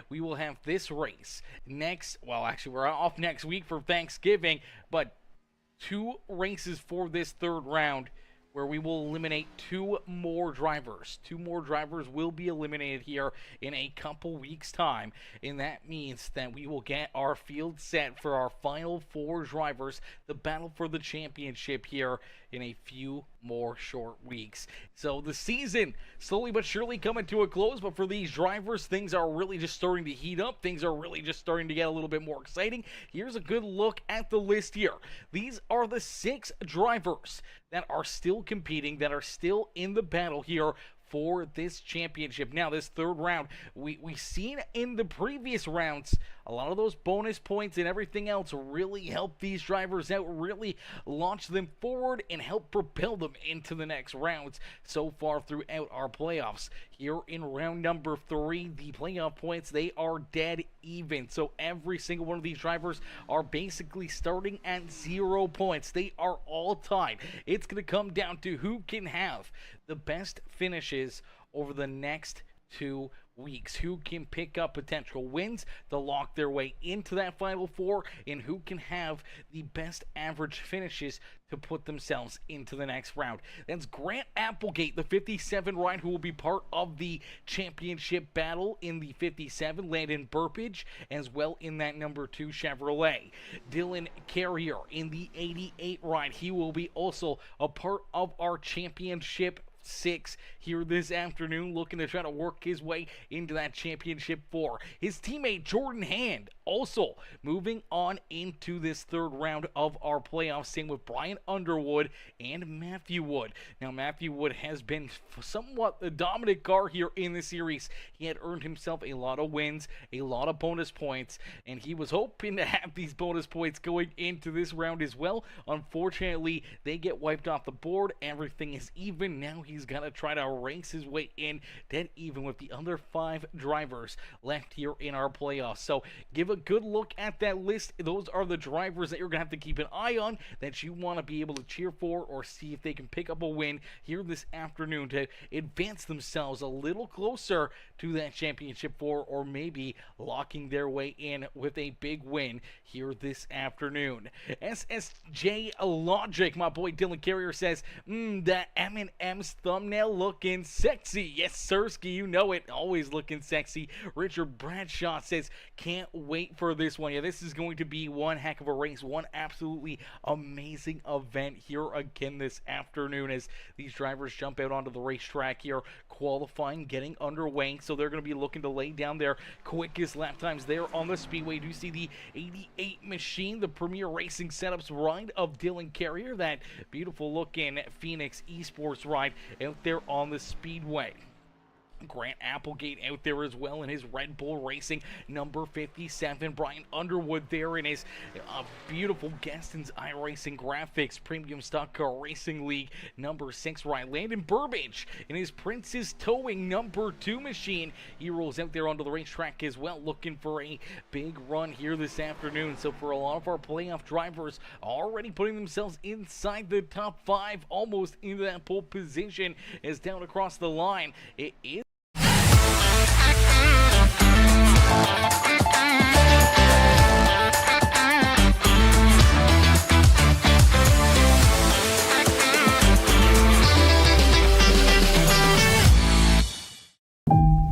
we will have this race next. Well, actually, we're off next week for Thanksgiving, but 2 races for this third round, where we will eliminate 2 more drivers. 2 more drivers will be eliminated here in a couple weeks' time, and that means that we will get our field set for our final 4 drivers, the battle for the championship here in a few more short weeks. So the season slowly but surely coming to a close, but for these drivers, things are really just starting to heat up. Things are really just starting to get a little bit more exciting. Here's a good look at the list here. These are the 6 drivers that are still competing, that are still in the battle here for this championship. Now, this third round, we've seen in the previous rounds, a lot of those bonus points and everything else really help these drivers out, really launch them forward and help propel them into the next rounds so far throughout our playoffs. Here in round number 3, the playoff points, they are dead even. So every single one of these drivers are basically starting at 0 points. They are all tied. It's going to come down to who can have the best finishes over the next 2 weeks, who can pick up potential wins to lock their way into that final 4, and who can have the best average finishes to put themselves into the next round. That's Grant Applegate, the 57 ride, who will be part of the championship battle in the 57, Landon Burpage as well in that number 2 Chevrolet. Dylan Carrier in the 88 ride, he will be also a part of our championship 6 here this afternoon, looking to try to work his way into that championship 4. His teammate Jordan Hand also moving on into this third round of our playoffs. Same with Brian Underwood and Matthew Wood. Now, Matthew Wood has been somewhat the dominant car here in the series. He had earned himself a lot of wins, a lot of bonus points, and he was hoping to have these bonus points going into this round as well. Unfortunately, they get wiped off the board. Everything is even. Now he's got to try to race his way in dead even with the other 5 drivers left here in our playoffs. So give a good look at that list. Those are the drivers that you're going to have to keep an eye on, that you want to be able to cheer for or see if they can pick up a win here this afternoon to advance themselves a little closer to that championship 4, or maybe locking their way in with a big win here this afternoon. SSJ Logic, my boy Dylan Carrier says, that M&M's thumbnail looking sexy. Yes, Sirski, you know it, always looking sexy. Richard Bradshaw says, can't wait for this one. Yeah, this is going to be one heck of a race, one absolutely amazing event here again this afternoon as these drivers jump out onto the racetrack here, qualifying, getting underway. So they're going to be looking to lay down their quickest lap times there on the speedway. Do you see the 88 machine, the Premier Racing Setups ride of Dylan Carrier, that beautiful looking Phoenix Esports ride out there on the speedway. Grant Applegate out there as well in his Red Bull Racing number 57. Brian Underwood there in his beautiful Gaston's iRacing Graphics Premium Stock Car Racing League number 6 ride. Landon Burbage in his Princess Towing number 2 machine. He rolls out there onto the racetrack as well, looking for a big run here this afternoon. So for a lot of our playoff drivers already putting themselves inside the top 5, almost into that pole position, as down across the line it is.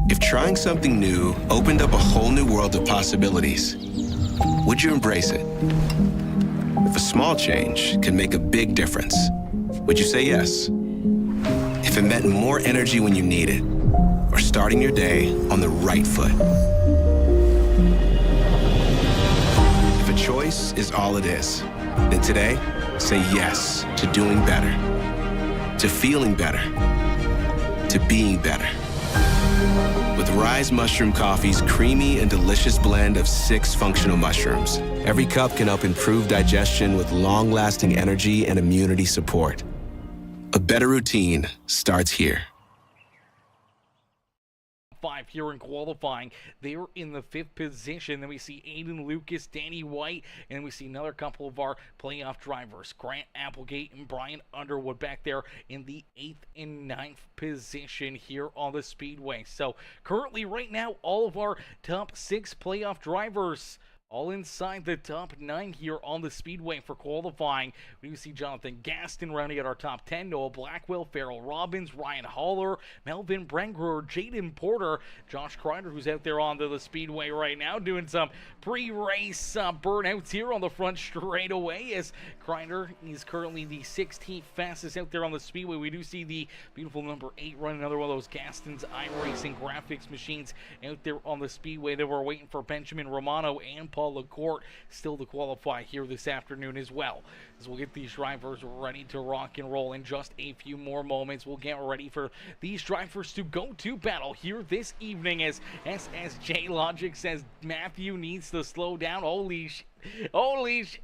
If trying something new opened up a whole new world of possibilities, would you embrace it? If a small change could make a big difference, would you say yes? If it meant more energy when you need it, or starting your day on the right foot? If a choice is all it is, then today, say yes to doing better, to feeling better, to being better. With Rise Mushroom Coffee's creamy and delicious blend of 6 functional mushrooms, every cup can help improve digestion with long-lasting energy and immunity support. A better routine starts here. 5 here in qualifying. They're in the 5th position. Then we see Aiden Lucas, Danny White, and we see another couple of our playoff drivers, Grant Applegate and Brian Underwood, back there in the 8th and 9th position here on the Speedway. So currently right now, all of our top 6 playoff drivers all inside the top 9 here on the Speedway for qualifying. We see Jonathan Gaston rounding out our top 10. Noah Blackwell, Farrell Robbins, Ryan Haller, Melvin Brengler, Jaden Porter, Josh Kreider, who's out there on the Speedway right now doing some pre-race burnouts here on the front straightaway, as Kreider is currently the 16th fastest out there on the Speedway. We do see the beautiful number 8 running another one of those Gaston's iRacing graphics machines out there on the Speedway. That we're waiting for Benjamin Romano and Paul LaCourte still to qualify here this afternoon as well. As we'll get these drivers ready to rock and roll in just a few more moments. We'll get ready for these drivers to go to battle here this evening, as SSJ Logic says Matthew needs to slow down. Holy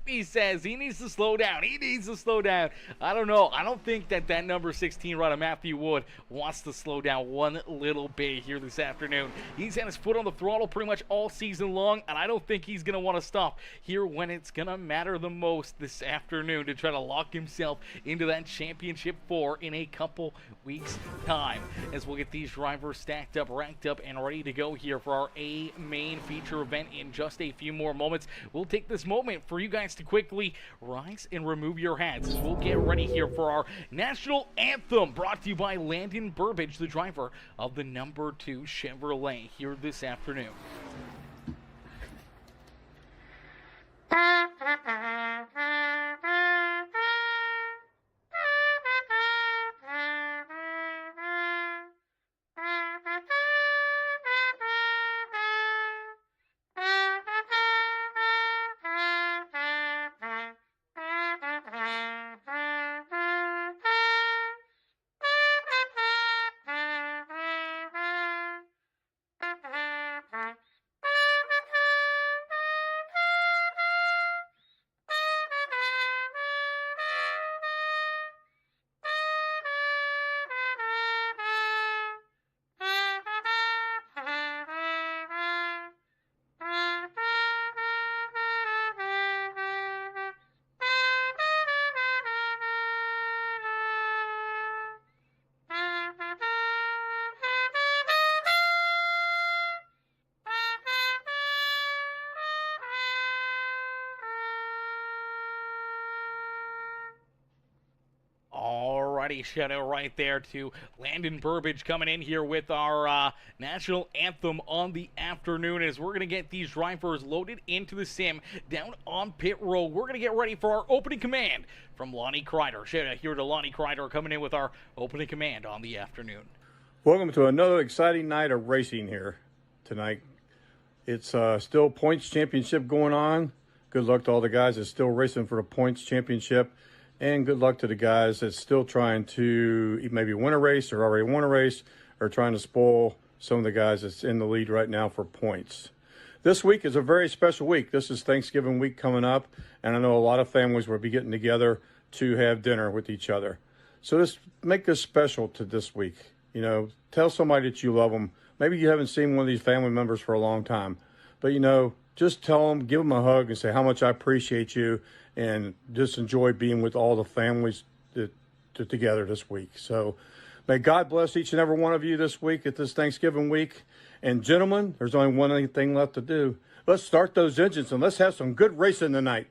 he says he needs to slow down. He needs to slow down. I don't know. I don't think that number 16 rider, Matthew Wood, wants to slow down one little bit here this afternoon. He's had his foot on the throttle pretty much all season long, and I don't think he's going to want to stop here when it's going to matter the most this afternoon to try to lock himself into that championship 4 in a couple weeks' time. As we'll get these drivers stacked up, ranked up, and ready to go here for our A main feature event in just a few more moments. We'll take this moment for you guys to quickly rise and remove your hats as we'll get ready here for our national anthem, brought to you by Landon Burbage, the driver of the number 2 Chevrolet here this afternoon. Alrighty, shout out right there to Landon Burbage coming in here with our national anthem on the afternoon, as we're going to get these drivers loaded into the sim down on pit road. We're going to get ready for our opening command from Lonnie Kreider. Shout out here to Lonnie Kreider coming in with our opening command on the afternoon. Welcome to another exciting night of racing here tonight. It's still points championship going on. Good luck to all the guys that's still racing for the points championship. And good luck to the guys that's still trying to maybe win a race or already won a race, or trying to spoil some of the guys that's in the lead right now for points. This week is a very special week. This is Thanksgiving week coming up, and I know a lot of families will be getting together to have dinner with each other. So make this special to this week. You know, tell somebody that you love them. Maybe you haven't seen one of these family members for a long time, but just tell them, give them a hug and say how much I appreciate you, and just enjoy being with all the families together this week. So may God bless each and every one of you this week at this Thanksgiving week. And gentlemen, there's only one thing left to do. Let's start those engines and let's have some good racing tonight.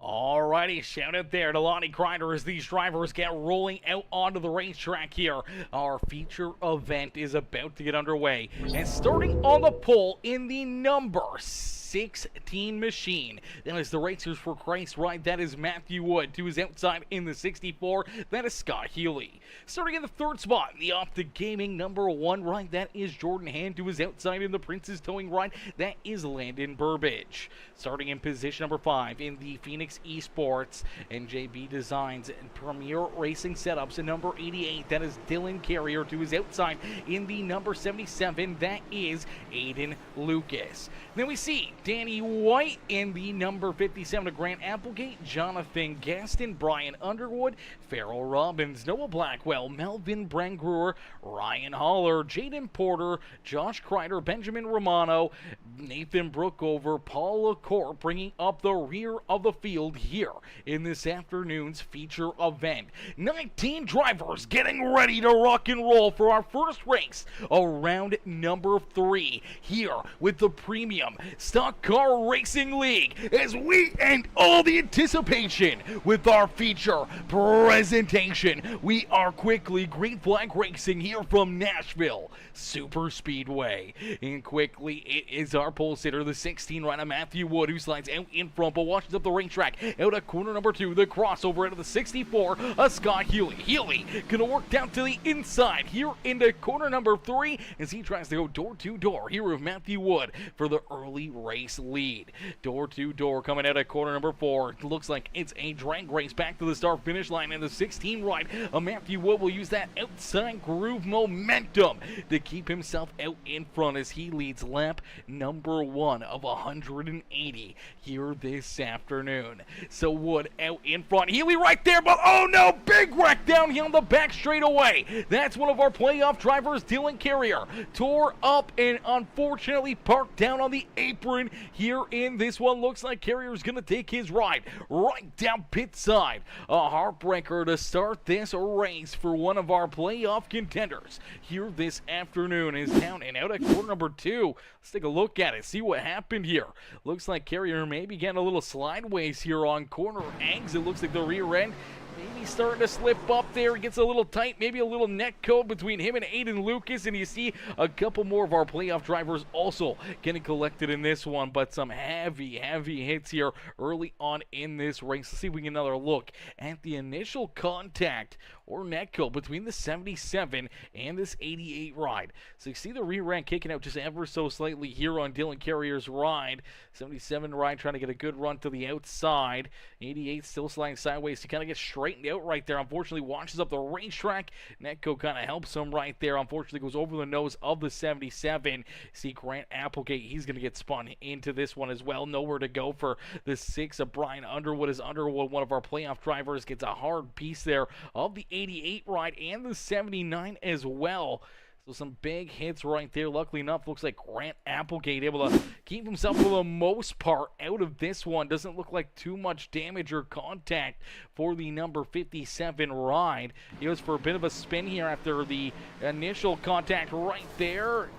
Alrighty, shout out there to Lonnie Kreider as these drivers get rolling out onto the racetrack here. Our feature event is about to get underway. And starting on the pole in the number 16 machine, that is the Racers for Christ ride. That is Matthew Wood. To his outside in the 64, that is Scott Healy. Starting in the 3rd spot, the Optic Gaming number 1 ride, that is Jordan Hand. To his outside in the Prince's Towing ride, that is Landon Burbage. Starting in position number 5 in the Phoenix Esports Motorsports and JB Designs and Premier Racing Setups. And number 88, that is Dylan Carrier. To his outside in the number 77, that is Aiden Lucas. Then we see Danny White in the number 57 of Grant Applegate, Jonathan Gaston, Brian Underwood, Farrell Robbins, Noah Blackwell, Melvin Brangruer, Ryan Holler, Jaden Porter, Josh Kreider, Benjamin Romano, Nathan Brookover, Paul LaCour, bringing up the rear of the field here in this afternoon's feature event. 19 drivers getting ready to rock and roll for our first race around number 3 here with the Premium Stock Car Racing League, as we end all the anticipation with our feature presentation. We are quickly Green Flag Racing here from Nashville Super Speedway. And quickly, it is our pole sitter, the 16 rider Matthew Wood, who slides out in front but washes up the racetrack out at corner number 2. The crossover out of the 64, Scott Healy. Healy gonna work down to the inside here into corner number 3 as he tries to go door to door here with Matthew Wood for the early race lead. Door to door coming out at corner number 4. Looks like it's a drag race back to the start finish line, and the 16 ride Matthew Wood will use that outside groove momentum to keep himself out in front as he leads lap number 1 of 180 here this afternoon. So Wood out in front, Healy right there, but oh no, big wreck down here on the back straightaway. That's one of our playoff drivers, Dylan Carrier, tore up and unfortunately parked down on the apron here in this one. Looks like Carrier's gonna take his ride right down pit side. A heartbreaker to start this race for one of our playoff contenders here this afternoon. Is down and out at corner number 2. Let's take a look at it, see what happened here. Looks like Carrier maybe getting a little slideways here on corner exit. Looks like the rear end maybe starting to slip up there. It gets a little tight, maybe a little neck code between him and Aiden Lucas, and you see a couple more of our playoff drivers also getting collected in this one, but some heavy hits here early on in this race. Let's see if we can get another look at the initial contact or neck code between the 77 and this 88 ride. So you see the rear end kicking out just ever so slightly here on Dylan Carrier's ride. 77 ride trying to get a good run to the outside. 88 still sliding sideways to kind of get straightened out right there. Unfortunately, watches up the racetrack. Netco kind of helps him right there. Unfortunately, goes over the nose of the 77. See Grant Applegate, he's going to get spun into this one as well. Nowhere to go for the 6 of Brian Underwood, as Underwood, one of our playoff drivers, gets a hard piece there of the 88 ride and the 79 as well. So some big hits right there. Luckily enough, looks like Grant Applegate able to keep himself for the most part out of this one. Doesn't look like too much damage or contact for the number 57 ride. He goes for a bit of a spin here after the initial contact right there.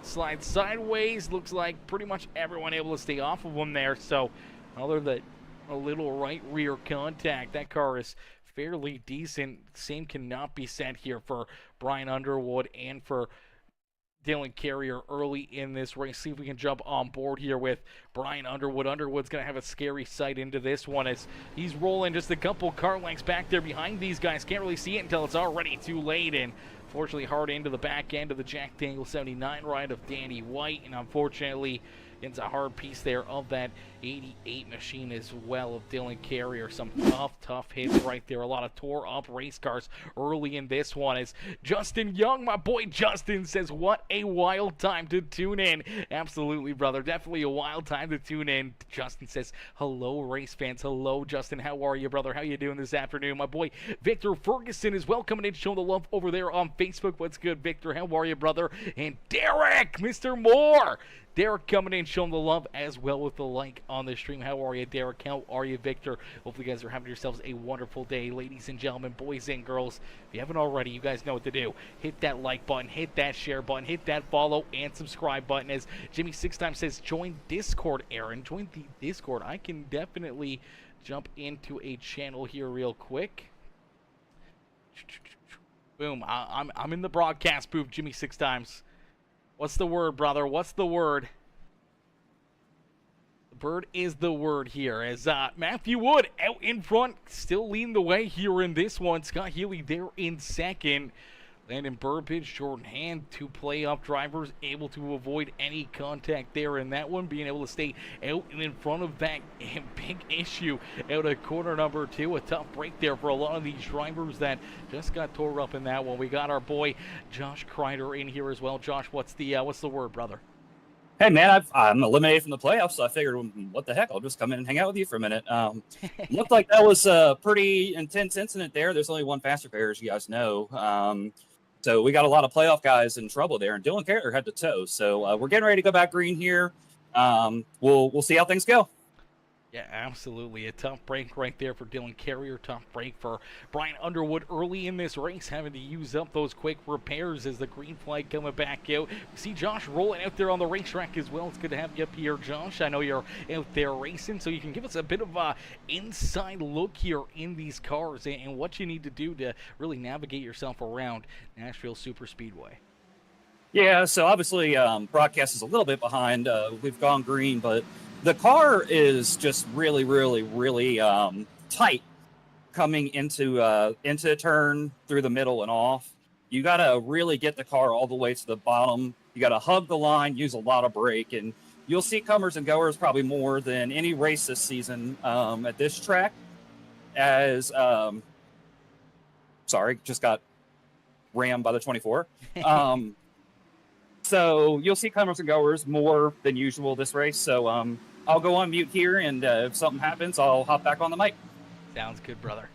Slides sideways. Looks like pretty much everyone able to stay off of him there. So other than a little right rear contact, that car is fairly decent. Same cannot be said here for Brian Underwood and for Dylan Carrier early in this race. See if we can jump on board here with Brian Underwood. Underwood's going to have a scary sight into this one as he's rolling just a couple car lengths back there behind these guys. Can't really see it until it's already too late, and fortunately hard into the back end of the Jack Daniel 79 ride of Danny White, and unfortunately it's a hard piece there of that 88 machine as well of Dylan Carrier. Some tough hits right there. A lot of tore up race cars early in this one as Justin Young, my boy Justin, says, what a wild time to tune in. Absolutely, brother. Definitely a wild time to tune in. Justin says, hello, race fans. Hello, Justin. How are you, brother? How you doing this afternoon? My boy Victor Ferguson is welcoming in, showing the love over there on Facebook. What's good, Victor? How are you, brother? And Derek, Mr. Moore. Derek coming in, showing the love as well with the like on the stream. How are you, Derek? How are you, Victor? Hopefully you guys are having yourselves a wonderful day. Ladies and gentlemen, boys and girls, if you haven't already, you guys know what to do. Hit that like button, hit that share button, hit that follow and subscribe button. As Jimmy 6 says, join Discord, Aaron. Join the Discord. I can definitely jump into a channel here real quick. Boom. I'm in the broadcast booth, Jimmy 6. What's the word, brother? What's the word? The bird is the word here as Matthew Wood out in front, still leading the way here in this one. Scott Healy there in second. Landon Burbidge, Jordan Hand, two playoff drivers, able to avoid any contact there in that one, being able to stay out and in front of that big issue out of corner number 2. A tough break there for a lot of these drivers that just got tore up in that one. We got our boy Josh Kreider in here as well. Josh, what's the word, brother? Hey, man, I'm eliminated from the playoffs, so I figured, what the heck, I'll just come in and hang out with you for a minute. Looked like that was a pretty intense incident there. There's only one faster pair, as you guys know. So we got a lot of playoff guys in trouble there, and Dylan Carter had to tow. So we're getting ready to go back green here. We'll see how things go. Yeah, absolutely. A tough break right there for Dylan Carrier. Tough break for Brian Underwood early in this race, having to use up those quick repairs as the green flag coming back out. We see Josh rolling out there on the racetrack as well. It's good to have you up here, Josh. I know you're out there racing, so you can give us a bit of a inside look here in these cars and what you need to do to really navigate yourself around Nashville Super Speedway. Yeah, so obviously broadcast is a little bit behind. We've gone green, but the car is just really, really, really tight coming into a turn through the middle and off. You got to really get the car all the way to the bottom. You got to hug the line, use a lot of brake, and you'll see comers and goers probably more than any race this season at this track. As sorry, just got rammed by the 24. So you'll see comers and goers more than usual this race. So I'll go on mute here, and if something happens, I'll hop back on the mic. Sounds good, brother.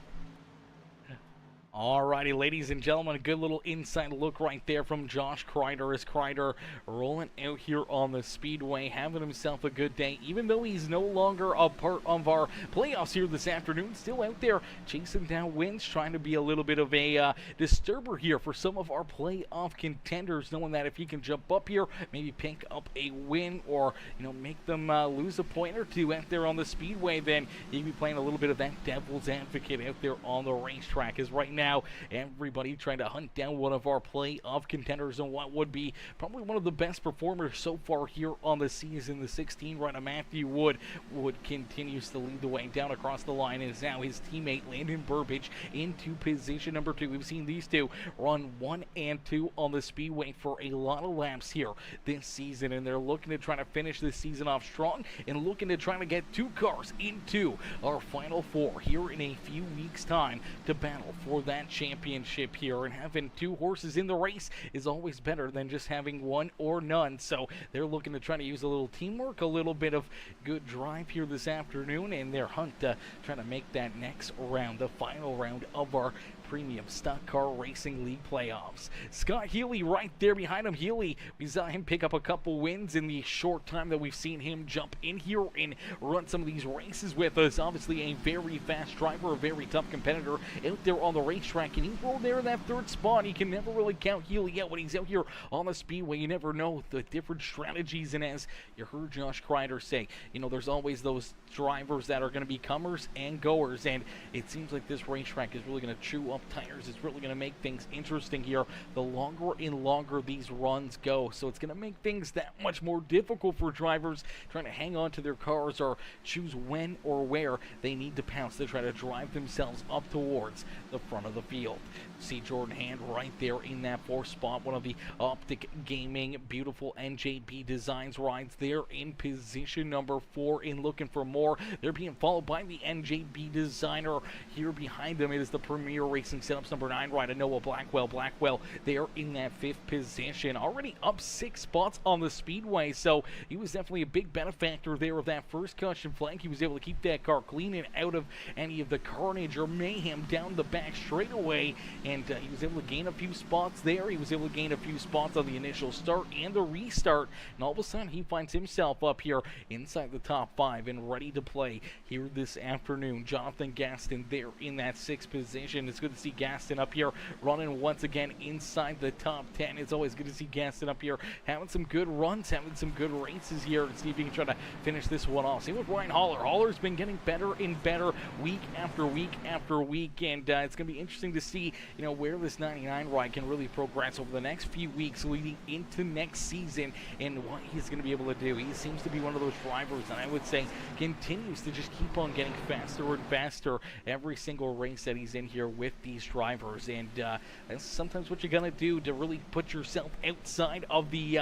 Alrighty, ladies and gentlemen, a good little inside look right there from Josh Kreider as Kreider rolling out here on the speedway, having himself a good day. Even though he's no longer a part of our playoffs here this afternoon, still out there chasing down wins, trying to be a little bit of a disturber here for some of our playoff contenders, knowing that if he can jump up here, maybe pick up a win or, make them lose a point or two out there on the speedway, then he can be playing a little bit of that devil's advocate out there on the racetrack. As right now, everybody trying to hunt down one of our playoff contenders and what would be probably one of the best performers so far here on the season. The 16 rider Matthew Wood continues to lead the way down across the line, and is now his teammate Landon Burbidge into position number 2. We've seen these two run 1 and 2 on the speedway for a lot of laps here this season, and they're looking to try to finish this season off strong and looking to try to get 2 cars into our final 4 here in a few weeks' time to battle for that championship here. And having 2 horses in the race is always better than just having one or none, so they're looking to try to use a little teamwork, a little bit of good drive here this afternoon in their hunt trying to make that next round, the final round of our Premium Stock Car Racing League playoffs. Scott Healy right there behind him. Healy, we saw him pick up a couple wins in the short time that we've seen him jump in here and run some of these races with us. Obviously a very fast driver, a very tough competitor out there on the racetrack, and he's rolled there in that 3rd spot. You can never really count Healy out when he's out here on the speedway. You never know the different strategies, and as you heard Josh Kreider say, there's always those drivers that are going to be comers and goers, and it seems like this racetrack is really going to chew up tires. It's really going to make things interesting here the longer and longer these runs go, so it's going to make things that much more difficult for drivers trying to hang on to their cars or choose when or where they need to pounce to try to drive themselves up towards the front of the field. See Jordan Hand right there in that 4th spot, one of the Optic Gaming beautiful NJB Designs rides there in position number 4 and looking for more. They're being followed by the NJB Designer here behind them. It is the Premier Racing Setups number 9 rider Noah Blackwell. They're in that 5th position, already up 6 spots on the speedway, so he was definitely a big benefactor there of that first caution flag. He was able to keep that car clean and out of any of the carnage or mayhem down the back straightaway, and he was able to gain a few spots there. He was able to gain a few spots on the initial start and the restart, and all of a sudden he finds himself up here inside the top 5 and ready to play here this afternoon. Jonathan Gaston there in that 6th position. It's good to see Gaston up here running once again inside the top 10. It's always good to see Gaston up here having some good runs, having some good races here, and see if he can try to finish this one off. Same with Ryan Haller. Haller's been getting better and better week after week after week, and it's going to be interesting to see where this 99 ride can really progress over the next few weeks leading into next season and what he's going to be able to do. He seems to be one of those drivers that I would say continues to just keep on getting faster and faster every single race that he's in here with these drivers, and that's sometimes what you're gonna do to really put yourself outside of the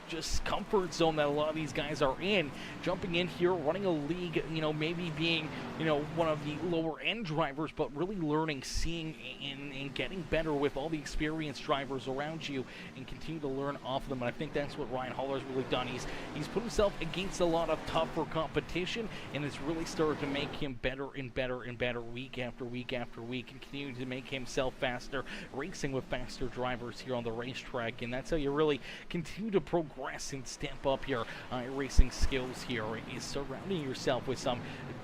just comfort zone that a lot of these guys are in. Jumping in here, running a league, maybe being, one of the lower end drivers, but really learning, seeing, and getting better with all the experienced drivers around you, and continue to learn off of them. And I think that's what Ryan Haller's really done. He's put himself against a lot of tougher competition, and it's really started to make him better and better and better week after week after week, and continue to make himself faster, racing with faster drivers here on the racetrack. And that's how you really continue to progress and step up your racing skills here, is surrounding yourself with some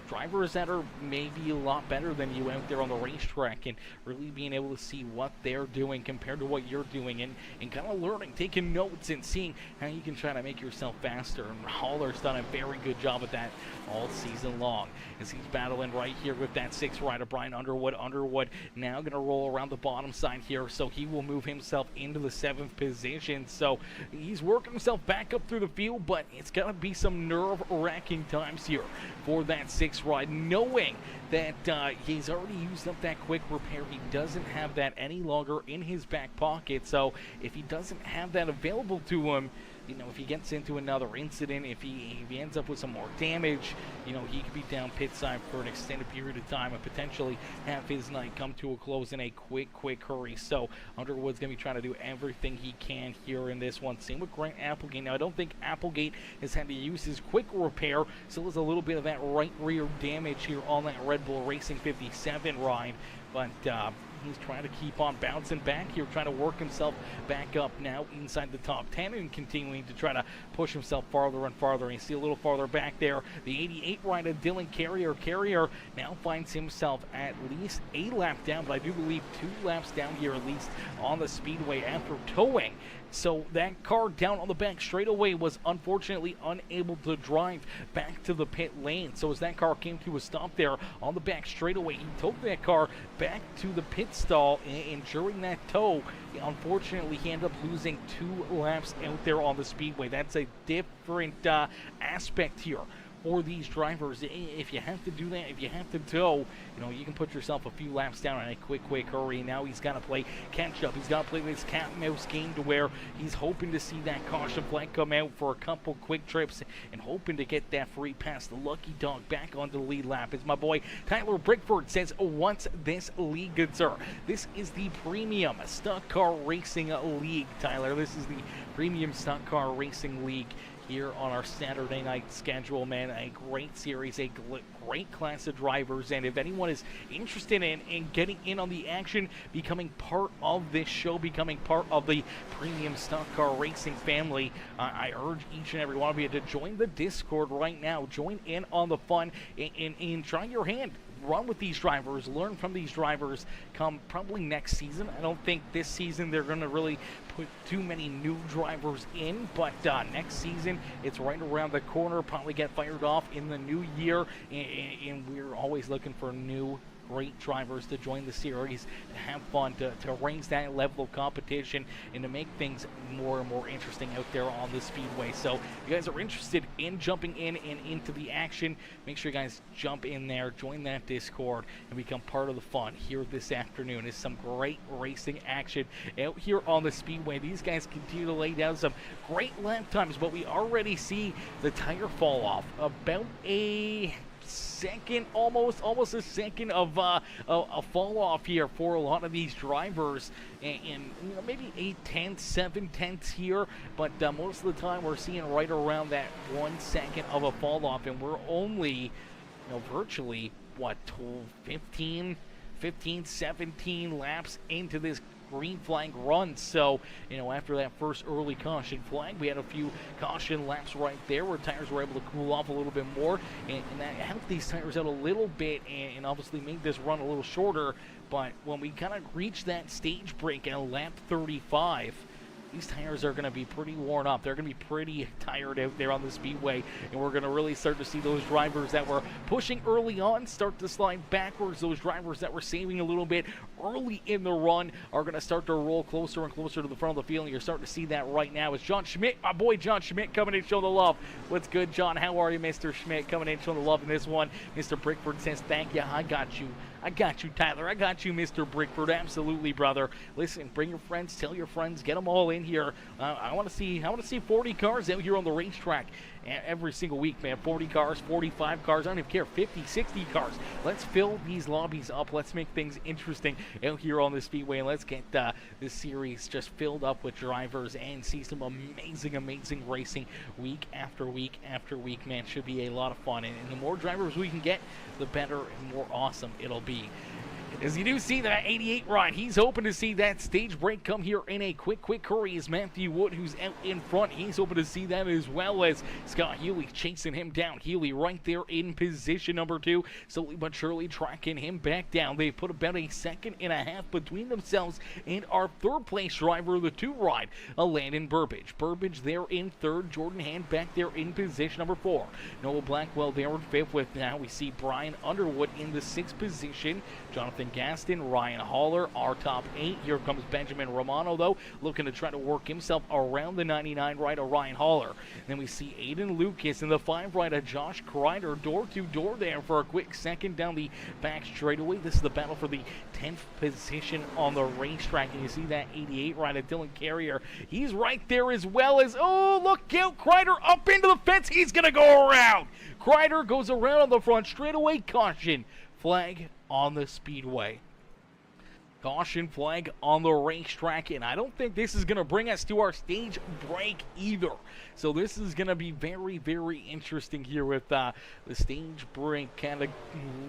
drivers that are maybe a lot better than you out there on the racetrack, and really being able to see what they're doing compared to what you're doing, and kind of learning, taking notes, and seeing how you can try to make yourself faster. And Haller's done a very good job at that all season long, as he's battling right here with that 6th rider, Brian Underwood. Underwood now going to roll around the bottom side here, so he will move himself into the 7th position. So he's working himself back up through the field, but it's going to be some nerve-wracking times here for that 6th ride, knowing that he's already used up that quick repair. He doesn't have that any longer in his back pocket, so if he doesn't have that available to him, if he gets into another incident, if he ends up with some more damage, he could be down pit side for an extended period of time and potentially have his night come to a close in a quick hurry. So Underwood's going to be trying to do everything he can here in this one. Same with Grant Applegate. Now, I don't think Applegate has had to use his quick repair, so there's a little bit of that right rear damage here on that Red Bull Racing 57 ride, but he's trying to keep on bouncing back here, trying to work himself back up now inside the top 10, and continuing to try to push himself farther and farther. And you see a little farther back there, the 88 rider, Dylan Carrier. Carrier now finds himself at least a lap down, but I do believe 2 laps down here at least on the speedway after towing. So that car down on the back straightaway was unfortunately unable to drive back to the pit lane. So as that car came to a stop there on the back straightaway, he towed that car back to the pit stall, and during that tow, unfortunately, he ended up losing 2 laps out there on the speedway. That's a different aspect here for these drivers. If you have to do that, if you have to tow, you can put yourself a few laps down in a quick hurry. Now he's got to play catch up. He's got to play this cat and mouse game to where he's hoping to see that caution flag come out for a couple quick trips and hoping to get that free pass. The lucky dog back onto the lead lap. As my boy Tyler Brickford says, what's this league, good sir? This is the Premium Stock Car Racing League, Tyler. This is the Premium Stock Car Racing League here on our Saturday night schedule, man. A great series, a great class of drivers, and if anyone is interested in getting in on the action, becoming part of this show, becoming part of the Premium Stock Car Racing family, I urge each and every one of you to join the Discord right now. Join in on the fun and try your hand. Run with these drivers, learn from these drivers come probably next season. I don't think this season they're going to really put too many new drivers in, but next season it's right around the corner, probably get fired off in the new year, and we're always looking for new great drivers to join the series and have fun, to raise that level of competition and to make things more and more interesting out there on the speedway. So if you guys are interested in jumping in and into the action, make sure you guys jump in there, join that Discord, and become part of the fun here this afternoon. Is some great racing action out here on the speedway. These guys continue to lay down some great lap times, but we already see the tire fall off about a second, almost a second of a fall off here for a lot of these drivers, and maybe 8/10, 7/10 here, but most of the time we're seeing right around that 1 second of a fall off, and we're only virtually what, 15, 17 laps into this green flag run. So after that first early caution flag, we had a few caution laps right there where tires were able to cool off a little bit more, and that helped these tires out a little bit, and obviously made this run a little shorter. But when we kind of reached that stage break at lap 35, these tires are going to be pretty worn up. They're going to be pretty tired out there on the speedway, and we're going to really start to see those drivers that were pushing early on start to slide backwards. Those drivers that were saving a little bit early in the run are going to start to roll closer and closer to the front of the field, and you're starting to see that right now. It's John Schmidt, my boy John Schmidt, coming in showing the love. What's good, John? How are you, Mr. Schmidt? Coming in showing the love in this one. Mr. Brickford says, thank you. I got you. I got you, Tyler. I got you, Mr. Brickford. Absolutely, brother. Listen, bring your friends, tell your friends, get them all in here. I want to see 40 cars out here on the racetrack every single week, man. 40 cars, 45 cars. I don't even care. 50, 60 cars. Let's fill these lobbies up. Let's make things interesting out here on the speedway, and let's get this series just filled up with drivers and see some amazing, amazing racing week after week after week, man. Should be a lot of fun, and the more drivers we can get, the better and more awesome it'll be. As you do see that 88 ride, he's hoping to see that stage break come here in a quick hurry. Is Matthew Wood, who's out in front. He's hoping to see that, as well as Scott Healy chasing him down. Healy right there in position number 2, slowly but surely tracking him back down. They put about a second and a half between themselves and our third place driver of the 2 ride, Landon Burbage. Burbage there in third. Jordan Hand back there in position number 4. Noah Blackwell there in 5th. With now we see Brian Underwood in the 6th position. Jonathan Gaston, Ryan Haller, our top 8. Here comes Benjamin Romano, though, looking to try to work himself around the 99 right of Ryan Haller. Then we see Aiden Lucas in the 5 right of Josh Kreider, door-to-door there for a quick second down the back straightaway. This is the battle for the 10th position on the racetrack, and you see that 88 right of Dylan Carrier. He's right there, as well as, oh, look out, Kreider up into the fence. He's going to go around. Kreider goes around on the front straightaway. Caution flag on the speedway. Caution flag on the racetrack, and I don't think this is going to bring us to our stage break either. So this is going to be very, very interesting here with the stage break kind of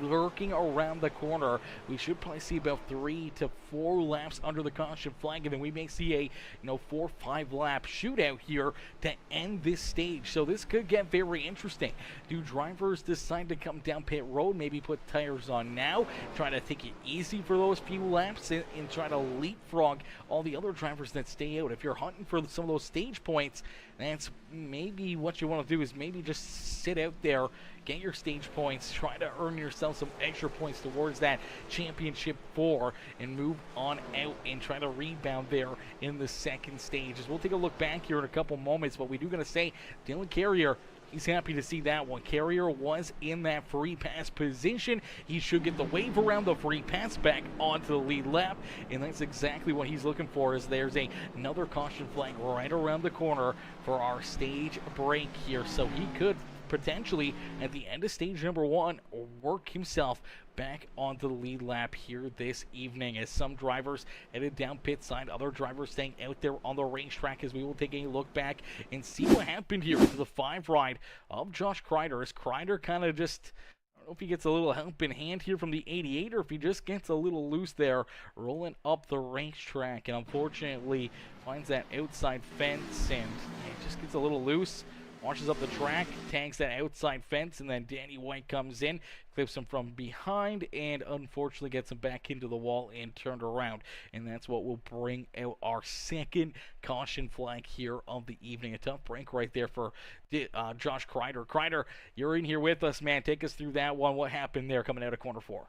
lurking around the corner. We should probably see about 3 to 4 laps under the caution flag, and then we may see a 4-5 lap shootout here to end this stage. So this could get very interesting. Do drivers decide to come down pit road, maybe put tires on now, try to take it easy for those few laps, and try to leapfrog all the other drivers that stay out? If you're hunting for some of those stage points, that's maybe what you want to do, is maybe just sit out there, get your stage points, try to earn yourself some extra points towards that championship 4, and move on out and try to rebound there in the second stage. As we'll take a look back here in a couple moments, but we do going to say Dylan Carrier, he's happy to see that one. Carrier was in that free pass position. He should get the wave around the free pass back onto the lead lap, and that's exactly what he's looking for, as there's another caution flag right around the corner for our stage break here. So he could potentially, at the end of stage number 1, work himself back onto the lead lap here this evening, as some drivers headed down pit side, other drivers staying out there on the racetrack, as we will take a look back and see what happened here to the 5 ride of Josh Kreider, as Kreider kind of just, I don't know if he gets a little help in hand here from the 88, or if he just gets a little loose there rolling up the racetrack, and unfortunately finds that outside fence, and it just gets a little loose. Launches up the track, tags that outside fence, and then Danny White comes in, clips him from behind, and unfortunately gets him back into the wall and turned around. And that's what will bring out our second caution flag here of the evening. A tough break right there for Josh Kreider. Kreider, you're in here with us, man. Take us through that one. What happened there coming out of corner 4?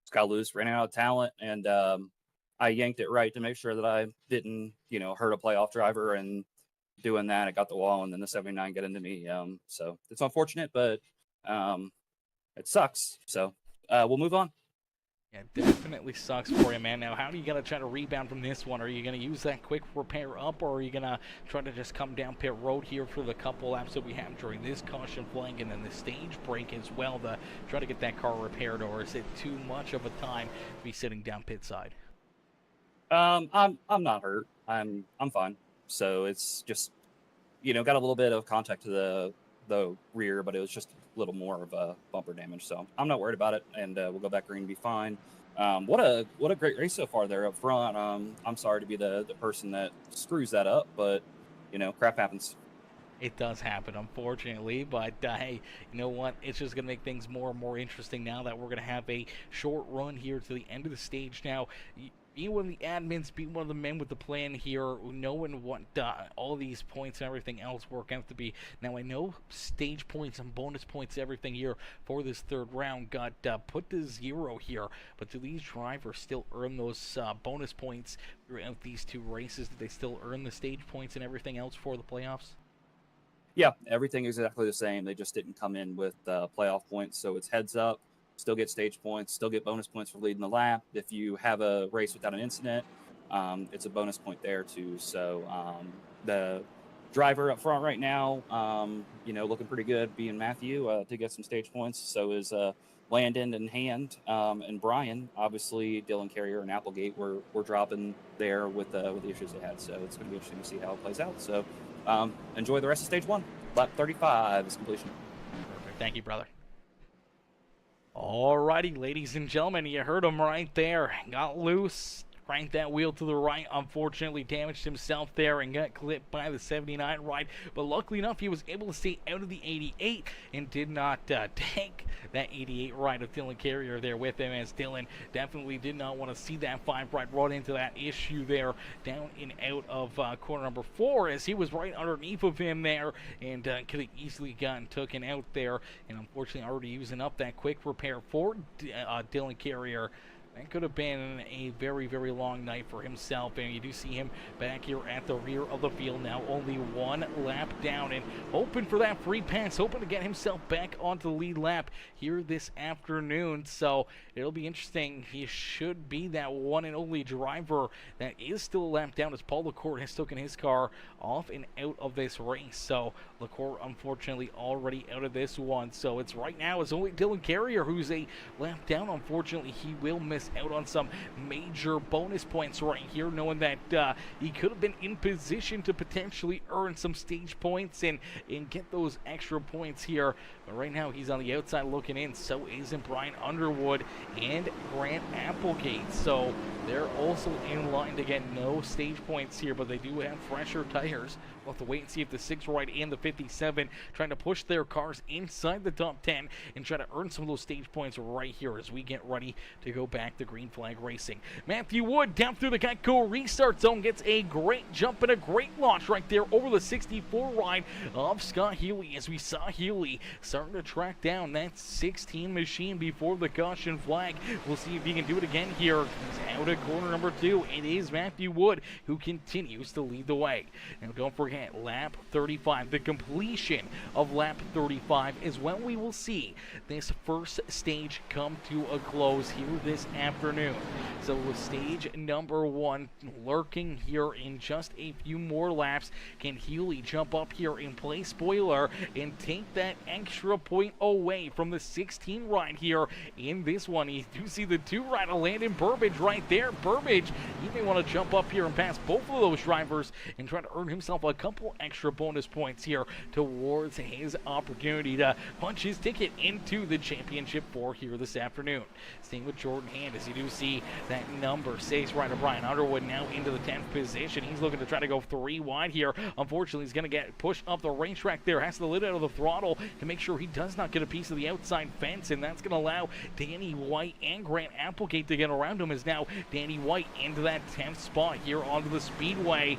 Just got loose, ran out of talent, and I yanked it right to make sure that I didn't, hurt a playoff driver, and doing that, I got the wall, and then the 79 got into me. So it's unfortunate, but it sucks. So we'll move on. Yeah, it definitely sucks for you, man. Now, how do you gotta try to rebound from this one? Are you gonna use that quick repair up, or are you gonna try to just come down pit road here for the couple laps that we have during this caution flag and then the stage break as well to try to get that car repaired, or is it too much of a time to be sitting down pit side? I'm not hurt. I'm fine. So it's just, got a little bit of contact to the rear, but it was just a little more of a bumper damage. So I'm not worried about it, and we'll go back green and be fine. What a great race so far there up front. I'm sorry to be the person that screws that up, but crap happens. It does happen, unfortunately, but hey, you know what? It's just going to make things more and more interesting now that we're going to have a short run here to the end of the stage now. be one of the admins, be one of the men with the plan here, knowing what all these points and everything else work out to be. Now, I know stage points and bonus points, everything here for this third round got put to 0 here, but do these drivers still earn those bonus points throughout these 2 races? Do they still earn the stage points and everything else for the playoffs? Yeah, everything is exactly the same. They just didn't come in with playoff points, so it's heads up. Still get stage points, still get bonus points for leading the lap. If you have a race without an incident, it's a bonus point there too. So the driver up front right now, looking pretty good, being Matthew, to get some stage points. So is Landon and Hand and Brian. Obviously, Dylan Carrier and Applegate were dropping there with the issues they had. So it's going to be interesting to see how it plays out. So enjoy the rest of stage 1. Lap 35 is completion. Perfect. Thank you, brother. Alrighty, ladies and gentlemen, you heard him right there. Got loose, cranked that wheel to the right, unfortunately damaged himself there and got clipped by the 79 ride. But luckily enough, he was able to stay out of the 88 and did not take that 88 ride of Dylan Carrier there with him, as Dylan definitely did not want to see that 5 ride run into that issue there down and out of corner number 4, as he was right underneath of him there and could have easily gotten taken out there, and unfortunately already using up that quick repair for Dylan Carrier. That could have been a very, very long night for himself, and you do see him back here at the rear of the field now, only 1 lap down, and hoping for that free pass, hoping to get himself back onto the lead lap here this afternoon. So it'll be interesting. He should be that one and only driver that is still a lap down, as Paul LaCour has taken his car off and out of this race. So LaCour unfortunately already out of this one. So it's right now it's only Dylan Carrier who's a lap down. Unfortunately, he will miss out on some major bonus points right here, knowing that he could have been in position to potentially earn some stage points and get those extra points here. But right now he's on the outside looking in. So isn't Brian Underwood and Grant Applegate. So they're also in line to get no stage points here, but they do have fresher tires. We'll have to wait and see if the 6 ride and the 57 trying to push their cars inside the top 10 and try to earn some of those stage points right here as we get ready to go back to green flag racing. Matthew Wood down through the Geico restart zone gets a great jump and a great launch right there over the 64 ride of Scott Healy, as we saw Healy starting to track down that 16 machine before the caution flag. We'll see if he can do it again here. He's out of corner number 2. It is Matthew Wood who continues to lead the way. Now don't forget, lap 35, the completion of lap 35 is when we will see this first stage come to a close here this afternoon. So with stage number 1 lurking here in just a few more laps, can Healy jump up here and play spoiler and take that extra point away from the 16 ride here in this one? You do see the 2 ride of Landon Burbage right there. Burbage, he may want to jump up here and pass both of those drivers and try to earn himself a couple extra bonus points here towards his opportunity to punch his ticket into the championship for here this afternoon. Staying with Jordan Hand, as you do see that number 6 rider Brian Underwood now into the 10th position. He's looking to try to go 3 wide here. Unfortunately, he's going to get pushed up the racetrack there. Has to lid out of the throttle to make sure he does not get a piece of the outside fence, and that's going to allow Danny White and Grant Applegate to get around him, as now Danny White into that 10th spot here onto the speedway.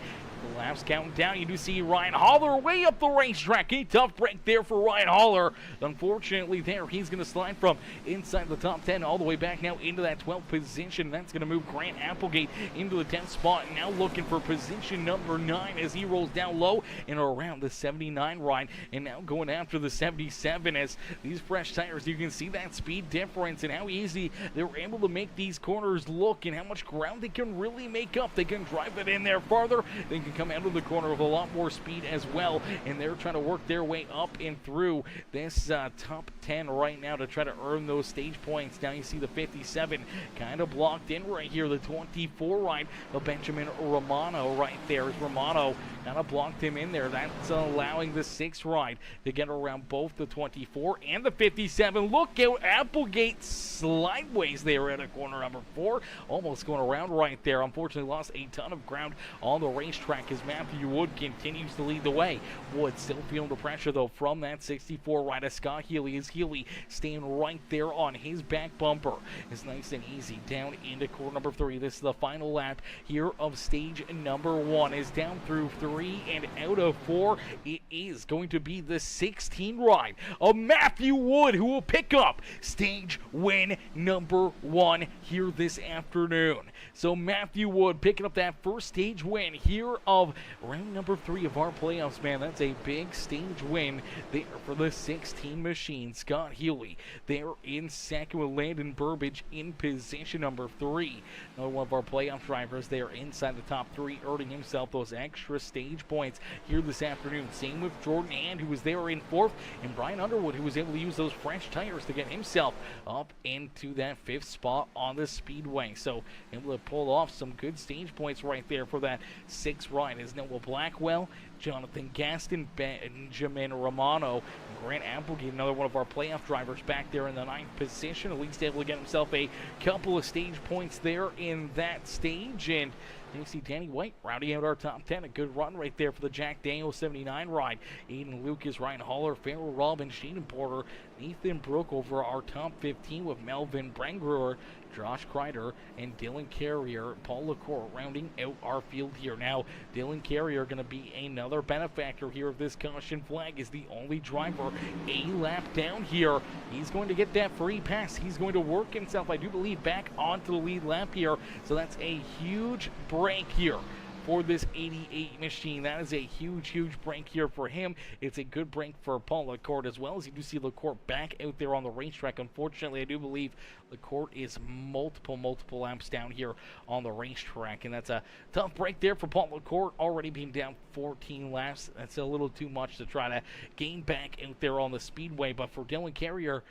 The laps counting down. You do see Ryan Holler way up the racetrack. A tough break there for Ryan Holler. Unfortunately there, he's going to slide from inside the top 10 all the way back now into that 12th position. That's going to move Grant Applegate into the 10th spot. Now looking for position number 9 as he rolls down low and around the 79 ride. And now going after the 77, as these fresh tires, you can see that speed difference and how easy they're able to make these corners look and how much ground they can really make up. They can drive it in there farther. They can come out of the corner with a lot more speed as well, and they're trying to work their way up and through this top 10 right now to try to earn those stage points. Now you see the 57 kind of blocked in right here. The 24 ride of Benjamin Romano right there, as Romano kind of blocked him in there. That's allowing the 6 ride to get around both the 24 and the 57. Look out, Applegate slideways there at a corner number 4, almost going around right there. Unfortunately lost a ton of ground on the racetrack racetrack as Matthew Wood continues to lead the way. Wood still feeling the pressure, though, from that 64 right of Scott Healy, as Healy staying right there on his back bumper. It's nice and easy down into corner number 3. This is the final lap here of stage number 1. Is down through 3 and out of 4. It is going to be the 16 ride of Matthew Wood, who will pick up stage win number 1 here this afternoon. So Matthew Wood picking up that first stage win here of round number 3 of our playoffs, man. That's a big stage win there for the 16 machine. Scott Healy there in second with Landon Burbage in position number 3. Another one of our playoff drivers there inside the top 3, earning himself those extra stage points here this afternoon. Same with Jordan Hand, who was there in 4th, and Brian Underwood, who was able to use those fresh tires to get himself up into that 5th spot on the speedway. So able to pull off some good stage points right there for that 6th ride. Is Noah Blackwell, Jonathan Gaston, Benjamin Romano, and Grant Applegate, another one of our playoff drivers back there in the 9th position, at least able to get himself a couple of stage points there in that stage. And you see Danny White rounding out our top 10. A good run right there for the Jack Daniels 79 ride. Aiden Lucas, Ryan Haller, Farrell Robbins, Shaden Porter, Nathan Brook over our top 15 with Melvin Brengruer, Josh Kreider, and Dylan Carrier. Paul LaCour rounding out our field here. Now, Dylan Carrier going to be another benefactor here of this caution flag. Is the only driver a lap down here. He's going to get that free pass. He's going to work himself, I do believe, back onto the lead lap here. So that's a huge break here for this 88 machine. That is a huge break here for him. It's a good break for Paul LaCour as well, as you do see LaCour back out there on the racetrack. Unfortunately, I do believe LaCour is multiple laps down here on the racetrack, and that's a tough break there for Paul LaCour, already being down 14 laps. That's a little too much to try to gain back out there on the speedway, but for Dylan Carrier,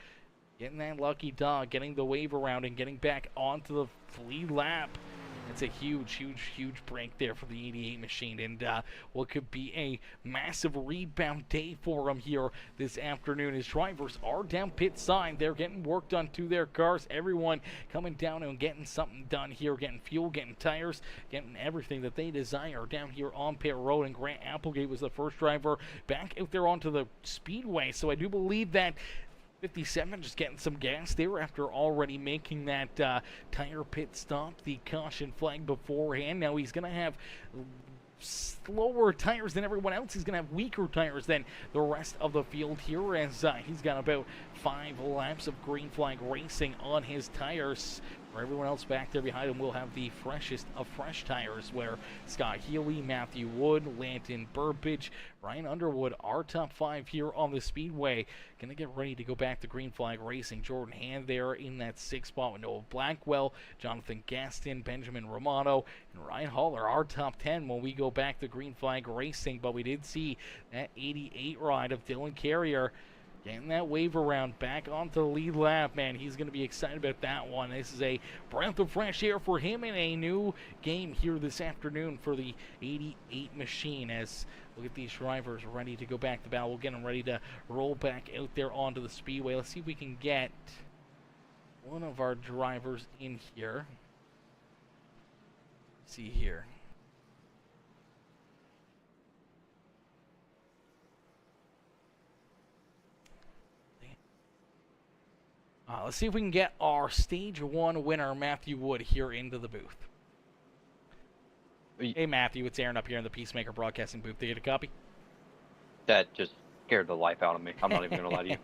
getting that lucky dog, getting the wave around and getting back onto the lead lap, it's a huge break there for the 88 machine, and what could be a massive rebound day for him here this afternoon. His drivers are down pit side. They're getting work done to their cars. Everyone coming down and getting something done here, getting fuel, getting tires, getting everything that they desire down here on pit road. And Grant Applegate was the first driver back out there onto the speedway. So I do believe that 57 just getting some gas there after already making that tire pit stop, the caution flag beforehand. Now he's going to have slower tires than everyone else. He's going to have weaker tires than the rest of the field here, as he's got about 5 laps of green flag racing on his tires. For everyone else back there behind him will have the freshest of fresh tires, where Scott Healy, Matthew Wood, Landon Burbage, Ryan Underwood, our top 5 here on the speedway, going to get ready to go back to green flag racing. Jordan Hand there in that 6th spot with Noah Blackwell, Jonathan Gaston, Benjamin Romano, and Ryan Haller, our top 10 when we go back to green flag racing. But we did see that 88 ride of Dylan Carrier getting that wave around back onto the lead lap. Man, he's going to be excited about that one. This is a breath of fresh air for him in a new game here this afternoon for the 88 machine, as we'll get these drivers ready to go back to battle. We'll get them ready to roll back out there onto the speedway. Let's see if we can get one of our drivers in here. Let's see here. Let's see if we can get our Stage 1 winner, Matthew Wood, here into the booth. Hey, Matthew, it's Aaron up here in the Peacemaker Broadcasting booth. Do you get a copy? That just scared the life out of me. I'm not even going to lie to you.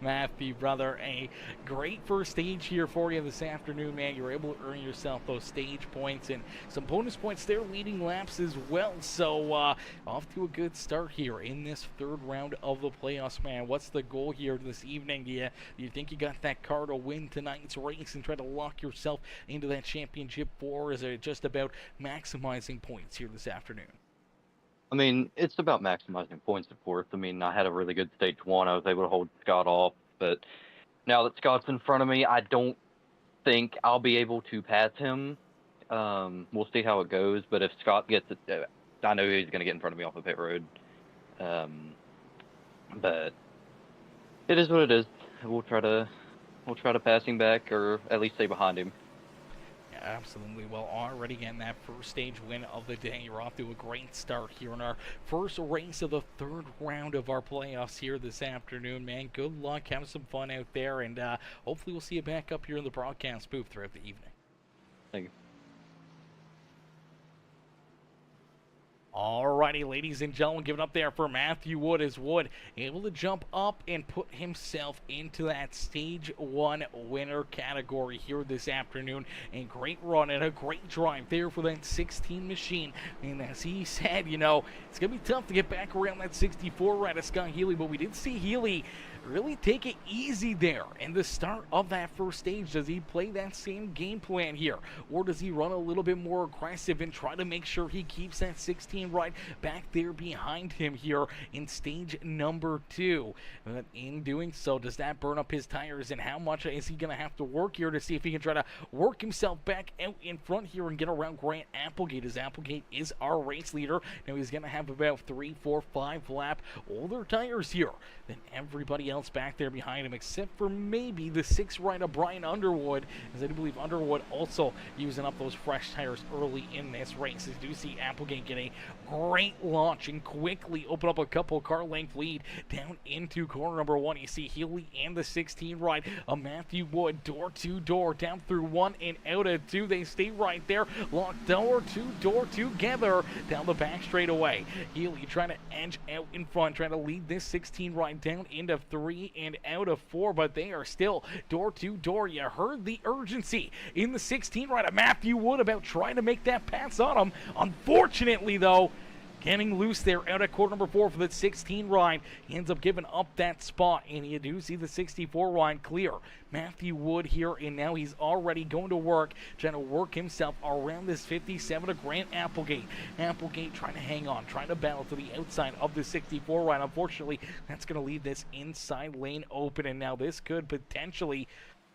Matthew, brother, a great first stage here for you this afternoon, man. You were able to earn yourself those stage points and some bonus points there, leading laps as well. So off to a good start here in this 3rd round of the playoffs, man. What's the goal here this evening? Do you think you got that car to win tonight's race and try to lock yourself into that championship 4? Or is it just about maximizing points here this afternoon? I mean, it's about maximizing points, of course. I mean, I had a really good stage 1. I was able to hold Scott off, but now that Scott's in front of me, I don't think I'll be able to pass him. We'll see how it goes, but if Scott gets it, I know he's going to get in front of me off of pit road. But it is what it is. We'll try to pass him back, or at least stay behind him. Absolutely. Well, already getting that first stage win of the day. You're off to a great start here in our first race of the third round of our playoffs here this afternoon, man. Good luck. Have some fun out there, and hopefully we'll see you back up here in the broadcast booth throughout the evening. Thank you. Alrighty, ladies and gentlemen, give it up there for Matthew Wood as Wood able to jump up and put himself into that Stage 1 winner category here this afternoon. A great run and a great drive there for that 16 machine. And as he said, you know, it's going to be tough to get back around that 64 right of Scott Healy, but we did see Healy really take it easy there in the start of that first stage. Does he play that same game plan here, or does he run a little bit more aggressive and try to make sure he keeps that 16 right back there behind him here in stage number 2? But in doing so, does that burn up his tires, and how much is he going to have to work here to see if he can try to work himself back out in front here and get around Grant Applegate, as Applegate is our race leader. Now he's going to have about 3, 4, 5 lap older tires here than everybody else back there behind him, except for maybe the 6 right of Brian Underwood, as I do believe Underwood also using up those fresh tires early in this race. As you do see Applegate get a great launch and quickly open up a couple car length lead down into corner number 1. You see Healy and the 16 right of Matthew Wood door to door down through 1 and out of 2. They stay right there, locked door to door together down the back straightaway. Healy trying to edge out in front, trying to lead this 16 right down into 3 and out of 4, but they are still door to door. You heard the urgency in the 16 right of Matthew Wood about trying to make that pass on him. Unfortunately, though, getting loose there out at quarter number 4 for the 16 ride. He ends up giving up that spot, and you do see the 64 ride clear Matthew Wood here, and now he's already going to work, trying to work himself around this 57 of Grant Applegate. Applegate trying to hang on, trying to battle to the outside of the 64 ride. Unfortunately, that's going to leave this inside lane open, and now this could potentially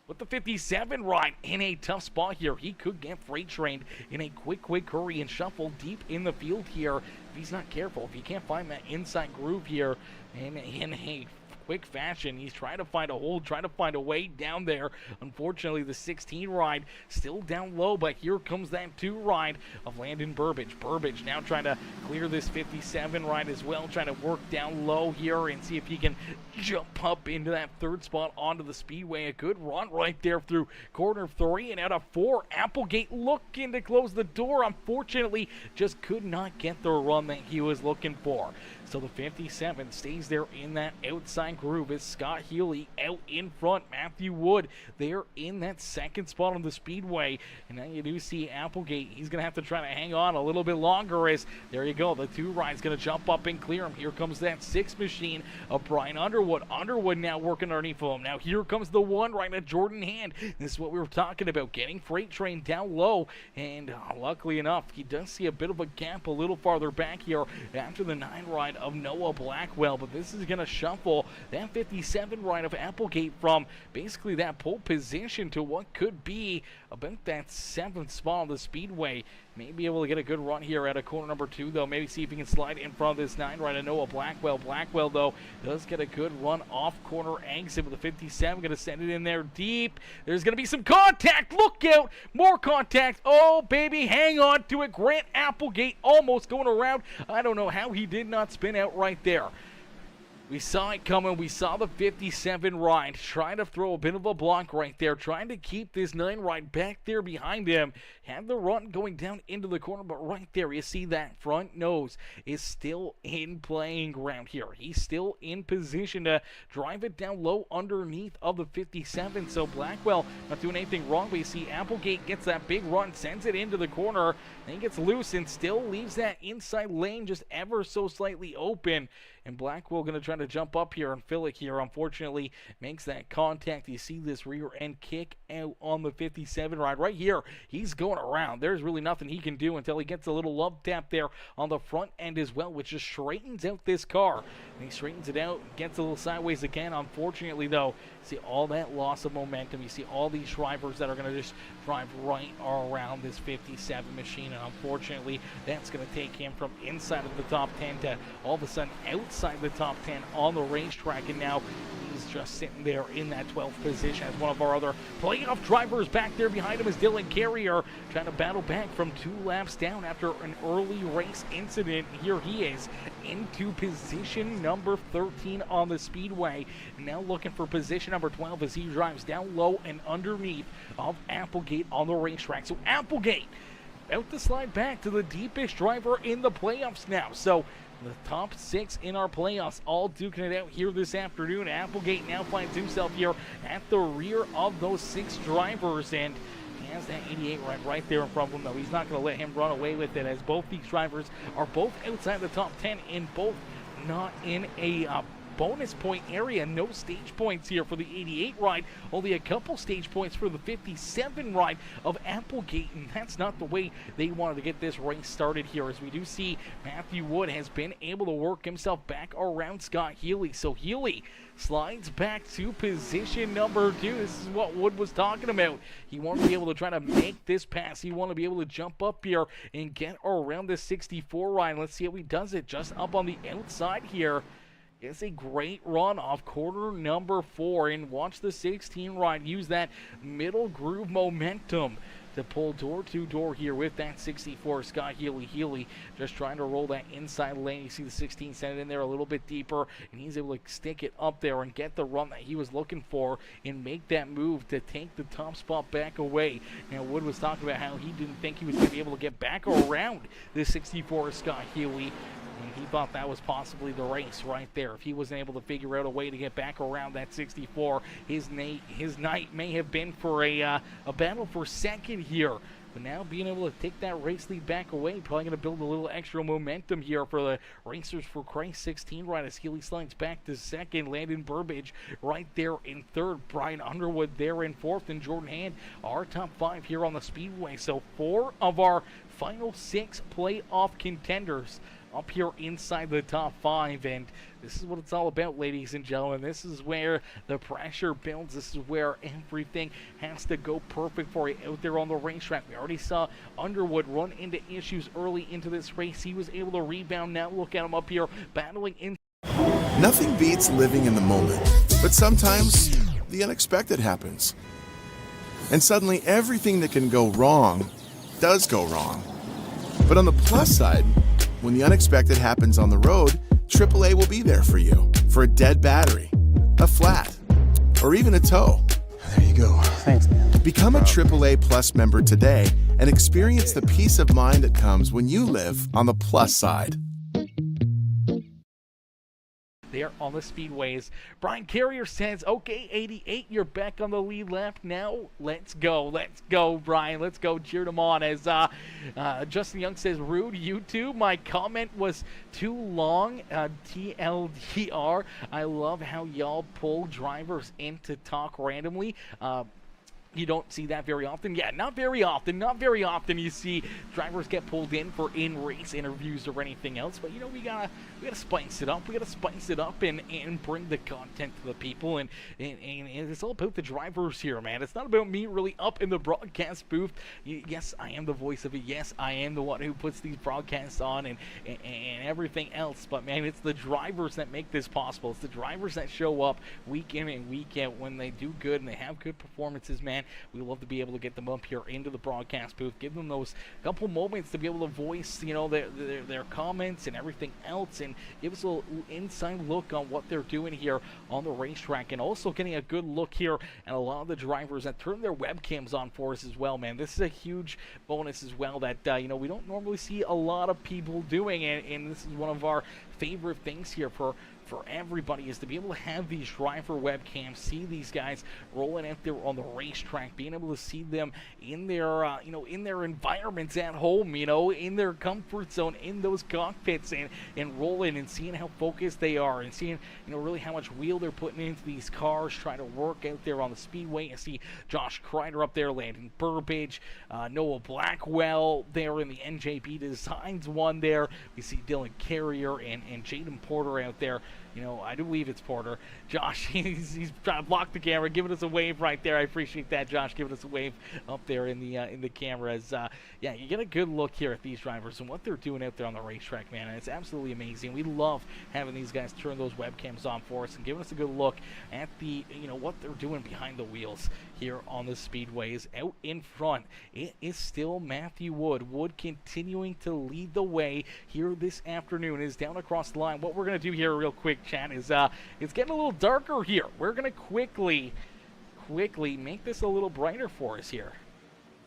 with the 57 ride in a tough spot here. He could get freight trained in a quick hurry and shuffle deep in the field here if he's not careful. If he can't find that inside groove here in a quick fashion, he's trying to find a hold, trying to find a way down there. Unfortunately, the 16 ride still down low, but here comes that 2 ride of Landon Burbage. Burbage now trying to clear this 57 ride as well, trying to work down low here and see if he can jump up into that 3rd spot onto the speedway. A good run right there through corner 3 and out of 4. Applegate looking to close the door. Unfortunately, just could not get the run that he was looking for. So the 57 stays there in that outside groove as Scott Healy out in front. Matthew Wood there in that 2nd spot on the speedway. And now you do see Applegate. He's going to have to try to hang on a little bit longer as, there you go, the 2 ride's going to jump up and clear him. Here comes that 6 machine of Brian Underwood. Underwood now working underneath of him. Now here comes the 1 right at Jordan Hand. This is what we were talking about, getting freight train down low. And luckily enough, he does see a bit of a gap a little farther back here after the 9 ride of Noah Blackwell, but this is going to shuffle that 57 ride of Applegate from basically that pole position to what could be about that 7th spot on the speedway. May be able to get a good run here at a corner number 2, though. Maybe see if he can slide in front of this 9 ride of Noah Blackwell. Blackwell, though, does get a good run off corner exit with the 57. Going to send it in there deep. There's going to be some contact. Look out. More contact. Oh, baby. Hang on to it. Grant Applegate almost going around. I don't know how he did not spin out right there. We saw it coming. We saw the 57 ride trying to throw a bit of a block right there, trying to keep this 9 ride back there behind him. Had the run going down into the corner, but right there you see that front nose is still in playing ground here. He's still in position to drive it down low underneath of the 57. So Blackwell not doing anything wrong, but you see Applegate gets that big run, sends it into the corner, then he gets loose and still leaves that inside lane just ever so slightly open. And Blackwell going to try to jump up here and fill it here. Unfortunately, makes that contact. You see this rear end kick out on the 57 ride. Right here, he's going around. There's really nothing he can do until he gets a little love tap there on the front end as well, which just straightens out this car. And he straightens it out, gets a little sideways again. Unfortunately, though, see all that loss of momentum. You see all these drivers that are going to just drive right around this 57 machine. And unfortunately, that's going to take him from inside of the top 10 to all of a sudden outside the top 10 on the racetrack. And now he's just sitting there in that 12th position as one of our other playoff drivers back there behind him is Dylan Carrier trying to battle back from 2 laps down after an early race incident. Here he is into position number 13 on the speedway. Now looking for position number 12 as he drives down low and underneath of Applegate on the racetrack. So Applegate about to slide back to the deepest driver in the playoffs now. So the top 6 in our playoffs all duking it out here this afternoon. Applegate now finds himself here at the rear of those 6 drivers, and he has that 88 right there in front of him, though. He's not going to let him run away with it, as both these drivers are both outside the top 10 and both not in a bonus point area. No stage points here for the 88 ride, only a couple stage points for the 57 ride of Applegate, and that's not the way they wanted to get this race started here, as we do see Matthew Wood has been able to work himself back around Scott Healy. So Healy slides back to position number 2. This is what Wood was talking about. He wanted to be able to try to make this pass. He wanted to be able to jump up here and get around the 64 ride. Let's see how he does it just up on the outside here. It's a great run off corner number 4, and watch the 16 ride use that middle groove momentum to pull door to door here with that 64 Scott Healy. Healy just trying to roll that inside lane. You see the 16 send it in there a little bit deeper, and he's able to stick it up there and get the run that he was looking for and make that move to take the top spot back away. Now Wood was talking about how he didn't think he was going to be able to get back around the 64 Scott Healy. And he thought that was possibly the race right there. If he wasn't able to figure out a way to get back around that 64, his night may have been for a battle for second here. But now being able to take that race lead back away, probably going to build a little extra momentum here for the Racers for Christ 16 ride as Healy slides back to second. Landon Burbage right there in third. Brian Underwood there in fourth. And Jordan Hand, our top 5 here on the Speedway. So 4 of our final 6 playoff contenders up here inside the top 5, and this is what it's all about, ladies and gentlemen. This is where the pressure builds. This is where everything has to go perfect for you out there on the racetrack. We already saw Underwood run into issues early into this race. He was able to rebound. Now look at him up here battling in. Nothing beats living in the moment, but sometimes the unexpected happens. And suddenly everything that can go wrong does go wrong. But on the plus side, when the unexpected happens on the road, AAA will be there for you for a dead battery, a flat, or even a tow. There you go. Thanks, man. Become a AAA Plus member today and experience the peace of mind that comes when you live on the plus side. There on the speedways. Brian Carrier says, okay, 88, you're back on the lead lap now. Let's go, Brian. Let's go. Cheered him on as Justin Young says, rude, you too. My comment was too long. TLDR. I love how y'all pull drivers in to talk randomly. You don't see that very often. Yeah, not very often. Not very often you see drivers get pulled in for in-race interviews or anything else. But, you know, we gotta spice it up. We gotta spice it up and bring the content to the people. And it's all about the drivers here, man. It's not about me really up in the broadcast booth. Yes, I am the voice of it. Yes, I am the one who puts these broadcasts on and everything else. But, man, it's the drivers that make this possible. It's the drivers that show up week in and week out when they do good and they have good performances, man. We love to be able to get them up here into the broadcast booth, give them those couple moments to be able to voice, you know, their comments and everything else, and give us a little inside look on what they're doing here on the racetrack, and also getting a good look here at a lot of the drivers that turn their webcams on for us as well, man. This is a huge bonus as well that, you know, we don't normally see a lot of people doing, and this is one of our favorite things here for everybody, is to be able to have these driver webcams, see these guys rolling out there on the racetrack, being able to see them in their, you know, in their environments at home, you know, in their comfort zone, in those cockpits, and rolling and seeing how focused they are, and seeing, you know, really how much wheel they're putting into these cars, trying to work out there on the speedway. I see Josh Kreider up there, Landon Burbage, Noah Blackwell there in the NJB Designs one there. We see Dylan Carrier and Jaden Porter out there I do believe it's Porter. Josh, he's trying to block the camera, giving us a wave right there. I appreciate that, Josh, giving us a wave up there in the cameras. Yeah, you get a good look here at these drivers and what they're doing out there on the racetrack, man. And it's absolutely amazing. We love having these guys turn those webcams on for us and giving us a good look at the, what they're doing behind the wheels here on the speedways. Out in front, it is still Matthew Wood. Wood continuing to lead the way here this afternoon. Is down across the line. What we're going to do here real quick, chat, is it's getting a little darker here. We're going to quickly make this a little brighter for us here.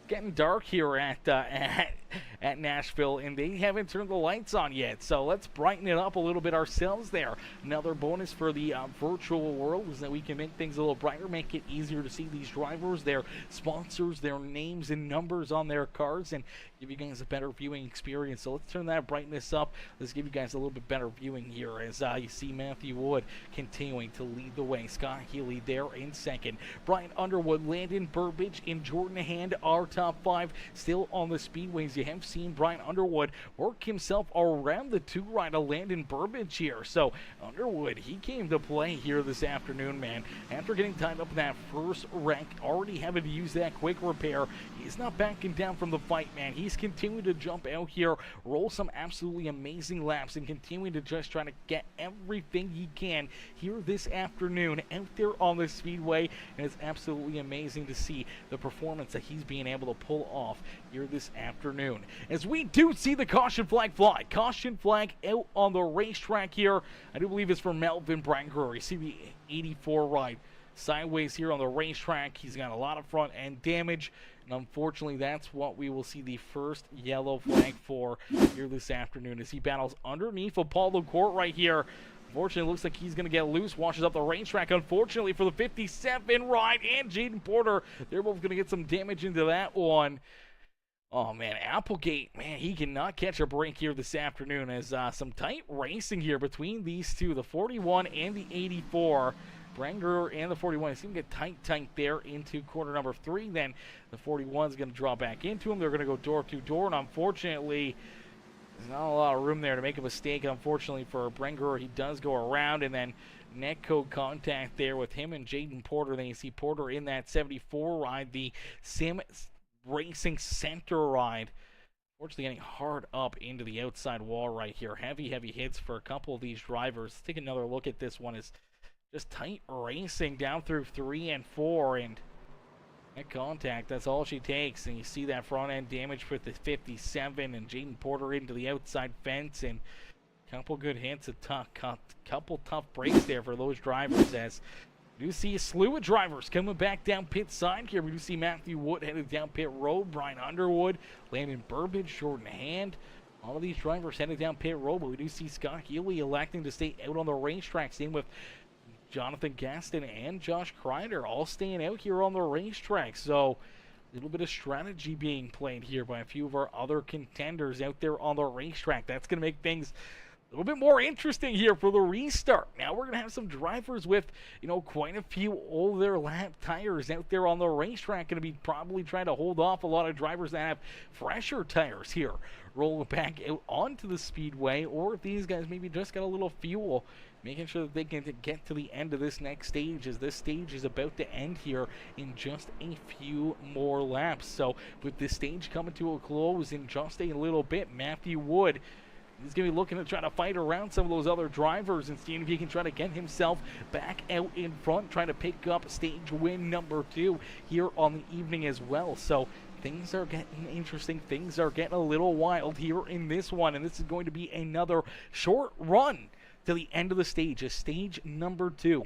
Getting dark here at Nashville, and they haven't turned the lights on yet, so let's brighten it up a little bit ourselves there. Another bonus for the virtual world is that we can make things a little brighter, make it easier to see these drivers, their sponsors, their names and numbers on their cars, and give you guys a better viewing experience. So let's turn that brightness up. Let's give you guys a little bit better viewing here as you see Matthew Wood continuing to lead the way. Scott Healy there in second. Brian Underwood, Landon Burbidge, and Jordan Hand are top 5 still on the speedways. You have seen Brian Underwood work himself around the 2 ride of Landon Burbidge here. So Underwood, he came to play here this afternoon, man. After getting tied up in that first wreck, already having to use that quick repair, he's not backing down from the fight, man. He's continuing to jump out here, roll some absolutely amazing laps, and continuing to just try to get everything he can here this afternoon out there on the speedway. And it's absolutely amazing to see the performance that he's being able to pull off here this afternoon. As we do see the caution flag fly. Caution flag out on the racetrack here. I do believe it's for Melvin Branker. You see the 84 ride sideways here on the racetrack. He's got a lot of front end damage, and unfortunately that's what we will see the first yellow flag for here this afternoon as he battles underneath Apollo Court right here. Unfortunately, it looks like he's going to get loose, washes up the racetrack. Unfortunately for the 57 ride and Jaden Porter, they're both going to get some damage into that one. Oh, man, Applegate, man, he cannot catch a break here this afternoon as some tight racing here between these two, the 41 and the 84. Branger and the 41 seem to get tight there into corner number 3. Then the 41 is going to draw back into him. They're going to go door to door, and unfortunately, there's not a lot of room there to make a mistake. Unfortunately for Branger, he does go around, and then neck code contact there with him and Jaden Porter. Then you see Porter in that 74 ride, the Sim Racing Center ride. Unfortunately getting hard up into the outside wall right here. Heavy hits for a couple of these drivers. Let's take another look at this one. Is just tight racing down through 3 and 4, and that contact, that's all she takes. And you see that front end damage with the 57 and Jaden Porter into the outside fence, and a couple good hits, couple tough breaks there for those drivers. As we do see a slew of drivers coming back down pit side here. We do see Matthew Wood headed down pit road, Brian Underwood, Landon Burbidge, Jordan Hand. All of these drivers headed down pit road, but we do see Scott Healy electing to stay out on the racetrack. Same with Jonathan Gaston and Josh Kreider all staying out here on the racetrack. So a little bit of strategy being played here by a few of our other contenders out there on the racetrack. That's going to make things a little bit more interesting here for the restart. Now we're going to have some drivers with, quite a few older lap tires out there on the racetrack. Going to be probably trying to hold off a lot of drivers that have fresher tires here, rolling back out onto the speedway, or if these guys maybe just got a little fuel, making sure that they can get to the end of this next stage, as this stage is about to end here in just a few more laps. So with this stage coming to a close in just a little bit, Matthew Wood, he's going to be looking to try to fight around some of those other drivers and seeing if he can try to get himself back out in front, trying to pick up stage win number 2 here on the evening as well. So things are getting interesting. Things are getting a little wild here in this one, and this is going to be another short run to the end of the stage, as stage number 2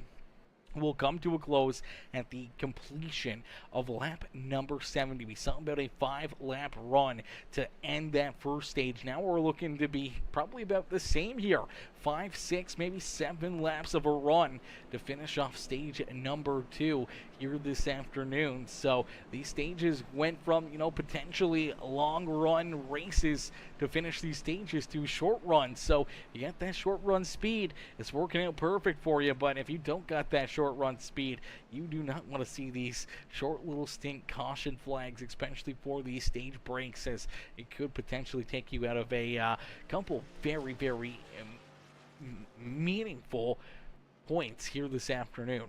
will come to a close at the completion of lap number 70. We saw about a 5-lap run to end that first stage. Now we're looking to be probably about the same here. 5, 6, maybe 7 laps of a run to finish off stage number 2 here this afternoon. So these stages went from, potentially long run races to finish these stages to short runs. So you got that short run speed, it's working out perfect for you. But if you don't got that short run speed, you do not want to see these short little stint caution flags, especially for these stage breaks, as it could potentially take you out of a couple very meaningful points here this afternoon.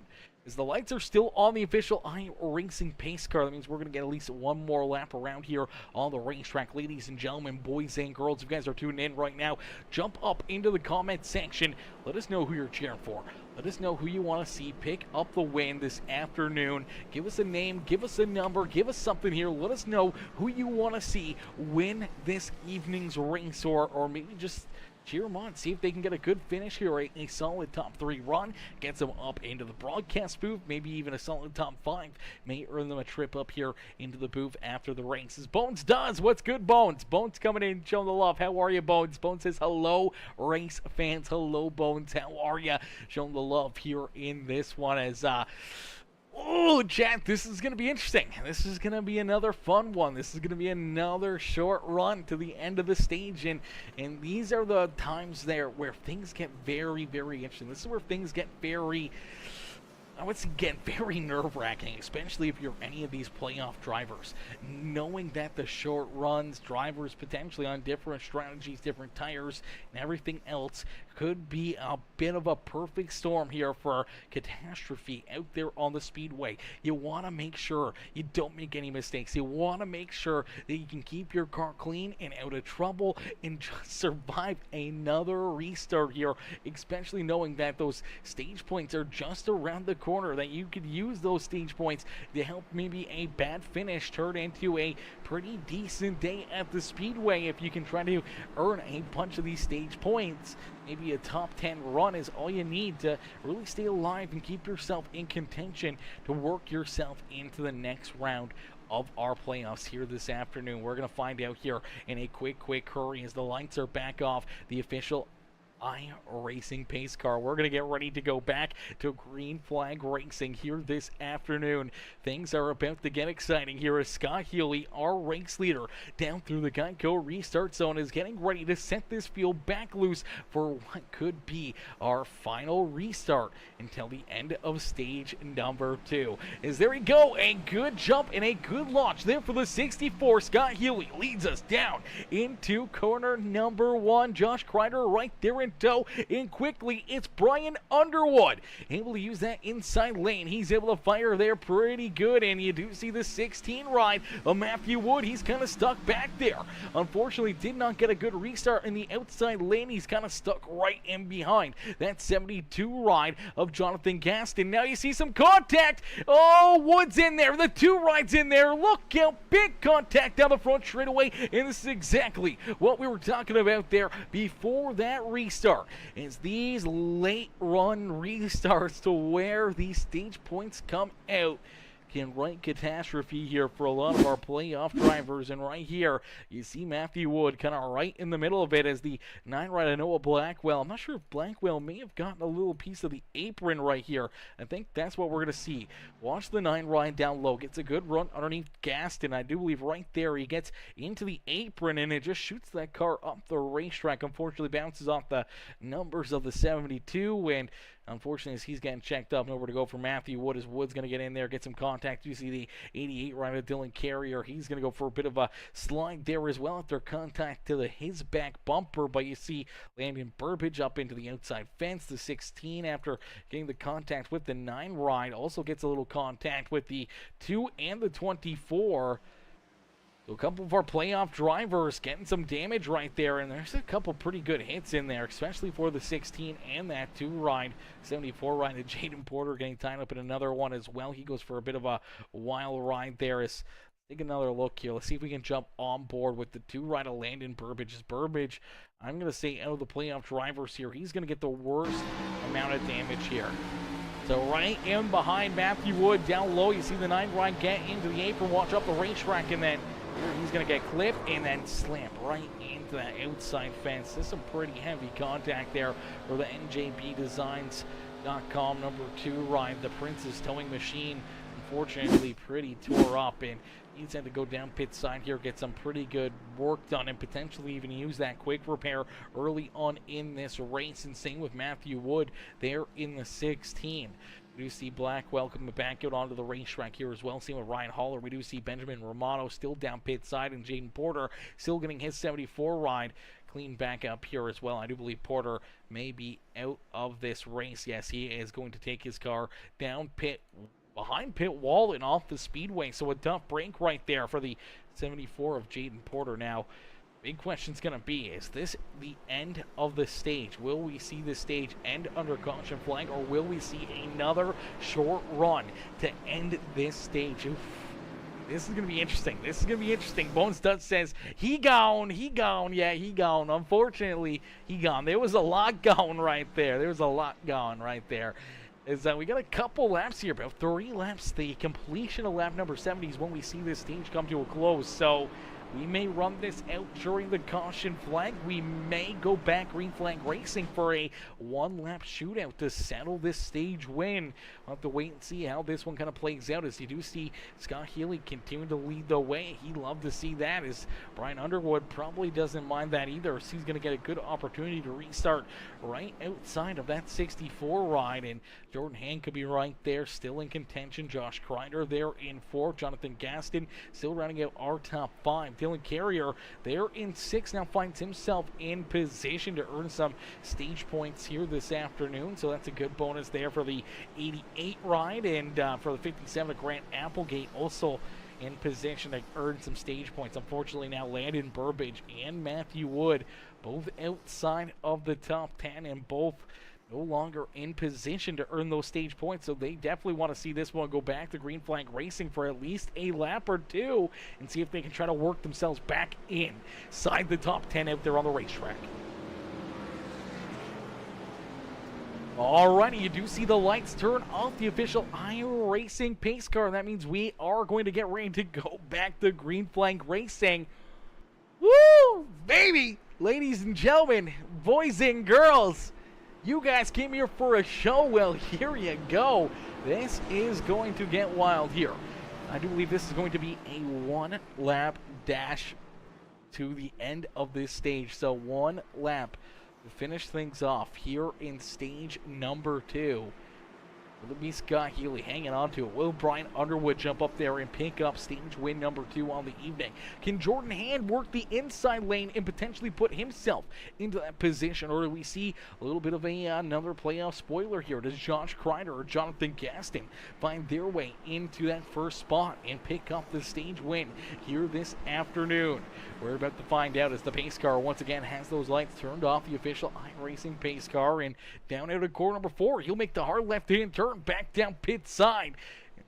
As the lights are still on the official iRacing pace car, that means we're going to get at least one more lap around here on the racetrack. Ladies and gentlemen, boys and girls, if you guys are tuning in right now, jump up into the comment section. Let us know who you're cheering for. Let us know who you want to see pick up the win this afternoon. Give us a name, give us a number, give us something here. Let us know who you want to see win this evening's race, or maybe just cheer them on, see if they can get a good finish here, a solid top 3 run, gets them up into the broadcast booth, maybe even a solid top 5, may earn them a trip up here into the booth after the race. As Bones does, what's good, Bones? Bones coming in, showing the love. How are you, Bones? Bones says, hello, race fans. Hello, Bones. How are you? Showing the love here in this one as, oh, chat, this is going to be interesting. This is going to be another fun one. This is going to be another short run to the end of the stage. And these are the times there where things get very, very interesting. This is where things get very, I would say, get very nerve-wracking, especially if you're any of these playoff drivers. Knowing that the short runs, drivers potentially on different strategies, different tires, and everything else could be a bit of a perfect storm here for catastrophe out there on the speedway. You want to make sure you don't make any mistakes. You want to make sure that you can keep your car clean and out of trouble and just survive another restart here, especially knowing that those stage points are just around the corner, that you could use those stage points to help maybe a bad finish turn into a pretty decent day at the speedway if you can try to earn a bunch of these stage points. Maybe a top 10 run is all you need to really stay alive and keep yourself in contention to work yourself into the next round of our playoffs here this afternoon. We're going to find out here in a quick hurry as the lights are back off the official iRacing pace car. We're going to get ready to go back to green flag racing here this afternoon. Things are about to get exciting here as Scott Healy, our race leader, down through the Geico restart zone, is getting ready to set this field back loose for what could be our final restart until the end of stage number 2. As there we go, a good jump and a good launch there for the 64. Scott Healy leads us down into corner number 1. Josh Kreider right there in tow, and quickly it's Brian Underwood able to use that inside lane. He's able to fire there pretty good, and you do see the 16 ride of Matthew Wood. He's kind of stuck back there. Unfortunately, did not get a good restart in the outside lane. He's kind of stuck right in behind that 72 ride of Jonathan Gaston. Now you see some contact. Oh, Wood's in there. The 2 rides in there. Look out, big contact down the front straightaway, and this is exactly what we were talking about there before that restart. It's these late run restarts to where these stage points come out can write catastrophe here for a lot of our playoff drivers. And right here, you see Matthew Wood kind of right in the middle of it as the 9 ride of Noah Blackwell. I'm not sure if Blackwell may have gotten a little piece of the apron right here. I think that's what we're going to see. Watch the 9 ride down low. Gets a good run underneath Gaston. I do believe right there he gets into the apron, and it just shoots that car up the racetrack. Unfortunately, bounces off the numbers of the 72, and unfortunately, as he's getting checked up, nowhere to go for Matthew Wood, as Wood's going to get in there, get some contact. You see the 88 rider, Dylan Carrier. He's going to go for a bit of a slide there as well after contact to his back bumper. But you see Landon Burbage up into the outside fence. The 16, after getting the contact with the 9 ride, also gets a little contact with the 2 and the 24. So a couple of our playoff drivers getting some damage right there, and there's a couple pretty good hits in there, especially for the 16 and that 2 ride. 74 ride to Jaden Porter getting tied up in another one as well. He goes for a bit of a wild ride there. Take another look here. Let's see if we can jump on board with the 2 ride of Landon Burbage. Burbage, I'm going to say out of the playoff drivers here, he's going to get the worst amount of damage here. So right in behind Matthew Wood down low, you see the 9 ride get into the apron, watch up the racetrack, and then he's going to get clipped and then slammed right into that outside fence. There's some pretty heavy contact there for the NJBDesigns.com number 2 ride. The Princess Towing Machine, unfortunately, pretty tore up, and he's had to go down pit side here, get some pretty good work done, and potentially even use that quick repair early on in this race. And same with Matthew Wood there in the 16. We do see Blackwell coming back out onto the racetrack here as well. Same with Ryan Haller. We do see Benjamin Romano still down pit side, and Jaden Porter still getting his 74 ride clean back up here as well. I do believe Porter may be out of this race. Yes, he is going to take his car down behind pit wall and off the speedway. So a tough break right there for the 74 of Jaden Porter. Now, big question's going to be, is this the end of the stage? Will we see this stage end under caution flag, or will we see another short run to end this stage? Oof. This is going to be interesting. This is going to be interesting. Bones Dutch says, he gone. Yeah, he gone. Unfortunately, he gone. There was a lot going right there. We got a couple laps here, about 3 laps. The completion of lap number 70 is when we see this stage come to a close. So we may run this out during the caution flag. We may go back green flag racing for a 1-lap shootout to settle this stage win. We'll have to wait and see how this one kind of plays out, as you do see Scott Healy continue to lead the way. He'd love to see that, as Brian Underwood probably doesn't mind that either. So he's going to get a good opportunity to restart right outside of that 64 ride, and Jordan Hand could be right there, still in contention. Josh Kreider there in 4th. Jonathan Gaston still rounding out our top 5. Dylan Carrier there in 6th, now finds himself in position to earn some stage points here this afternoon. So that's a good bonus there for the 88 ride, and for the 57, Grant Applegate also in position to earn some stage points. Unfortunately, now Landon Burbage and Matthew Wood both outside of the top 10, and both no longer in position to earn those stage points. So they definitely want to see this one go back to green flag racing for at least a lap or 2 and see if they can try to work themselves back inside the top 10 out there on the racetrack. Alrighty, you do see the lights turn off the official iRacing pace car. That means we are going to get ready to go back to green flag racing. Woo, baby! Ladies and gentlemen, boys and girls, you guys came here for a show. Well, here you go. This is going to get wild here. I do believe this is going to be a 1-lap dash to the end of this stage. So 1 lap to finish things off here in stage number 2. Will it be Scott Healy hanging on to it? Will Brian Underwood jump up there and pick up stage win number 2 on the evening? Can Jordan Hand work the inside lane and potentially put himself into that position? Or do we see a little bit of another playoff spoiler here? Does Josh Kreider or Jonathan Gaston find their way into that first spot and pick up the stage win here this afternoon? We're about to find out, as the pace car once again has those lights turned off, the official iRacing pace car, and down out of corner number 4, he'll make the hard left-hand turn back down pit side.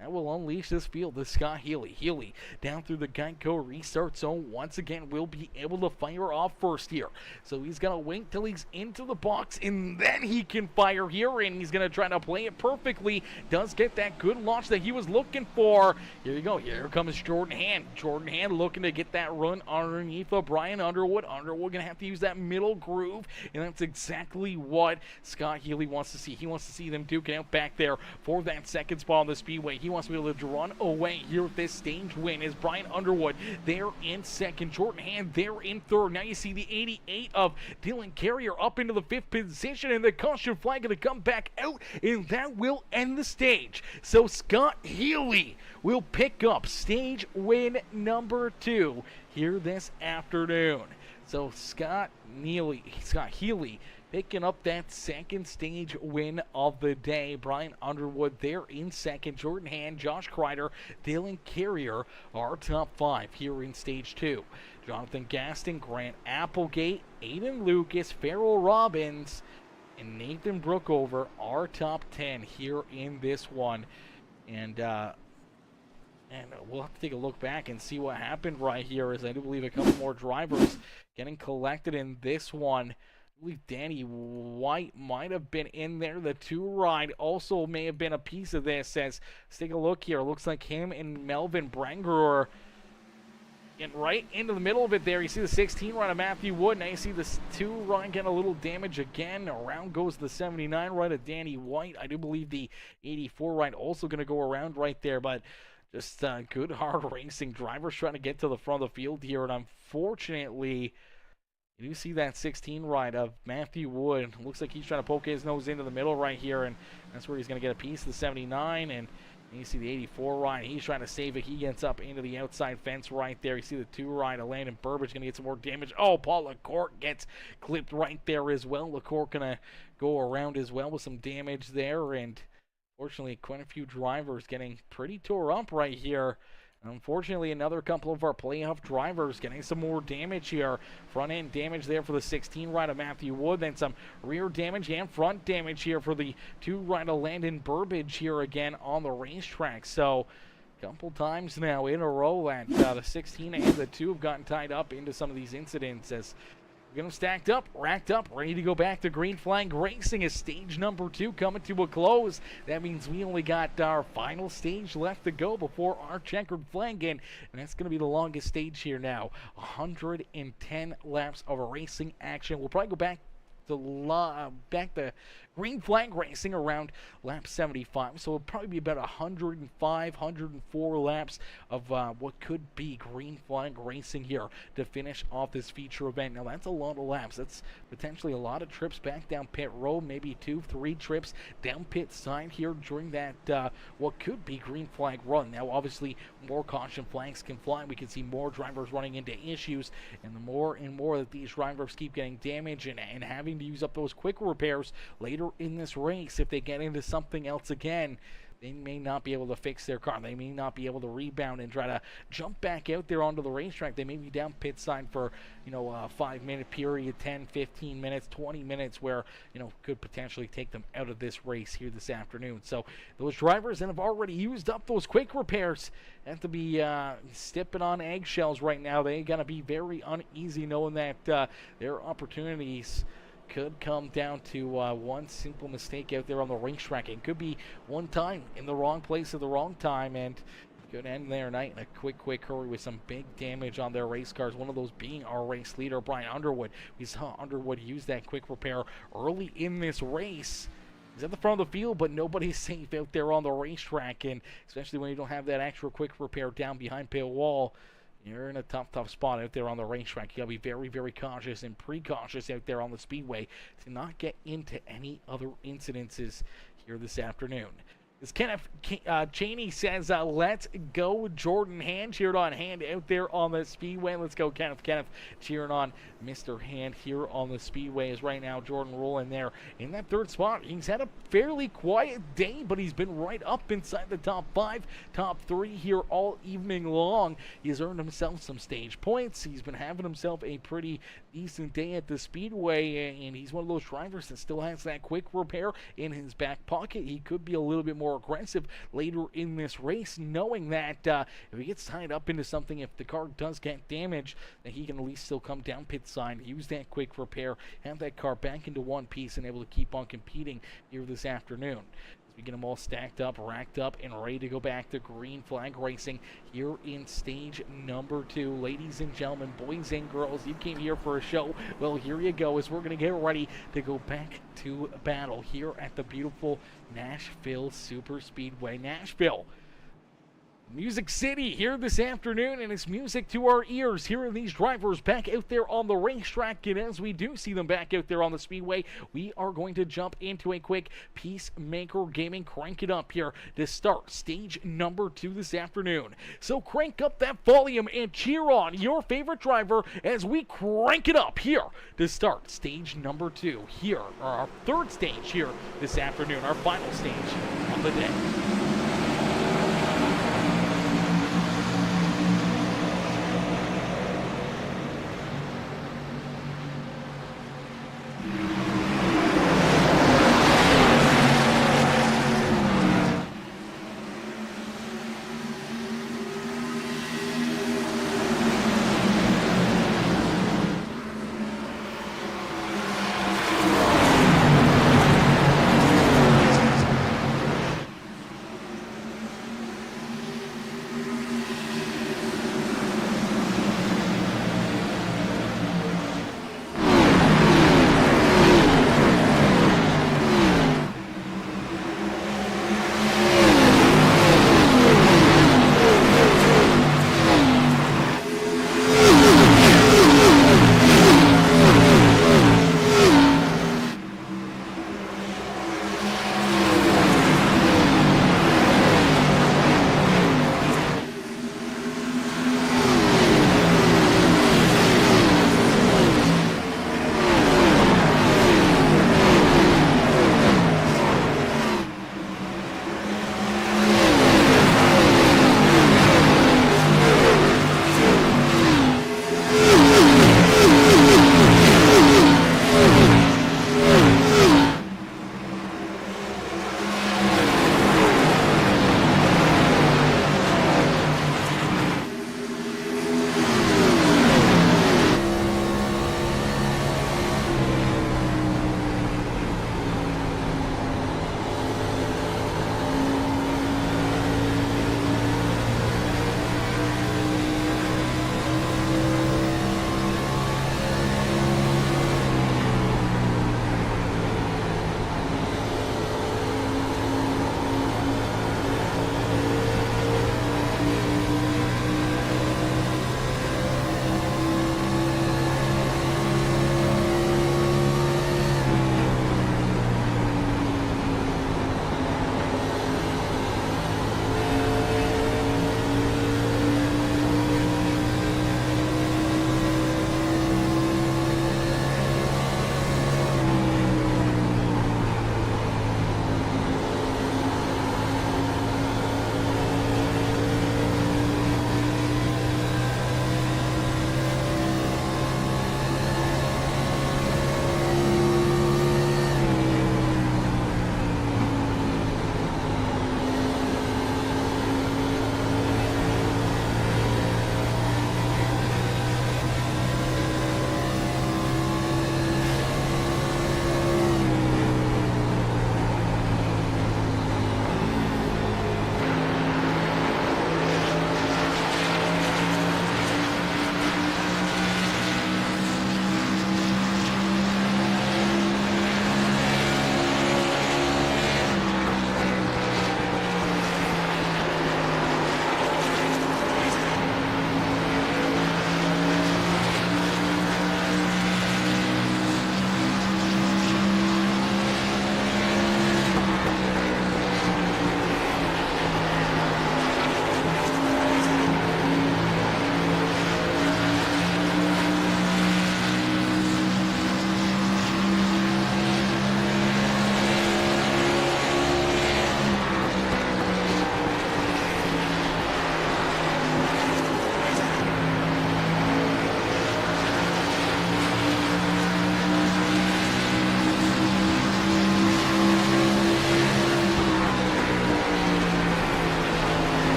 That will unleash this field to Scott Healy. Healy down through the Geico restart zone once again will be able to fire off first here. So he's going to wait till he's into the box, and then he can fire here, and he's going to try to play it perfectly. Does get that good launch that he was looking for. Here you go. Here comes Jordan Hand. Jordan Hand looking to get that run underneath of Brian Underwood. Underwood going to have to use that middle groove, and that's exactly what Scott Healy wants to see. He wants to see them duke it out back there for that second spot on the speedway. He wants to be able to run away here with this stage win. Is Brian Underwood there in 2nd, Jordan Hand there in 3rd. Now you see the 88 of Dylan Carrier up into the 5th position, and the caution flag going to come back out, and that will end the stage. So Scott Healy will pick up stage win number 2 here this afternoon. So Scott Healy picking up that second stage win of the day. Brian Underwood there in 2nd. Jordan Hand, Josh Kreider, Dylan Carrier are top 5 here in stage 2. Jonathan Gaston, Grant Applegate, Aiden Lucas, Farrell Robbins, and Nathan Brookover are top 10 here in this one. And we'll have to take a look back and see what happened right here, as I do believe a couple more drivers getting collected in this one. I believe Danny White might have been in there. The 2 ride also may have been a piece of this. Let's take a look here. Looks like him and Melvin Brangerer getting right into the middle of it there. You see the 16 ride of Matthew Wood. Now you see this 2 ride getting a little damage again. Around goes the 79 ride of Danny White. I do believe the 84 ride also going to go around right there, but just good hard racing. Drivers trying to get to the front of the field here, and unfortunately, you do see that 16 ride of Matthew Wood. Looks like he's trying to poke his nose into the middle right here, and that's where he's going to get a piece of the 79, and You see the 84 ride. He's trying to save it. He gets up into the outside fence right there. You see the 2 ride of Landon Burbage going to get some more damage. Oh, Paul LaCourte gets clipped right there as well. LaCourte going to go around as well with some damage there. And fortunately, quite a few drivers getting pretty tore up right here. Unfortunately, another couple of our playoff drivers getting some more damage here. Front end damage there for the 16 ride of Matthew Wood. Then some rear damage and front damage here for the 2 ride of Landon Burbage here again on the racetrack. So a couple times now in a row that the 16 and the 2 have gotten tied up into some of these incidents as we get them stacked up, racked up, ready to go back to Green Flag Racing as stage number 2 coming to a close. That means we only got our final stage left to go before our checkered flag in, and that's going to be the longest stage here now. 110 laps of racing action. We'll probably go back to Green Flag Racing around lap 75, so it'll probably be about 105, 104 laps of what could be Green Flag Racing here to finish off this feature event. Now that's a lot of laps. That's potentially a lot of trips back down pit road, maybe 2-3 trips down pit side here during that what could be Green Flag run. Now obviously more caution flags can fly. We can see more drivers running into issues, and the more and more that these drivers keep getting damaged and having to use up those quick repairs later in this race, if they get into something else again, they may not be able to fix their car. They may not be able to rebound and try to jump back out there onto the racetrack. They may be down pit side for, a 5-minute period, 10, 15 minutes, 20 minutes where, could potentially take them out of this race here this afternoon. So those drivers that have already used up those quick repairs have to be stepping on eggshells right now. They got to be very uneasy knowing that their opportunities could come down to one simple mistake out there on the racetrack. It could be one time in the wrong place at the wrong time, and could end their night in a quick hurry with some big damage on their race cars. One of those being our race leader, Brian Underwood. We saw Underwood use that quick repair early in this race. He's at the front of the field, but nobody's safe out there on the racetrack, and especially when you don't have that extra quick repair down behind pit wall, you're in a tough spot out there on the racetrack. You gotta be very, very cautious and precautious out there on the speedway to not get into any other incidences here this afternoon. As Kenneth Cheney says, let's go Jordan Hand, cheered on Hand out there on the speedway. Let's go Kenneth cheering on Mr. Hand here on the speedway is right now Jordan rolling there in that 3rd spot. He's had a fairly quiet day, but he's been right up inside the top 5, top 3 here all evening long. He's earned himself some stage points. He's been having himself a pretty decent day at the speedway, and he's one of those drivers that still has that quick repair in his back pocket. He could be a little bit more aggressive later in this race, knowing that if he gets tied up into something, if the car does get damaged, that he can at least still come down pit side, use that quick repair, have that car back into one piece, and able to keep on competing here this afternoon. We get them all stacked up, racked up, and ready to go back to Green Flag Racing here in stage number 2. Ladies and gentlemen, boys and girls, you came here for a show. Well, here you go, as we're going to get ready to go back to battle here at the beautiful Nashville Super Speedway. Nashville, Music City here this afternoon, and it's music to our ears. Here are these drivers back out there on the racetrack, and as we do see them back out there on the speedway, we are going to jump into a quick Peacemaker Gaming crank it up here to start stage number 2 this afternoon. So crank up that volume and cheer on your favorite driver as we crank it up here to start stage number 2 here, or our 3rd stage here this afternoon, our final stage of the day.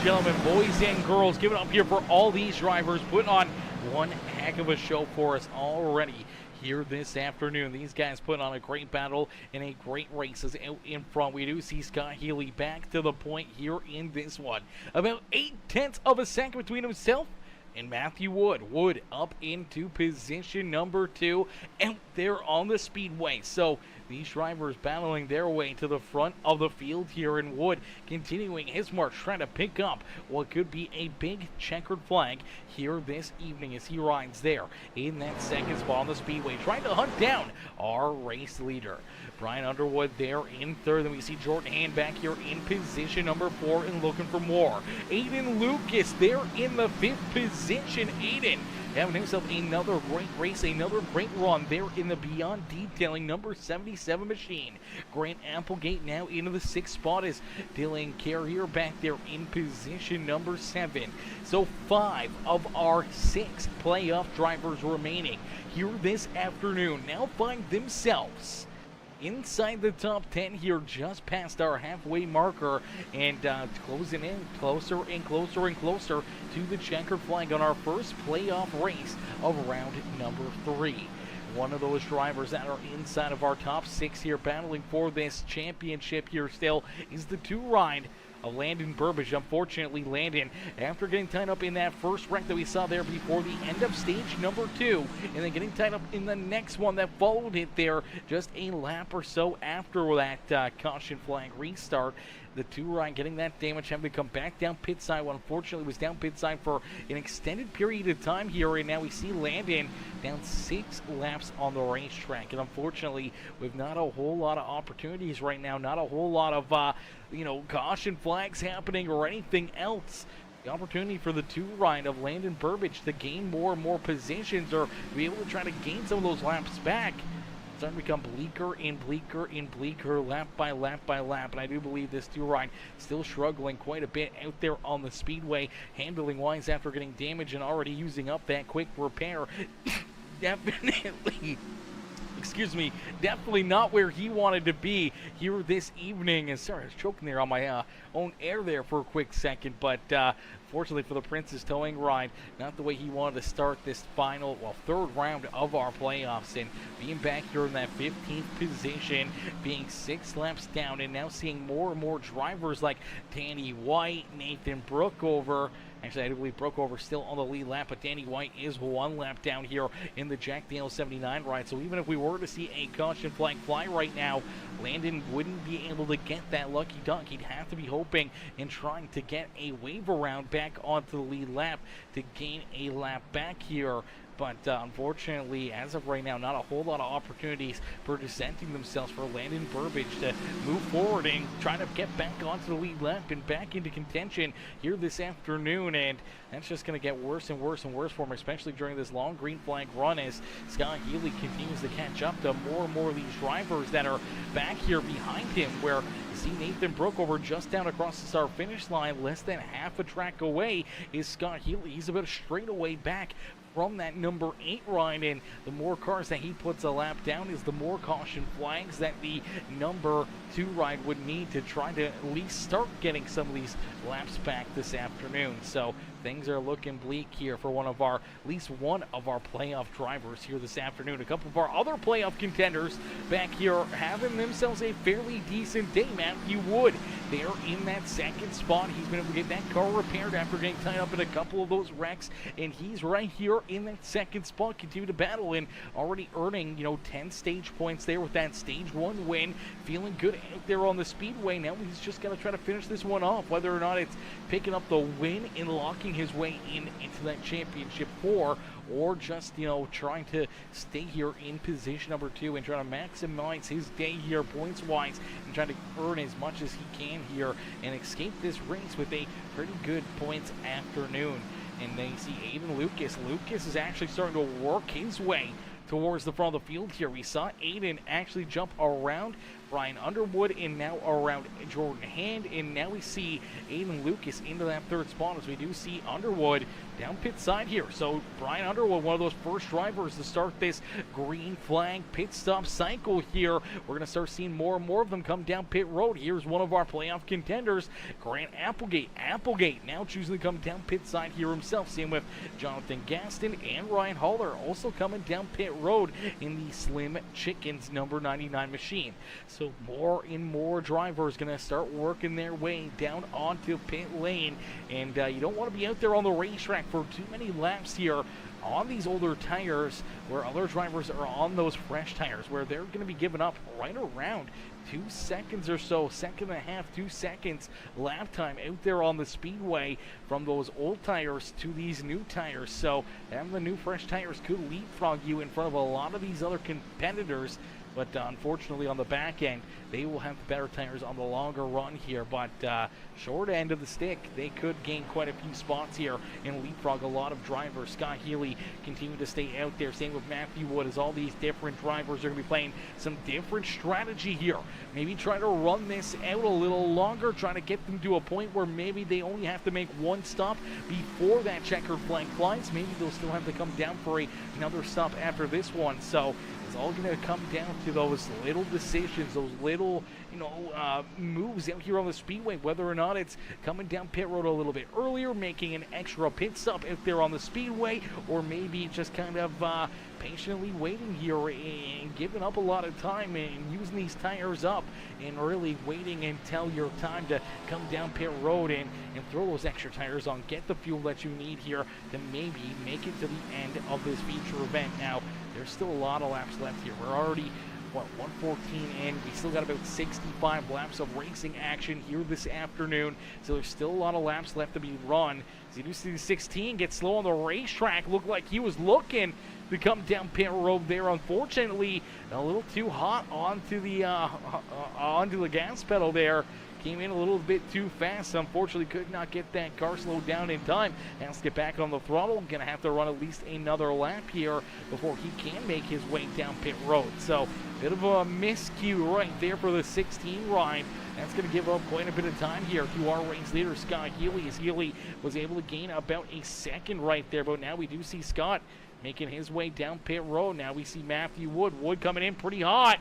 gentlemen, boys and girls, give it up here for all these drivers, putting on one heck of a show for us already here this afternoon. These guys put on a great battle and a great races out in front. We do see Scott Healy back to the point here in this one. About 0.8 of a second between himself and Matthew Wood. Wood up into position number 2 out there on the speedway. So these drivers battling their way to the front of the field here, in Wood continuing his march, trying to pick up what could be a big checkered flag here this evening as he rides there in that second spot on the speedway, trying to hunt down our race leader. Brian Underwood there in third. Then we see Jordan Hand back here in position number 4 and looking for more. Aiden Lucas there in the 5th position. Aiden having himself another great race, another great run there in the Beyond Detailing number 77 machine. Grant Applegate now into the 6th spot as Dylan Carrier back there in position number 7. So 5 of our 6 playoff drivers remaining here this afternoon now find themselves inside the top 10 here, just past our halfway marker, and closing in closer and closer and closer to the checkered flag on our first playoff race of round number 3. One of those drivers that are inside of our top 6 here battling for this championship here still is the 2 ride of Landon Burbage. Unfortunately, Landon, after getting tied up in that first wreck that we saw there before the end of stage number 2, and then getting tied up in the next one that followed it there just a lap or so after that caution flag restart, the 2 ride getting that damage, having to come back down pit side. Well, unfortunately, was down pit side for an extended period of time here, and now we see Landon down 6 laps on the racetrack. And unfortunately, with not a whole lot of opportunities right now, not a whole lot of caution flags happening or anything else, the opportunity for the 2 ride of Landon Burbage to gain more and more positions, or to be able to try to gain some of those laps back, starting to become bleaker and bleaker and bleaker lap by lap by lap. And I do believe this 2 ride still struggling quite a bit out there on the speedway, handling wise after getting damage and already using up that quick repair. Definitely not where he wanted to be here this evening. And sorry, I was choking there on my own air there for a quick second, but fortunately for the Prince's Towing ride, not the way he wanted to start this final, 3rd round of our playoffs, and being back here in that 15th position, being 6 laps down, and now seeing more and more drivers like Danny White, Nathan Brookover. Actually, I do believe Brookover still on the lead lap, but Danny White is 1 lap down here in the Jack Daniels 79 ride. So even if we were to see a caution flag fly right now, Landon wouldn't be able to get that lucky dunk. He'd have to be hoping and trying to get a wave around back onto the lead lap to gain a lap back here. But unfortunately, as of right now, not a whole lot of opportunities presenting themselves for Landon Burbage to move forward and try to get back onto the lead lap and back into contention here this afternoon. And that's just going to get worse and worse and worse for him, especially during this long green flag run as Scott Healy continues to catch up to more and more of these drivers that are back here behind him, where you see Nathan Brookover just down across the start finish line, less than half a track away is Scott Healy. He's about a straightaway back from that number 8 ride, and the more cars that he puts a lap down is the more caution flags that the number 2 ride would need to try to at least start getting some of these laps back this afternoon. So things are looking bleak here for at least one of our playoff drivers here this afternoon. A couple of our other playoff contenders back here having themselves a fairly decent day. Matthew Wood there in that 2nd spot. He's been able to get that car repaired after getting tied up in a couple of those wrecks, and he's right here in that 2nd spot, continue to battle and already earning 10 stage points there with that stage 1 win. Feeling good out there on the speedway. Now he's just got to try to finish this one off, whether or not it's picking up the win and locking his way into that championship 4, or just trying to stay here in position number 2 and try to maximize his day here points wise and try to earn as much as he can here and escape this race with a pretty good points afternoon. And they see Aiden Lucas. Lucas is actually starting to work his way towards the front of the field here. We saw Aiden actually jump around Brian Underwood, and now around Jordan Hand, and now we see Aiden Lucas into that third spot as we do see Underwood down pit side here. So Brian Underwood, one of those first drivers to start this green flag pit stop cycle here. We're going to start seeing more and more of them come down pit road. Here's one of our playoff contenders, Grant Applegate. Applegate now choosing to come down pit side here himself. Same with Jonathan Gaston and Ryan Haller also coming down pit road in the Slim Chickens number 99 machine. So more and more drivers going to start working their way down onto pit lane, and you don't want to be out there on the racetrack for too many laps here on these older tires where other drivers are on those fresh tires, where they're going to be giving up right around 2 seconds or so, second and a half, 2 seconds lap time out there on the speedway from those old tires to these new tires. So having the new fresh tires could leapfrog you in front of a lot of these other competitors. But unfortunately, on the back end, they will have the better tires on the longer run here. But short end of the stick, they could gain quite a few spots here and leapfrog a lot of drivers. Scott Healy continue to stay out there. Same with Matthew Wood, as all these different drivers are going to be playing some different strategy here. Maybe try to run this out a little longer, trying to get them to a point where maybe they only have to make one stop before that checkered flag flies. Maybe they'll still have to come down for another stop after this one. So it's all going to come down to those little decisions, those little, moves out here on the speedway, whether or not it's coming down pit road a little bit earlier, making an extra pit stop out there on the speedway, or maybe just kind of patiently waiting here and giving up a lot of time and using these tires up and really waiting until your time to come down pit road and throw those extra tires on, get the fuel that you need here to maybe make it to the end of this feature event. Now, there's still a lot of laps left here. We're already, 114 in. We still got about 65 laps of racing action here this afternoon. So there's still a lot of laps left to be run. As you do see the 16 get slow on the racetrack. Looked like he was looking to come down pit road there. Unfortunately, a little too hot onto the gas pedal there. Came in a little bit too fast. Unfortunately, could not get that car slowed down in time. Has to get back on the throttle. Going to have to run at least another lap here before he can make his way down pit road. So, bit of a miscue right there for the 16 ride. That's going to give up quite a bit of time here to our race leader, Scott Healy, as Healy was able to gain about a second right there. But now we do see Scott making his way down pit road. Now we see Matthew Wood. Wood coming in pretty hot.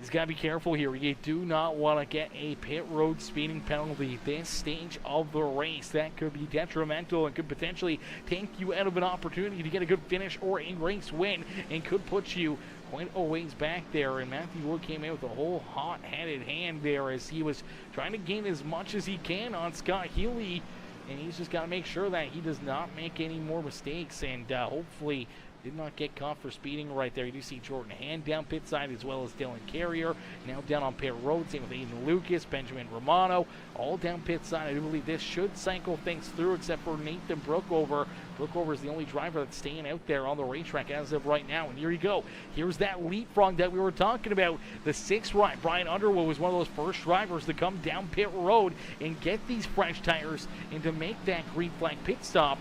He's got to be careful here. You do not want to get a pit road speeding penalty this stage of the race. That could be detrimental and could potentially take you out of an opportunity to get a good finish or a race win, and could put you quite a ways back there. And Matthew Wood came in with a whole hot-headed hand there as he was trying to gain as much as he can on Scott Healy, and he's just got to make sure that he does not make any more mistakes, and hopefully did not get caught for speeding right there. You do see Jordan Hand down pit side, as well as Dylan Carrier now down on pit road. Same with Aiden Lucas, Benjamin Romano, all down pit side. I do believe this should cycle things through, except for Nathan Brookover. Brookover is the only driver that's staying out there on the racetrack as of right now. And here you go. Here's that leapfrog that we were talking about. The 6th ride. Brian Underwood was one of those first drivers to come down pit road and get these fresh tires and to make that green flag pit stop.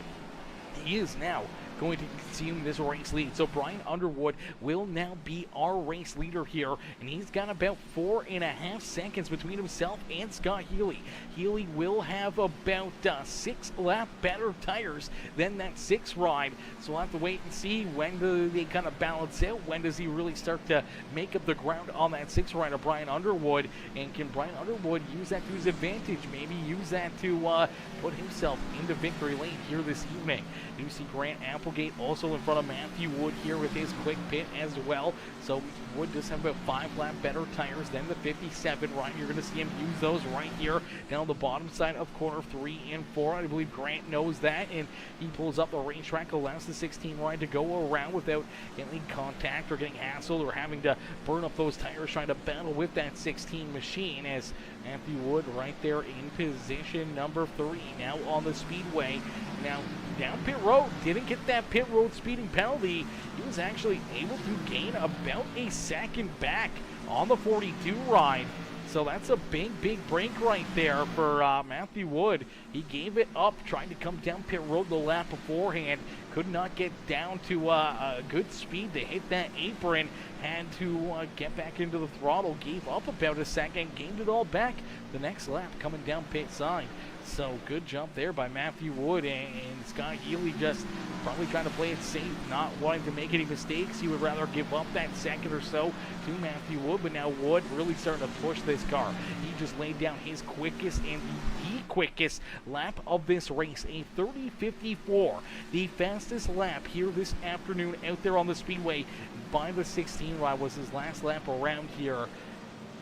He is now going to consume this race lead. So Brian Underwood will now be our race leader here, and he's got about 4.5 seconds between himself and Scott Healy. Healy will have about 6 lap better tires than that 6th ride, so we'll have to wait and see when do they kind of balance out. When does he really start to make up the ground on that 6th ride of Brian Underwood, and can Brian Underwood use that to his advantage? Maybe use that to put himself into victory lane here this evening. You see Grant Applegate also in front of Matthew Wood here with his quick pit as well. So Wood does have about 5 lap better tires than the 57 ride. You're going to see him use those right here down the bottom side of corner 3 and 4. I believe Grant knows that, and he pulls up the racetrack, allows the 16 ride to go around without getting contact or getting hassled or having to burn up those tires trying to battle with that 16 machine, as Matthew Wood right there in position number 3 now on the speedway. Now down pit road, didn't get that pit road speeding penalty. He was actually able to gain about a second back on the 42 ride. So that's a big break right there for Matthew Wood. He gave it up, trying to come down pit road the lap beforehand. Could not get down to a good speed to hit that apron. Had to get back into the throttle. Gave up about a second. Gained it all back the next lap coming down pit side. So good jump there by Matthew Wood, and Scott Healy just probably trying to play it safe, not wanting to make any mistakes. He would rather give up that second or so to Matthew Wood, but now Wood really starting to push this car. He just laid down his quickest and the quickest lap of this race, a 30:54, the fastest lap here this afternoon out there on the speedway by the 16 ride. Was his last lap around here.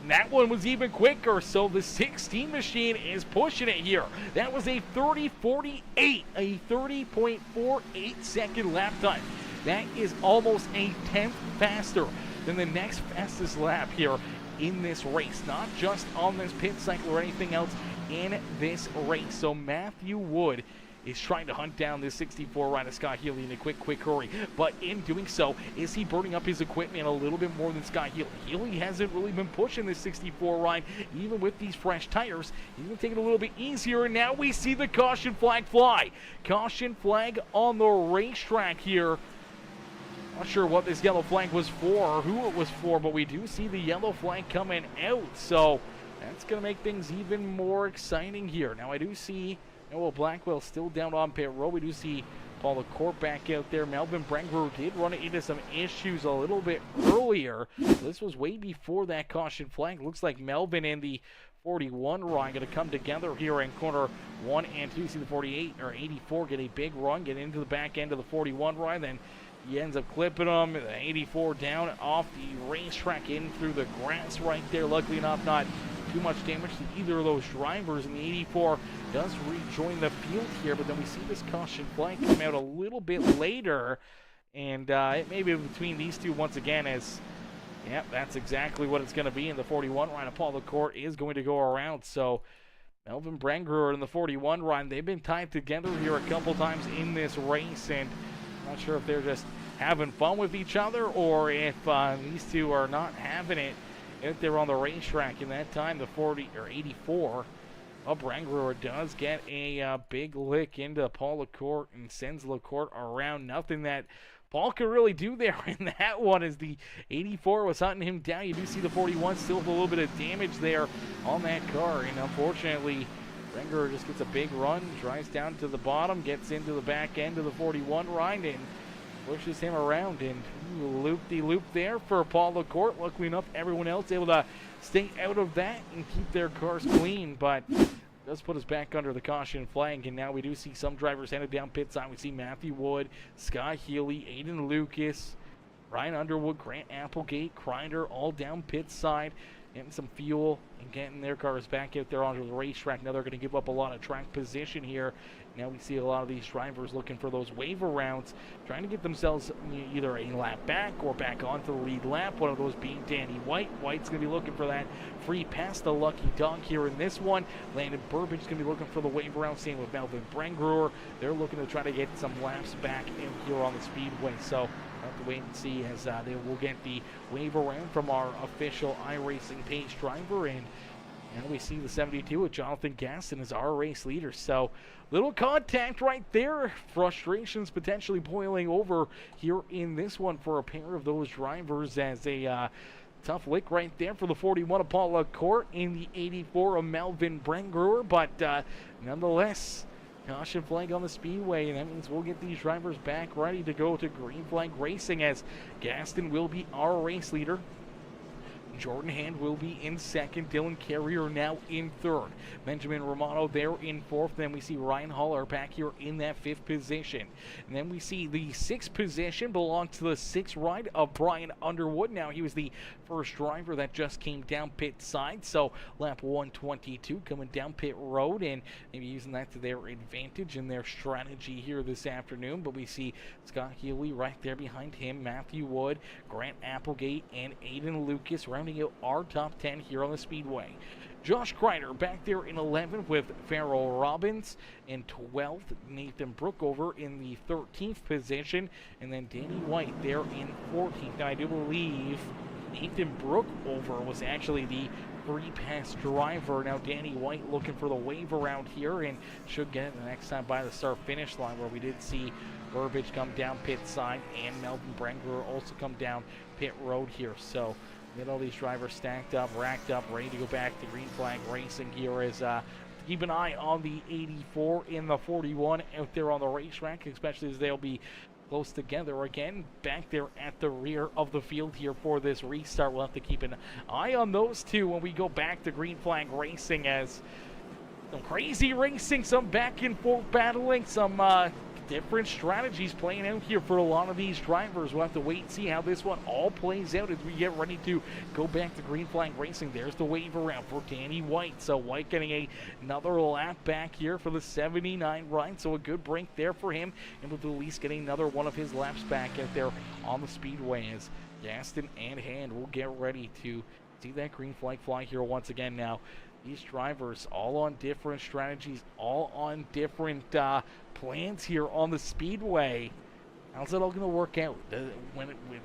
That one was even quicker, so the 16 machine is pushing it here. That was a 30:48, a 30.48 second lap time. That is almost a 10th faster than the next fastest lap here in this race. Not just on this pit cycle or anything else in this race. So Matthew Wood is trying to hunt down this 64 ride of Scott Healy in a quick hurry. But in doing so, is he burning up his equipment a little bit more than Scott Healy? Healy hasn't really been pushing this 64 ride, even with these fresh tires. He's going to take it a little bit easier, and now we see the caution flag fly. Caution flag on the racetrack here. Not sure what this yellow flag was for or who it was for, but we do see the yellow flag coming out. So that's going to make things even more exciting here. Now I do see Noah Blackwell still down on pit road. We do see Paul LaCourte back out there. Melvin Brangrew did run into some issues a little bit earlier. This was way before that caution flag. Looks like Melvin and the 41 run going to come together here in corner 1 and 2. See the 48 or 84 get a big run, get into the back end of the 41 run. Then he ends up clipping him. The 84 down off the racetrack in through the grass right there. Luckily enough, not too much damage to either of those drivers, and the 84 does rejoin the field here. But then we see this caution flag come out a little bit later, and it may be between these two once again, as yep, that's exactly what it's going to be. In the 41 run, Paul LaCourte is going to go around. So Melvin Brangrew in the 41 run, they've been tied together here a couple times in this race, and I'm not sure if they're just having fun with each other or if these two are not having it out there on the racetrack. In that time, the 40 or 84 of Brangrew does get a big lick into Paul LaCourte and sends LaCourte around. Nothing that Paul could really do there in that one, as the 84 was hunting him down. You do see the 41 still with a little bit of damage there on that car, and unfortunately Brangrew just gets a big run, drives down to the bottom, gets into the back end of the 41 ride, and pushes him around, and loop-de-loop there for Paul LaCourte. Luckily enough, everyone else able to stay out of that and keep their cars clean, but does put us back under the caution flag. And now we do see some drivers headed down pit side. We see Matthew Wood, Scott Healy, Aiden Lucas, Ryan Underwood, Grant Applegate, Kreider, all down pit side, getting some fuel and getting their cars back out there onto the racetrack. Now they're going to give up a lot of track position here. Now we see a lot of these drivers looking for those waiver rounds, trying to get themselves either a lap back or back onto the lead lap, one of those being Danny White. White's going to be looking for that free pass, the lucky dog here in this one. Landon Burbage's going to be looking for the waiver round, same with Melvin Brangrew. They're looking to try to get some laps back in here on the speedway. So we'll have to wait and see as they will get the waiver round from our official iRacing page driver. And we see the 72 with Jonathan Gaston as our race leader. So little contact right there. Frustrations potentially boiling over here in this one for a pair of those drivers, as a tough lick right there for the 41 of Paul LaCourte in the 84 of Melvin Brangrew. But nonetheless, caution flag on the speedway, and that means we'll get these drivers back ready to go to green flag racing, as Gaston will be our race leader. Jordan Hand will be in second. Dylan Carrier now in third. Benjamin Romano there in fourth. Then we see Ryan Haller back here in that fifth position. And then we see the sixth position belongs to the sixth ride of Brian Underwood. Now he was the first driver that just came down pit side. So lap 122 coming down pit road, and maybe using that to their advantage in their strategy here this afternoon. But we see Scott Healy right there behind him, Matthew Wood, Grant Applegate, and Aiden Lucas rounding out our top 10 here on the speedway. Josh Kreider back there in 11th with Farrell Robbins. In 12th, Nathan Brookover in the 13th position. And then Danny White there in 14th. Now, I do believe Nathan Brookover was actually the free pass driver. Now Danny White looking for the wave around here and should get it the next time by the start-finish line, where we did see Burbage come down pit side and Melvin Brengler also come down pit road here. So get all these drivers stacked up, racked up, ready to go back to green flag racing here as keep an eye on the 84 and the 41 out there on the racetrack, especially as they'll be close together again back there at the rear of the field here for this restart. We'll have to keep an eye on those two when we go back to green flag racing, as some crazy racing, some back and forth battling, some different strategies playing out here for a lot of these drivers. We'll have to wait and see how this one all plays out as we get ready to go back to green flag racing. There's the wave around for Danny White. So White getting another lap back here for the 79 ride. So a good break there for him, and with at least getting another one of his laps back out there on the speedway as Gaston and Hand will get ready to see that green flag fly here once again. Now, these drivers all on different strategies, all on different plans here on the speedway. How's it all going to work out?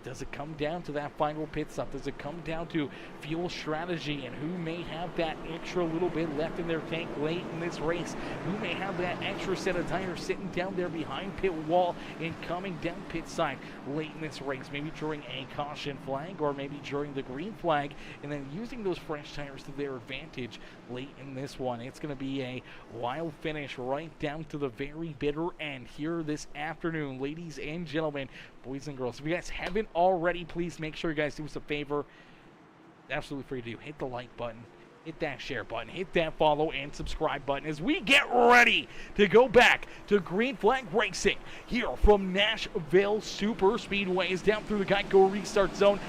Does it come down to that final pit stop? Does it come down to fuel strategy and who may have that extra little bit left in their tank late in this race? Who may have that extra set of tires sitting down there behind pit wall and coming down pit side late in this race? Maybe during a caution flag or maybe during the green flag, and then using those fresh tires to their advantage late in this one. It's going to be a wild finish right down to the very bitter end here this afternoon, ladies and gentlemen, boys and girls. If you guys haven't already, please make sure you guys do us a favor. Absolutely free to do. Hit the like button, hit that share button, hit that follow and subscribe button as we get ready to go back to green flag racing here from Nashville Super Speedways down through the Geico restart zone.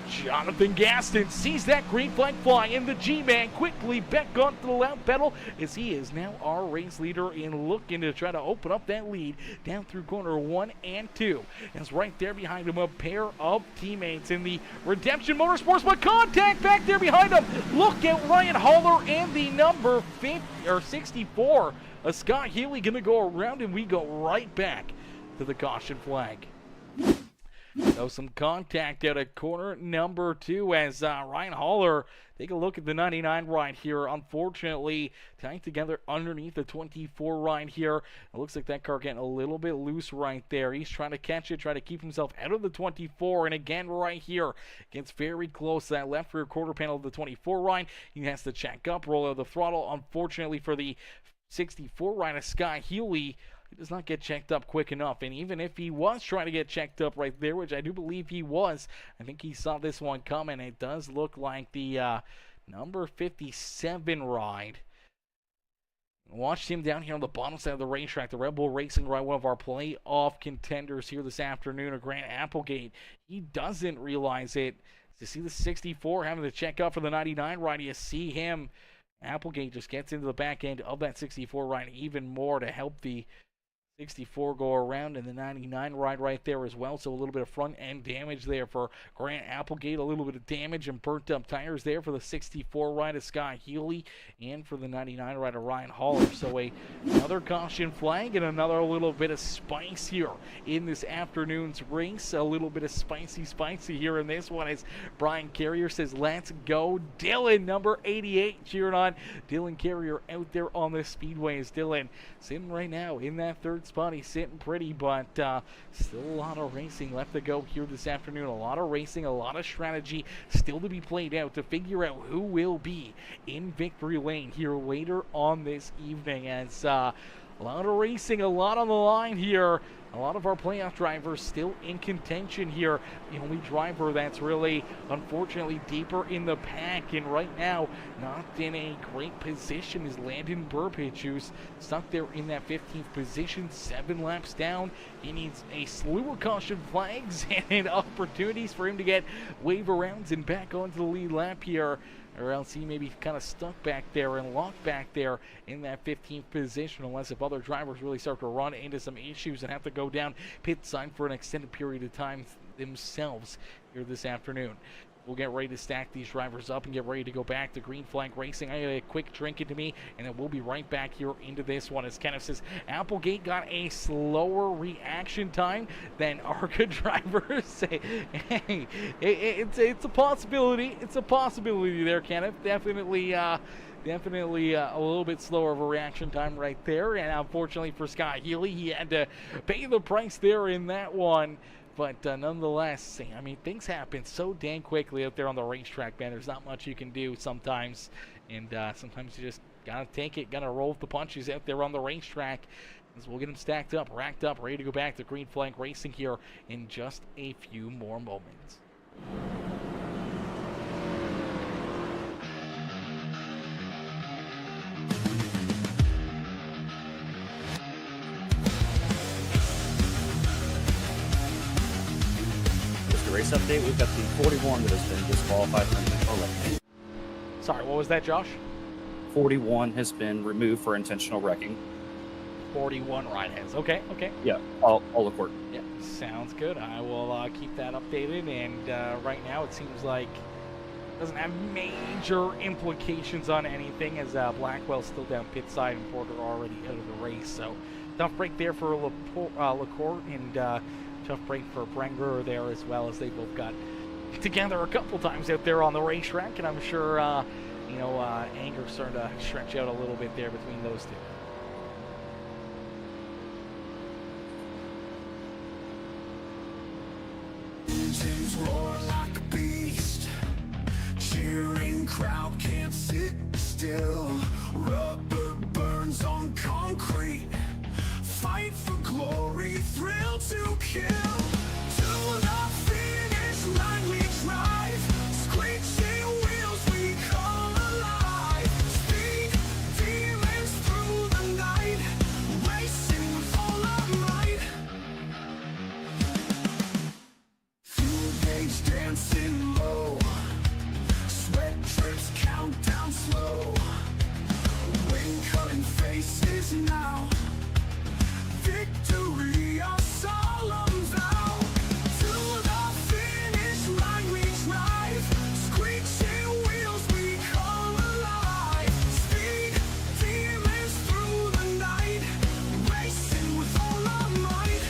Jonathan Gaston sees that green flag fly, and the G-Man quickly back onto the loud pedal as he is now our race leader and looking to try to open up that lead down through corner 1 and 2. As right there behind him, a pair of teammates in the Redemption Motorsports, but contact back there behind him. Look at Ryan Haller and the number 64. Scott Healy going to go around, and we go right back to the caution flag. So some contact out at corner number 2 as Ryan Haller take a look at the 99 ride here. Unfortunately, tied together underneath the 24 ride here. It looks like that car getting a little bit loose right there. He's trying to catch it, try to keep himself out of the 24. And again, right here, gets very close to that left rear quarter panel of the 24 ride. He has to check up, roll out the throttle. Unfortunately for the 64 ride of Scott Healy, he does not get checked up quick enough. And even if he was trying to get checked up right there, which I do believe he was, I think he saw this one coming. It does look like the number 57 ride watched him down here on the bottom side of the racetrack. The Red Bull Racing ride, one of our playoff contenders here this afternoon, Grant Applegate. He doesn't realize it. To see the 64 having to check up for the 99 ride, you see him. Applegate just gets into the back end of that 64 ride even more to help the 64 go around, and the 99 ride right there as well. So a little bit of front end damage there for Grant Applegate, a little bit of damage and burnt up tires there for the 64 ride of Scott Healy and for the 99 ride of Ryan Haller. So another caution flag and another little bit of spice here in this afternoon's race. A little bit of spicy here in this one as Brian Carrier says, let's go Dylan, number 88, cheering on Dylan Carrier out there on the speedway. As Dylan sitting right now in that third spot. He's sitting pretty, but still a lot of racing left to go here this afternoon. A lot of racing, a lot of strategy still to be played out to figure out who will be in victory lane here later on this evening. As a lot of racing, a lot on the line here. A lot of our playoff drivers still in contention here. The only driver that's really, unfortunately, deeper in the pack and right now not in a great position is Landon Burbage, who's stuck there in that 15th position, 7 laps down. He needs a slew of caution flags and opportunities for him to get wave arounds and back onto the lead lap here, or else he may be kind of stuck back there and locked back there in that 15th position, unless if other drivers really start to run into some issues and have to go down pit side for an extended period of time themselves here this afternoon. we'll get ready to stack these drivers up and get ready to go back to Green Flag Racing. I got a quick drink into me, and then we'll be right back here into this one. As Kenneth says, Applegate got a slower reaction time than our good drivers say. Hey, it's a possibility. It's a possibility there, Kenneth. Definitely a little bit slower of a reaction time right there. And unfortunately for Scott Healy, he had to pay the price there in that one. But nonetheless, I mean, things happen so dang quickly out there on the racetrack, man. There's not much you can do sometimes. And sometimes you just got to take it, got to roll with the punches out there on the racetrack. As we'll get them stacked up, racked up, ready to go back to Green Flag Racing here in just a few more moments. Race update, we've got the 41 that has been disqualified from intentional wrecking. Sorry, what was that, Josh? 41 has been removed for intentional wrecking. 41 right-hands. Okay. Yeah, all the court. Yeah, sounds good. I will keep that updated. And right now it seems like it doesn't have major implications on anything, as Blackwell's still down pit side and Porter already out of the race. So tough break there for LaCourte and tough break for Brenger there as well, as they both got together a couple times out there on the racetrack, and I'm sure anger's starting to stretch out a little bit there between those two. Engines roar like a beast, cheering crowd can't sit still, rubber burns on concrete, fight for glory, thrill to kill. To the finish line we drive, screeching wheels we come alive. Speed demons through the night, racing with all our might. Fuel gauge dancing low, sweat drips count down slow. Wind cutting faces now, victory a solemn vow. To the finish line we drive, screeching wheels we come alive. Speed demons through the night, racing with all our might.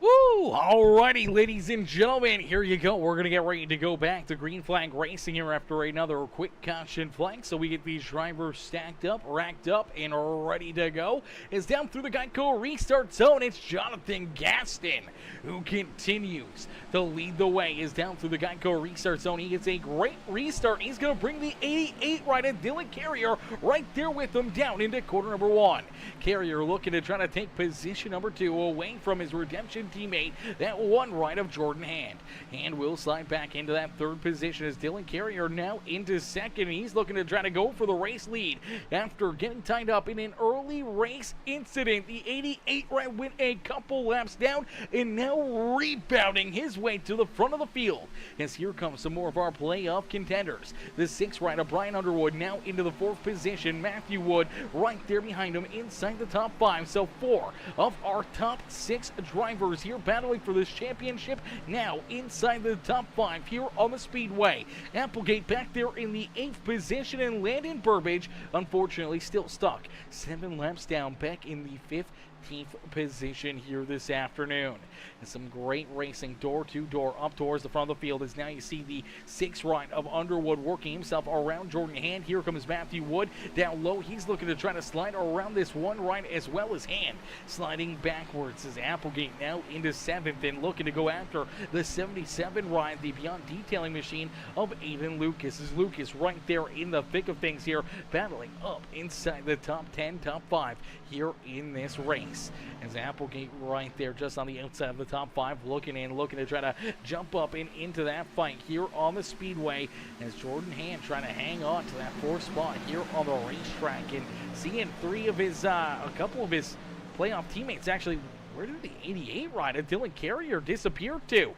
Woo! Alrighty, ladies and gentlemen, here you go. We're going to get ready to go back to Green Flag Racing here after another quick caution flag. So we get these drivers stacked up, racked up, and ready to go. It's down through the Geico restart zone. It's Jonathan Gaston who continues to lead the way. Is down through the Geico restart zone. He gets a great restart. He's going to bring the 88 rider Dylan Carrier right there with him down into quarter number 1. Carrier looking to try to take position number 2 away from his redemption teammate, that one right of Jordan Hand. Hand will slide back into that third position as Dylan Carrier now into second. He's looking to try to go for the race lead after getting tied up in an early race incident. The 88 right went a couple laps down and now rebounding his way to the front of the field. As here comes some more of our playoff contenders. The 6 rider Brian Underwood now into the 4th position. Matthew Wood right there behind him inside the top 5. So 4 of our top 6 drivers here battling for this championship now inside the top 5 here on the Speedway. Applegate back there in the 8th position, and Landon Burbage unfortunately still stuck 7 laps down back in the 15th position here this afternoon. And some great racing door to door up towards the front of the field, as now you see the 6 right of Underwood working himself around Jordan Hand. Here comes Matthew Wood down low. He's looking to try to slide around this 1 right as well as Hand sliding backwards as Applegate now into 7th and looking to go after the 77 right, the Beyond Detailing machine of Aiden Lucas. Is Lucas right there in the thick of things here, battling up inside the top 10, top 5 here in this race. As Applegate right there just on the outside of the top 5, looking to try to jump up and into that fight here on the Speedway, as Jordan Hand trying to hang on to that 4th spot here on the racetrack, and seeing a couple of his playoff teammates actually. Where did the 88 rider Dylan Carrier disappear to?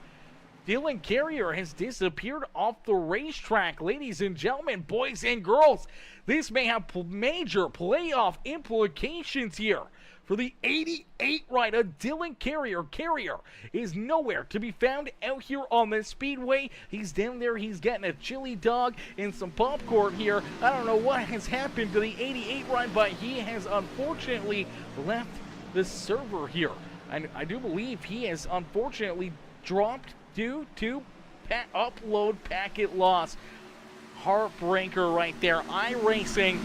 Dylan Carrier has disappeared off the racetrack. Ladies and gentlemen, boys and girls, this may have major playoff implications here for the 88 rider, Dylan Carrier. Carrier is nowhere to be found out here on the speedway. He's down there. He's getting a chili dog and some popcorn here. I don't know what has happened to the 88 ride, but he has unfortunately left the server here. And I do believe he has unfortunately dropped due to upload packet loss. Heartbreaker right there. iRacing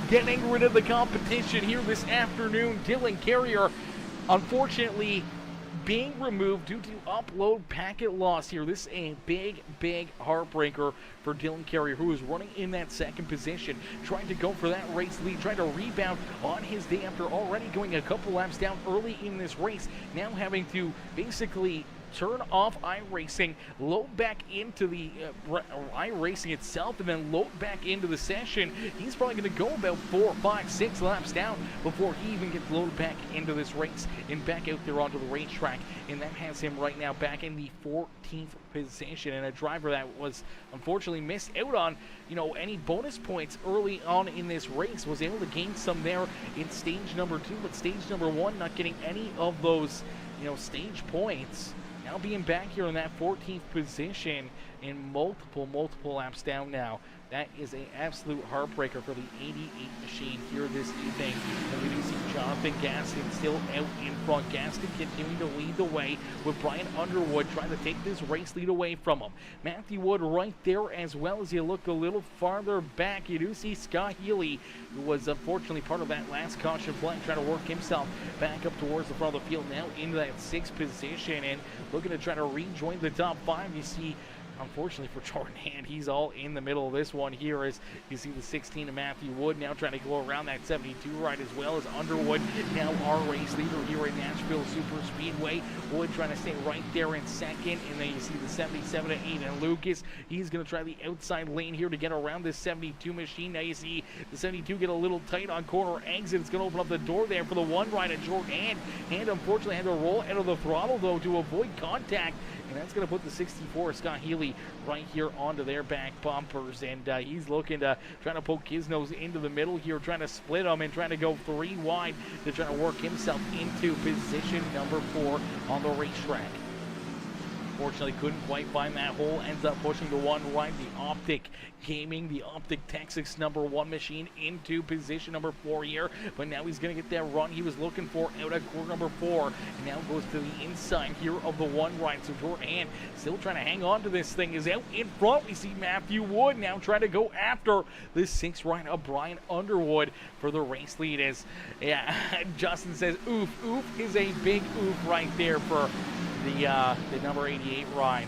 getting rid of the competition here this afternoon. Dylan Carrier unfortunately being removed due to upload packet loss here. This is a big heartbreaker for Dylan Carrier, who is running in that second position, trying to go for that race lead, trying to rebound on his day after already going a couple laps down early in this race. Now having to basically turn off iRacing, load back into the iRacing itself, and then load back into the session. He's probably going to go about 4, 5, 6 laps down before he even gets loaded back into this race and back out there onto the racetrack. And that has him right now back in the 14th position, and a driver that was unfortunately missed out on, you know, any bonus points early on in this race. Was able to gain some there in stage number 2, but stage number 1 not getting any of those, you know, stage points. Now being back here in that 14th position and multiple laps down now. That is an absolute heartbreaker for the 88 machine here this evening. And we do see Jonathan Gaston still out in front. Gaston continuing to lead the way with Brian Underwood trying to take this race lead away from him. Matthew Wood right there as well. As you look a little farther back, you do see Scott Healy, who was unfortunately part of that last caution flag, trying to work himself back up towards the front of the field, now into that 6th position and looking to try to rejoin the top 5. You see, unfortunately for Jordan Hand, he's all in the middle of this one here, as you see the 16 of Matthew Wood now trying to go around that 72 ride, as well as Underwood, now our race leader here at Nashville Super Speedway. Wood trying to stay right there in second, and then you see the 77 of Aiden Lucas. He's going to try the outside lane here to get around this 72 machine. Now you see the 72 get a little tight on corner exit. It's going to open up the door there for the one ride at Jordan Hand. Hand unfortunately had to roll out of the throttle though to avoid contact, and that's going to put the 64 Scott Healy right here onto their back bumpers, and he's looking to try to poke his nose into the middle here, trying to split them and trying to go 3 wide to try to work himself into position number 4 on the racetrack. Unfortunately, couldn't quite find that hole. Ends up pushing the one right, the Optic Gaming, the Optic Texas number 1 machine into position number 4 here. But now he's going to get that run he was looking for out at corner number 4. And now goes to the inside here of the one right. So Jordan Hand still trying to hang on to this thing, is out in front. We see Matthew Wood now trying to go after the 6th right of Brian Underwood for the race lead. As Justin says, oof is a big oof right there for the number 88 ride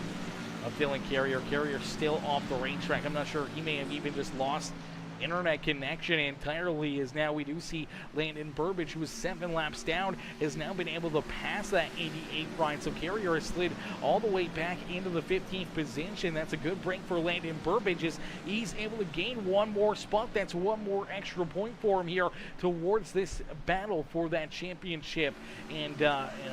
of Dylan Carrier. Carrier still off the racetrack. I'm not sure, he may have even just lost internet connection entirely, as now we do see Landon Burbage, who was 7 laps down, has now been able to pass that 88 ride. So Carrier has slid all the way back into the 15th position. That's a good break for Landon Burbage, as he's able to gain 1 more spot. That's 1 more extra point for him here towards this battle for that championship. And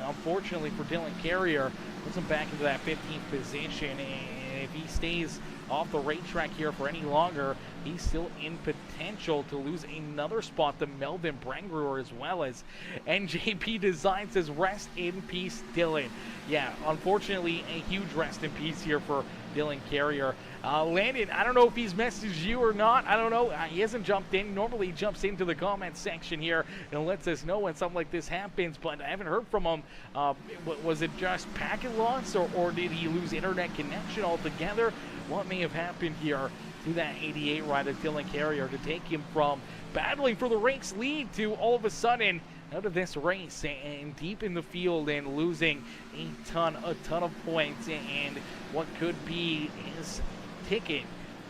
unfortunately for Dylan Carrier, puts him back into that 15th position. And if he stays off the racetrack here for any longer, he's still in potential to lose another spot to Melvin Brangruer, as well as NJP Design says rest in peace Dylan. Yeah, unfortunately a huge rest in peace here for Dylan Carrier. Landon, I don't know if he's messaged you or not. I don't know. He hasn't jumped in. Normally he jumps into the comment section here and lets us know when something like this happens, but I haven't heard from him. Was it just packet loss, or did he lose internet connection altogether? What may have happened here to that 88 ride of Dylan Carrier to take him from battling for the race lead to all of a sudden out of this race and deep in the field and losing a ton of points, and what could be his ticket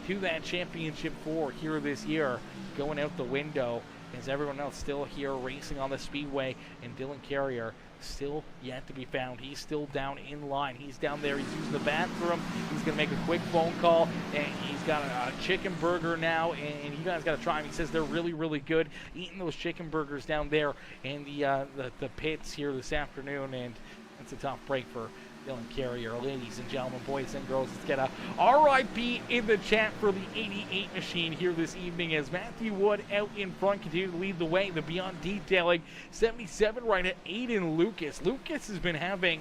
to that championship 4 here this year going out the window, as everyone else still here racing on the speedway, and Dylan Carrier still yet to be found. He's still down in line. He's down there. He's using the bathroom. He's going to make a quick phone call, and he's got a chicken burger now, and you guys got to try them. He says they're really good. Eating those chicken burgers down there in the pits here this afternoon, and that's a tough break for Dylan Carrier, ladies and gentlemen, boys and girls, let's get a RIP in the chat for the 88 machine here this evening as Matthew Wood out in front, continue to lead the way. The Beyond Detailing, 77 right at Aiden Lucas. Lucas has been having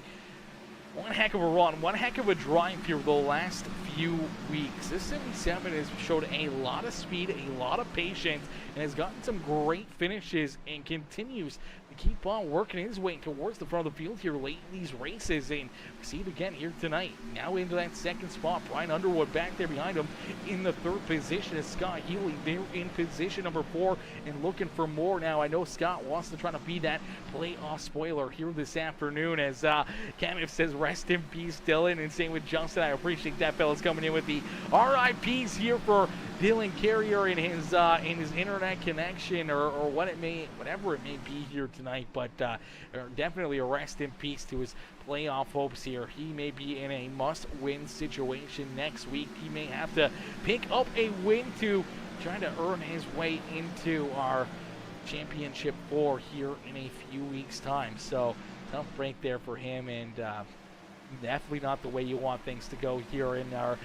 one heck of a run, one heck of a drive here the last few weeks. This 77 has showed a lot of speed, a lot of patience, and has gotten some great finishes and continues to keep on working his way towards the front of the field here late in these races. And we see it again here tonight. Now into that second spot. Brian Underwood back there behind him in the third position is Scott Healy there in position number 4 and looking for more now. I know Scott wants to try to be that playoff spoiler here this afternoon as Kenneth says rest in peace Dylan, and same with Justin. I appreciate that fellas coming in with the RIPs here for Dylan Carrier in his internet connection or whatever it may be here tonight, but definitely a rest in peace to his playoff hopes here. He may be in a must-win situation next week. He may have to pick up a win to try to earn his way into our championship 4 here in a few weeks' time. So tough break there for him, and definitely not the way you want things to go here in our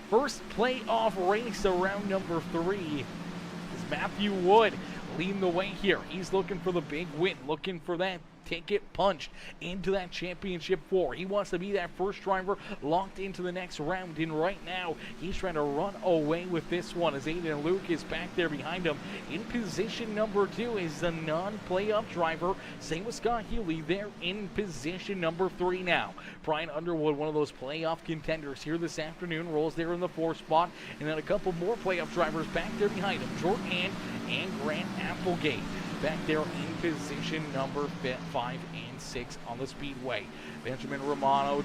first playoff race around number 3. Is Matthew Wood leading the way here. He's looking for the big win, looking for that ticket punched into that championship 4. He wants to be that first driver locked into the next round, and right now he's trying to run away with this one as Aiden Luke is back there behind him. In position number 2 is the non-playoff driver, same with Scott Healy there in position number 3 now. Brian Underwood, one of those playoff contenders here this afternoon, rolls there in the 4th spot, and then a couple more playoff drivers back there behind him, Jordan Hand and Grant Applegate back there in position number 5 and 6 on the speedway. Benjamin Romano,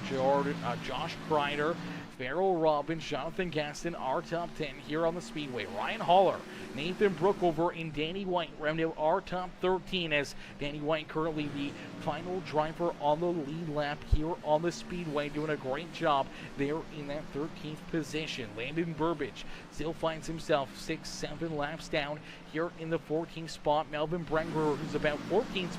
Josh Kreider, Farrell Robbins, Jonathan Gaston, our top 10 here on the speedway. Ryan Haller, Nathan Brookover, and Danny White round out our top 13 as Danny White currently the final driver on the lead lap here on the speedway, doing a great job there in that 13th position. Landon Burbage still finds himself 6-7 laps down here in the 14th spot. Melvin Brenger, who's about 14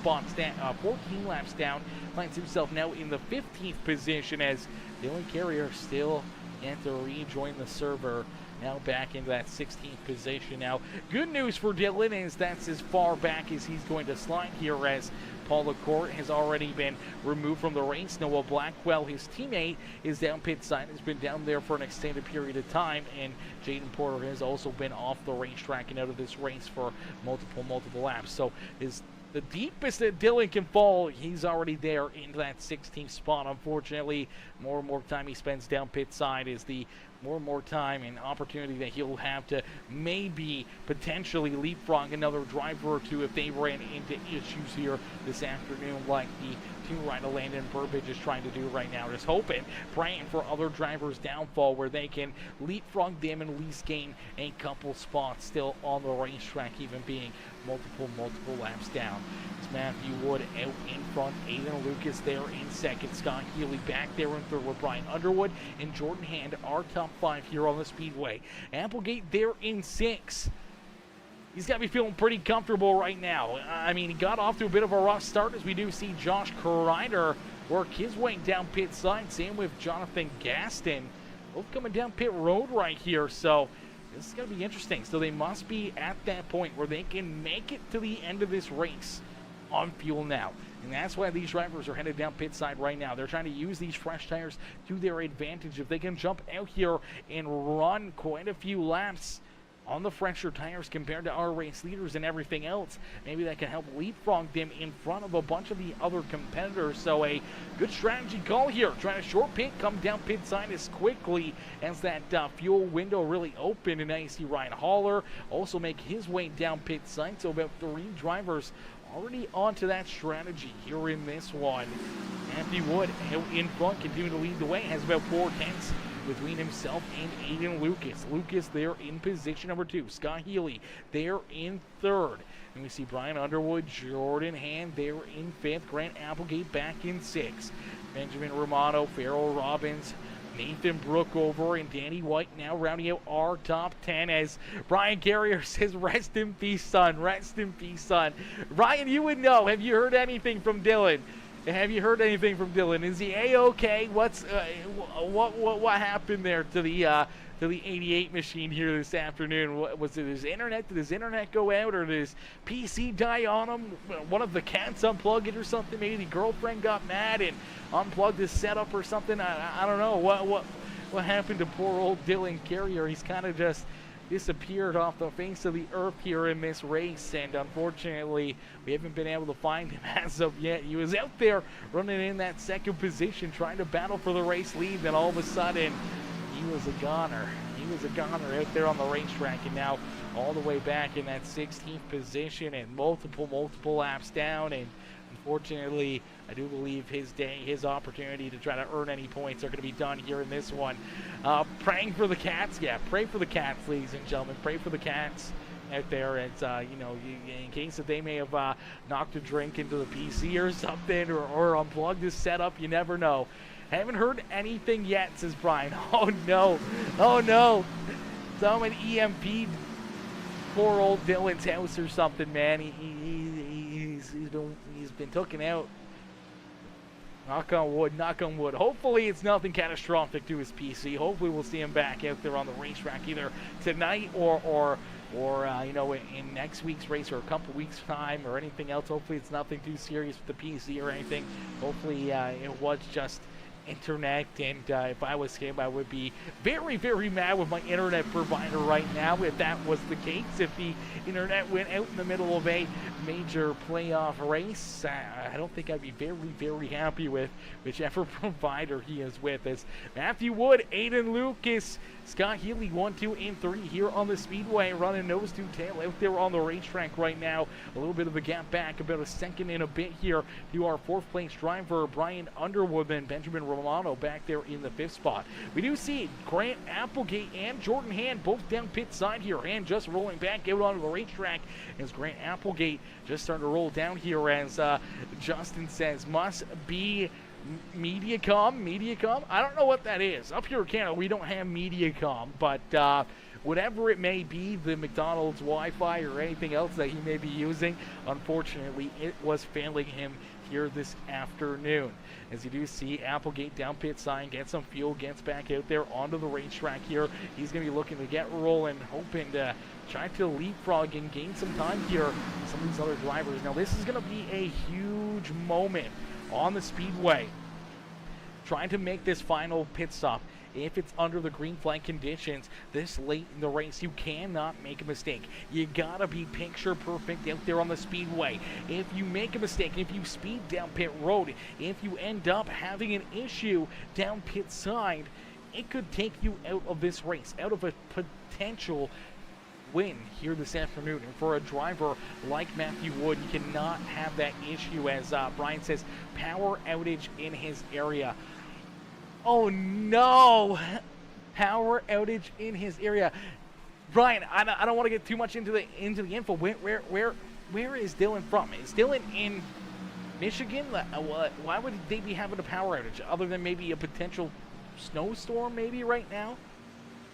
laps down, finds himself now in the 15th position as Dylan Carrier still yet to rejoin the server, now back into that 16th position. Now, good news for Dylan is that's as far back as he's going to slide here as Paul LaCourte has already been removed from the race. Noah Blackwell, his teammate, is down pit side, has been down there for an extended period of time, and Jaden Porter has also been off the racetrack and out of this race for multiple laps. So the deepest that Dylan can fall, he's already there into that 16th spot. Unfortunately, more and more time he spends down pit side is the more and more time and opportunity that he'll have to maybe potentially leapfrog another driver or two if they ran into issues here this afternoon, like the two-rider Landon Burbage is trying to do right now. Just hoping, praying for other drivers' downfall where they can leapfrog them and at least gain a couple spots still on the racetrack, even being multiple laps down. It's Matthew Wood out in front, Aiden Lucas there in second, Scott Healy back there in third with Brian Underwood and Jordan Hand, our top 5 here on the speedway. Applegate there in 6. He's got to be feeling pretty comfortable right now. I mean, he got off to a bit of a rough start as we do see Josh Kreider work his way down pit side. Same with Jonathan Gaston. Both coming down pit road right here. So this is going to be interesting. So they must be at that point where they can make it to the end of this race on fuel now. And that's why these drivers are headed down pit side right now. They're trying to use these fresh tires to their advantage. If they can jump out here and run quite a few laps on the fresher tires compared to our race leaders and everything else, maybe that can help leapfrog them in front of a bunch of the other competitors. So a good strategy call here, trying to short pit, come down pit side as quickly as that fuel window really opened. And now you see Ryan Haller also make his way down pit side. So about 3 drivers already onto that strategy here in this one. Matthew Wood out in front, continuing to lead the way, has about 4 tenths between himself and Aiden Lucas. Lucas there in position number 2. Scott Healy there in 3rd. And we see Brian Underwood, Jordan Hand there in 5th. Grant Applegate back in 6th. Benjamin Romano, Farrell Robbins, Nathan Brookover, and Danny White now rounding out our top 10 as Brian Carrier says, rest in peace, son. Rest in peace, son. Brian, you would know. Have you heard anything from Dylan? Have you heard anything from Dylan? Is he a-okay? What happened there to the 88 machine here this afternoon? Was it his internet? Did his internet go out, or did his PC die on him? One of the cats unplugged it or something? Maybe the girlfriend got mad and unplugged his setup or something. I don't know. What happened to poor old Dylan Carrier? He's kind of just disappeared off the face of the earth here in this race, and unfortunately we haven't been able to find him as of yet. He was out there running in that second position trying to battle for the race lead, then all of a sudden he was a goner. He was a goner out there on the racetrack, and now all the way back in that 16th position and multiple laps down. And unfortunately, I do believe his opportunity to try to earn any points are going to be done here in this one. Praying for the cats. Yeah, pray for the cats, ladies and gentlemen. Pray for the cats out there. It's, in case that they may have knocked a drink into the PC or something, or unplugged his setup. You never know. Haven't heard anything yet, says Brian. Oh, no. Oh, no. Someone EMP'd poor old Dylan's house or something, man. He's been taken out. Knock on wood, knock on wood. Hopefully it's nothing catastrophic to his PC. Hopefully we'll see him back out there on the racetrack either tonight or in next week's race or a couple weeks time or anything else. Hopefully it's nothing too serious with the PC or anything. Hopefully it was just internet, and if I was him, I would be very mad with my internet provider right now if that was the case. If the internet went out in the middle of a major playoff race, I don't think I'd be very happy with whichever provider he is with. As Matthew Wood, Aiden Lucas, Scott Healy 1, 2, and 3 here on the speedway, running nose to tail out there on the racetrack right now. A little bit of a gap back, about a second and a bit here to our 4th place driver Brian Underwood, and Benjamin Romano back there in the 5th spot. We do see Grant Applegate and Jordan Hand both down pit side here. Hand just rolling back out onto the racetrack as Grant Applegate just starting to roll down here, as Justin says must be Mediacom. I don't know what that is. Up here in Canada, we don't have Mediacom, but whatever it may be, the McDonald's Wi-Fi or anything else that he may be using, unfortunately, it was failing him here this afternoon. As you do see, Applegate down pit sign, gets some fuel, gets back out there onto the racetrack here. He's going to be looking to get rolling, hoping to try to leapfrog and gain some time here. Some of these other drivers. Now, this is going to be a huge moment on the speedway, trying to make this final pit stop. If it's under the green flag conditions this late in the race, you cannot make a mistake. You gotta be picture perfect out there on the speedway. If you make a mistake, if you speed down pit road, if you end up having an issue down pit side, it could take you out of this race, out of a potential win here this afternoon. And for a driver like Matthew Wood, you cannot have that issue, as Brian says, power outage in his area. Oh no, power outage in his area. Brian, I don't want to get too much into the info. Where is Dylan from? Is Dylan in Michigan? Why would they be having a power outage other than maybe a potential snowstorm maybe right now?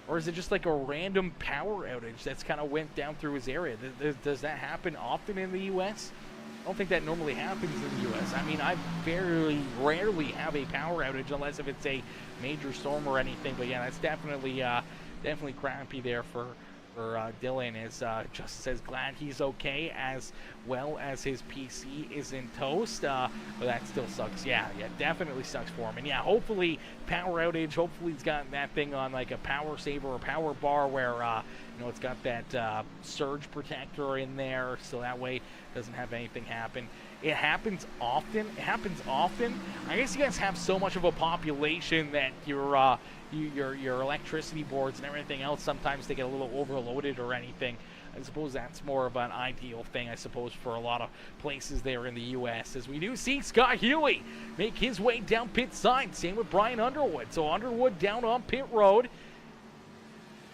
Or is it just like a random power outage that's kind of went down through his area? Does that happen often in the U.S.? I don't think that normally happens in the U.S. I mean, I very rarely have a power outage unless if it's a major storm or anything. But yeah, that's definitely crappy there for Dylan, as Justin says, glad he's okay, as well as his PC is in toast, but that still sucks. Yeah, definitely sucks for him. And yeah, hopefully power outage, hopefully he's got that thing on like a power saver or power bar where it's got that surge protector in there, so that way it doesn't have anything happen. It happens often. I guess you guys have so much of a population that your electricity boards and everything else, sometimes they get a little overloaded or anything. I suppose that's more of an ideal thing, I suppose, for a lot of places there in the U.S. As we do see Scott Healy make his way down pit side. Same with Brian Underwood. So Underwood down on pit road.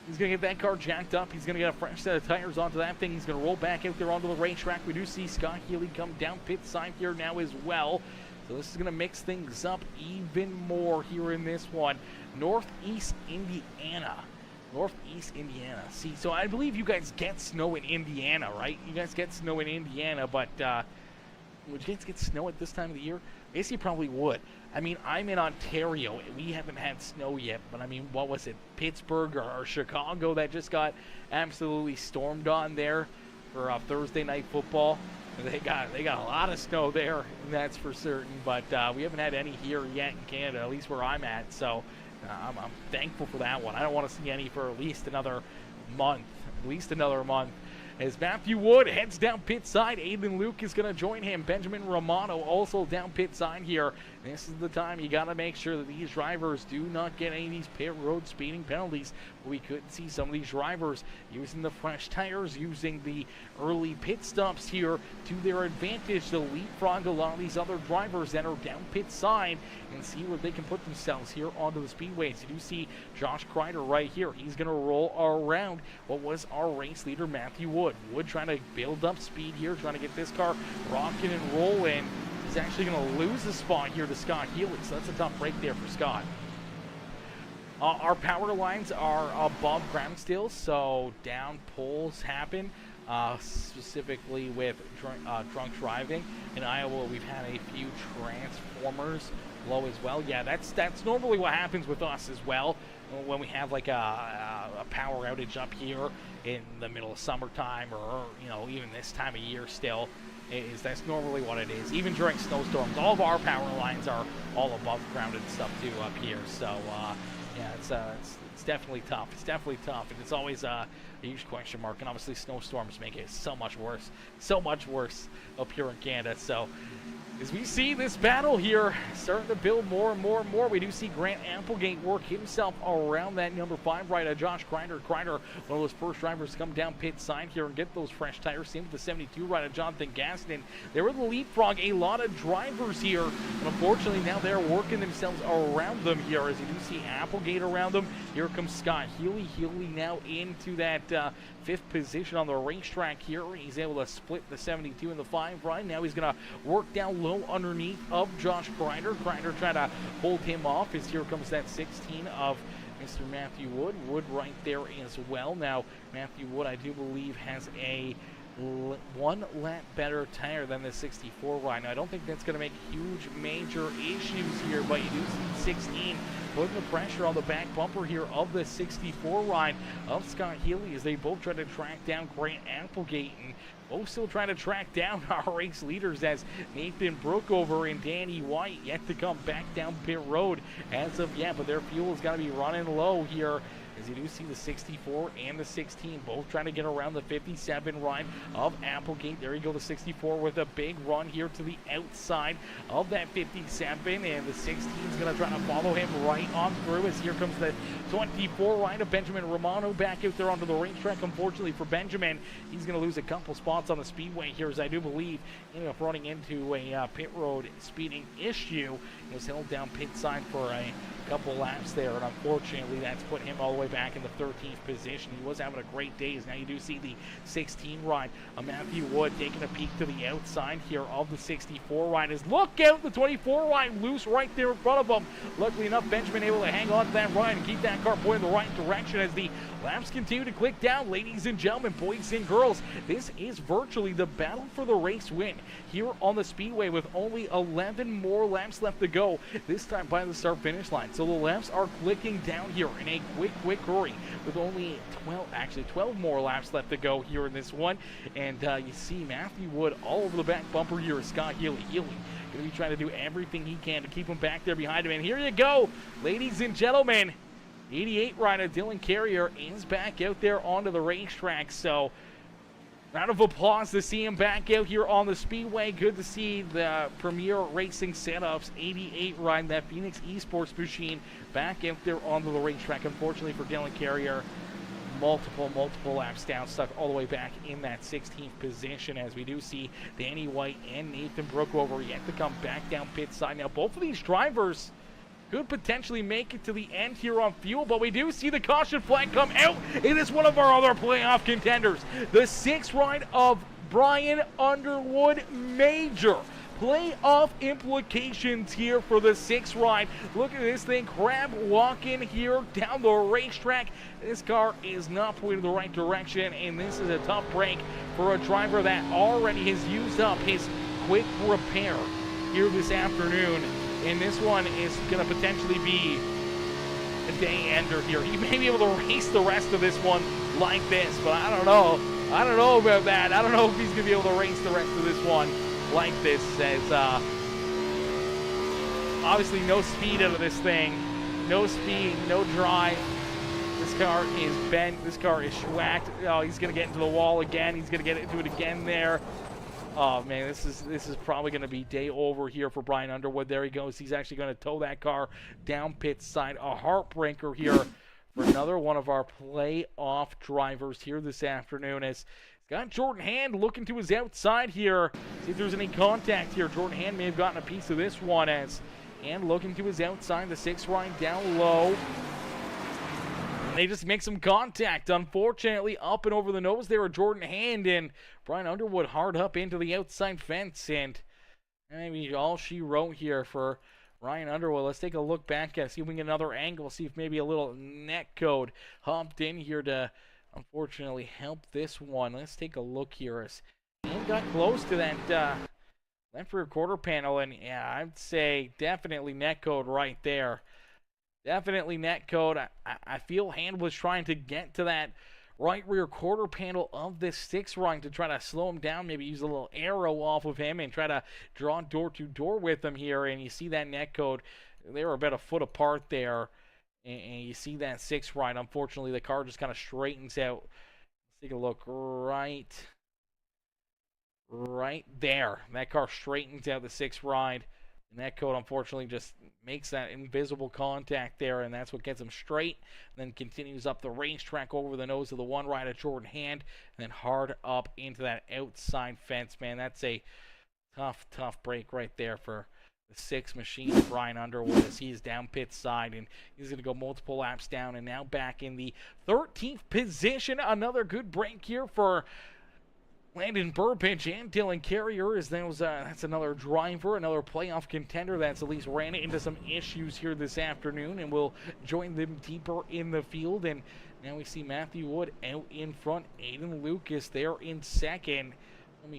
He's going to get that car jacked up. He's going to get a fresh set of tires onto that thing. He's going to roll back out there onto the racetrack. We do see Scott Healy come down pit side here now as well. So this is going to mix things up even more here in this one. Northeast Indiana. See, so I believe you guys get snow in Indiana, right? You guys get snow in Indiana, but Would you guys get snow at this time of the year? I guess you probably would. I mean, I'm in Ontario, and we haven't had snow yet, but I mean, what was it, Pittsburgh or Chicago that just got absolutely stormed on there for Thursday night football? They got a lot of snow there, that's for certain, but we haven't had any here yet in Canada, at least where I'm at, so I'm thankful for that one. I don't want to see any for at least another month, As Matthew Wood heads down pit side, Aiden Luke is going to join him. Benjamin Romano also down pit side here. This is the time you got to make sure that these drivers do not get any of these pit road speeding penalties. We could see some of these drivers using the fresh tires, using the early pit stops here to their advantage to leapfrog a lot of these other drivers that are down pit side and see where they can put themselves here onto the speedways. You do see Josh Kreider right here. He's going to roll around what was our race leader, Matthew Wood. Wood trying to build up speed here, trying to get this car rocking and rolling. He's actually going to lose the spot here to Scott Healy, so that's a tough break there for Scott. Our power lines are above ground still, so down pulls happen, specifically with drunk driving. In Iowa, we've had a few transformers low as well. Yeah, that's normally what happens with us as well when we have like a power outage up here in the middle of summertime, or even this time of year still. That's normally what it is. Even during snowstorms, all of our power lines are all above ground and stuff too up here. So yeah, it's definitely tough. It's definitely tough, and it's always a huge question mark. And obviously, snowstorms make it so much worse up here in Canada. So as we see this battle here starting to build more and more and more, we do see Grant Applegate work himself around that number 5 rider, Josh Kreider. Kreider, one of those first drivers to come down pit side here and get those fresh tires. Same with the 72 rider, Jonathan Gaston. They were the leapfrog a lot of drivers here, and unfortunately now they're working themselves around them here. As you do see Applegate around them, here comes Scott Healy. Healy now into that 5th position on the racetrack here. He's able to split the 72 and the 5 ride. Now he's going to work down low underneath of Josh Kreider. Kreider trying to hold him off as here comes that 16 of Mr. Matthew Wood. Wood right there as well. Now, Matthew Wood, I do believe, has a 1 lap better tire than the 64 ride. Now, I don't think that's going to make huge major issues here, but you do see 16 putting the pressure on the back bumper here of the 64 ride of Scott Healy as they both try to track down Grant Applegate, and both still trying to track down our race leaders as Nathan Brookover and Danny White yet to come back down pit road as of yet, but their fuel is going to be running low here. As you do see the 64 and the 16 both trying to get around the 57 ride of Applegate. There you go, the 64 with a big run here to the outside of that 57, and the 16 is going to try to follow him right on through as here comes the 24 ride of Benjamin Romano back out there onto the racetrack. Unfortunately for Benjamin, he's going to lose a couple spots on the speedway here, as I do believe ended up running into a pit road speeding issue. He was held down pit side for a couple laps there, and unfortunately that's put him all the way back in the 13th position. He was having a great day, as now you do see the 16 ride of Matthew Wood taking a peek to the outside here of the 64 ride. As look out, the 24 ride loose right there in front of him. Luckily enough, Benjamin able to hang on to that ride and keep that car pointing the right direction as the laps continue to click down. Ladies and gentlemen, boys and girls, this is virtually the battle for the race win here on the speedway with only 11 more laps left to go, this time by the start finish line. So the laps are clicking down here in a quick hurry with only 12 more laps left to go here in this one. And you see Matthew Wood all over the back bumper here is Scott Healy. Healy going to be trying to do everything he can to keep him back there behind him. And here you go, ladies and gentlemen, 88 rider Dylan Carrier is back out there onto the racetrack. So round of applause to see him back out here on the speedway. Good to see the Premier Racing Setups 88 ride, that Phoenix Esports machine, back out there onto the racetrack. Unfortunately for Dylan Carrier, multiple laps down, stuck all the way back in that 16th position, as we do see Danny White and Nathan Brookover yet to come back down pit side. Now both of these drivers could potentially make it to the end here on fuel, but we do see the caution flag come out. It is one of our other playoff contenders, the 6th ride of Brian Underwood. Major playoff implications here for the 6th ride. Look at this thing, crab walking here down the racetrack. This car is not pointing the right direction, and this is a tough break for a driver that already has used up his quick repair here this afternoon, and this one is going to potentially be a day ender here. He may be able to race the rest of this one like this, but I don't know. I don't know about that. I don't know if he's going to be able to race the rest of this one like this, as obviously no speed out of this thing. No speed, no drive. This car is bent. This car is schwacked. Oh, he's going to get into the wall again. He's going to get into it again there. Oh, man, this is probably going to be day over here for Brian Underwood. There he goes. He's actually going to tow that car down pit side. A heartbreaker here for another one of our playoff drivers here this afternoon, as he's got Jordan Hand looking to his outside here. See if there's any contact here. Jordan Hand may have gotten a piece of this one, as Hand looking to his outside. The 6 right down low. And they just make some contact. Unfortunately, up and over the nose there of Jordan Hand, and Brian Underwood hard up into the outside fence. And maybe all she wrote here for Ryan Underwood. Let's take a look back at it, see if we can get another angle, see if maybe a little net code hopped in here to unfortunately help this one. Let's take a look here as Hand got close to that left rear quarter panel, and yeah, I'd say definitely net code right there. Definitely net code. I feel Hand was trying to get to that right rear quarter panel of this 6 rung to try to slow him down, maybe use a little arrow off of him and try to draw door to door with him here. And you see that net code, they were about a foot apart there, and you see that 6 right. Unfortunately, the car just kind of straightens out. Let's take a look right there. That car straightens out the 6 ride. And that code, unfortunately, just makes that invisible contact there, and that's what gets him straight. And then continues up the racetrack over the nose of the 1 right at Jordan Hand, and then hard up into that outside fence, man. That's a tough break right there for the 6 machine of Brian Underwood, as he's down pit side, and he's going to go multiple laps down, and now back in the 13th position. Another good break here for Landon Burbidge and Dylan Carrier, as that's another driver, another playoff contender that's at least ran into some issues here this afternoon, and will join them deeper in the field. And now we see Matthew Wood out in front, Aiden Lucas there in second.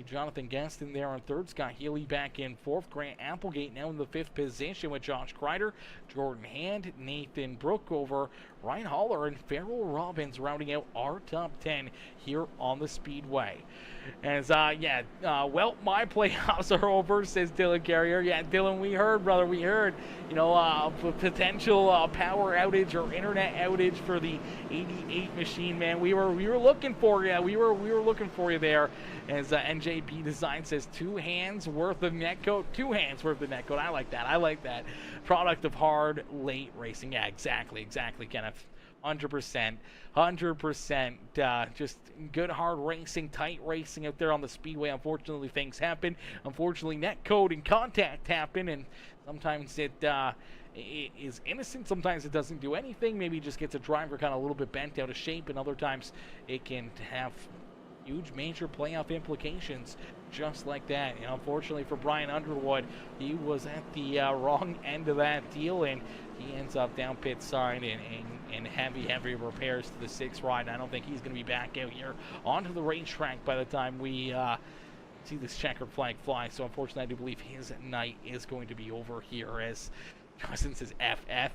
Jonathan Gaston there on third, Scott Healy back in fourth, Grant Applegate now in the 5th position with Josh Kreider, Jordan Hand, Nathan Brookover, Ryan Haller, and Farrell Robbins rounding out our top 10 here on the Speedway. As, well, my playoffs are over, says Dylan Carrier. Yeah, Dylan, we heard, brother, we heard, potential power outage or internet outage for the 88 machine, man. We were looking for you. We were looking for you there. As NJB Design says, 2 hands worth of netcode. 2 hands worth of netcode. I like that. Product of hard, late racing. Yeah, exactly, Kenneth. 100%. Just good, hard racing, tight racing out there on the Speedway. Unfortunately, things happen. Unfortunately, netcode and contact happen, and sometimes it is innocent. Sometimes it doesn't do anything. Maybe it just gets a driver kind of a little bit bent out of shape, and other times it can have huge major playoff implications just like that. And unfortunately for Brian Underwood, he was at the wrong end of that deal, and he ends up down pit side and heavy repairs to the 6 ride. I don't think he's going to be back out here onto the racetrack by the time we see this checkered flag fly. So unfortunately, I do believe his night is going to be over here, as Justin says F,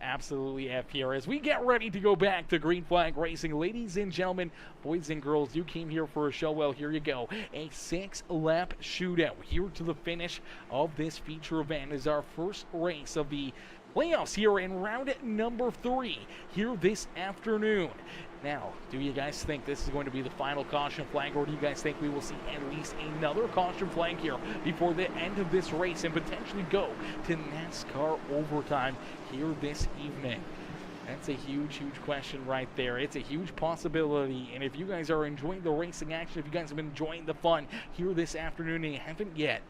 absolutely F here, as we get ready to go back to green flag racing. Ladies and gentlemen, boys and girls, you came here for a show. Well, here you go. A 6-lap shootout here to the finish of this feature event is our first race of the playoffs here in round number 3 here this afternoon. Now, do you guys think this is going to be the final caution flag, or do you guys think we will see at least another caution flag here before the end of this race and potentially go to NASCAR overtime here this evening? That's a huge question right there. It's a huge possibility, and if you guys are enjoying the racing action, if you guys have been enjoying the fun here this afternoon and you haven't yet,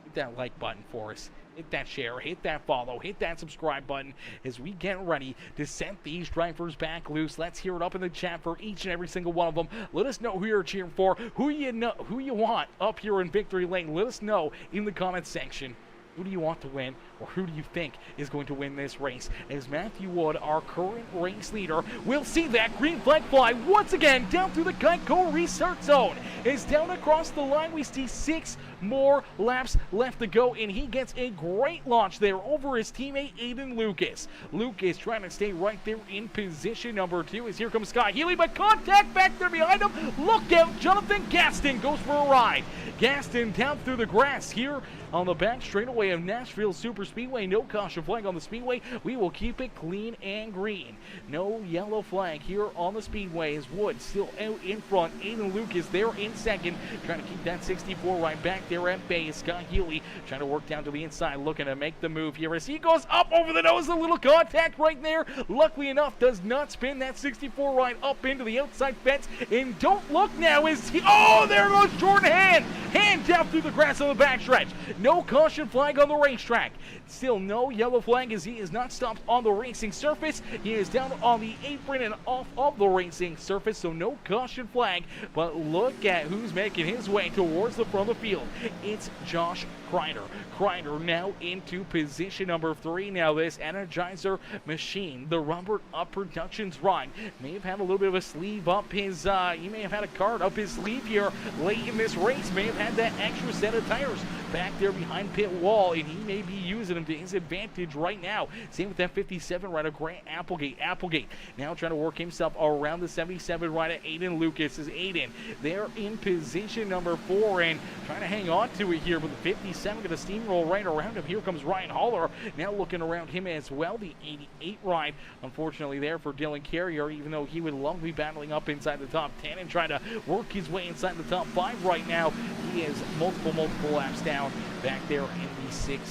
hit that like button for us. Hit that share, hit that follow, hit that subscribe button as we get ready to set these drivers back loose. Let's hear it up in the chat for each and every single one of them. Let us know who you're cheering for, who you want up here in Victory Lane. Let us know in the comments section Who do you want to win, or who do you think is going to win this race? As Matthew Wood, our current race leader, will see that green flag fly once again down through the Geico restart zone. Is down across the line. We see 6 more laps left to go, and he gets a great launch there over his teammate Aiden Lucas. Lucas trying to stay right there in position number 2 as here comes Scott Healy, but contact back there behind him. Look out, Jonathan Gaston goes for a ride. Gaston down through the grass here on the back straightaway of Nashville Super Speedway. No caution flag on the speedway. We will keep it clean and green. No yellow flag here on the speedway as Wood still out in front. Aiden Lucas there in second, trying to keep that 64 right back there at bay. Scott Healy trying to work down to the inside, looking to make the move here as he goes up over the nose. A little contact right there. Luckily enough, does not spin that 64 right up into the outside fence. And don't look now as he, oh, there goes Jordan Hand down through the grass on the backstretch. No caution flag on the racetrack. Still no yellow flag as he is not stopped on the racing surface. He is down on the apron and off of the racing surface, so no caution flag. But look at who's making his way towards the front of the field. It's Josh Kreider. Kreider now into position number 3. Now this Energizer machine, the Robert Up Productions ride, may have had a little bit of a sleeve up his, he may have had a card up his sleeve here late in this race. May have had that extra set of tires back there behind pit wall, and he may be using them to his advantage right now. Same with that 57 rider, Grant Applegate. Applegate now trying to work himself around the 77 rider, Aiden Lucas. Is Aiden there in position number 4 and trying to hang on to it here, but the 57 going to steamroll right around him. Here comes Ryan Haller now looking around him as well. The 88 ride, unfortunately, there for Dylan Carrier, even though he would love to be battling up inside the top 10 and trying to work his way inside the top 5 right now. He is multiple laps down back there in the 16th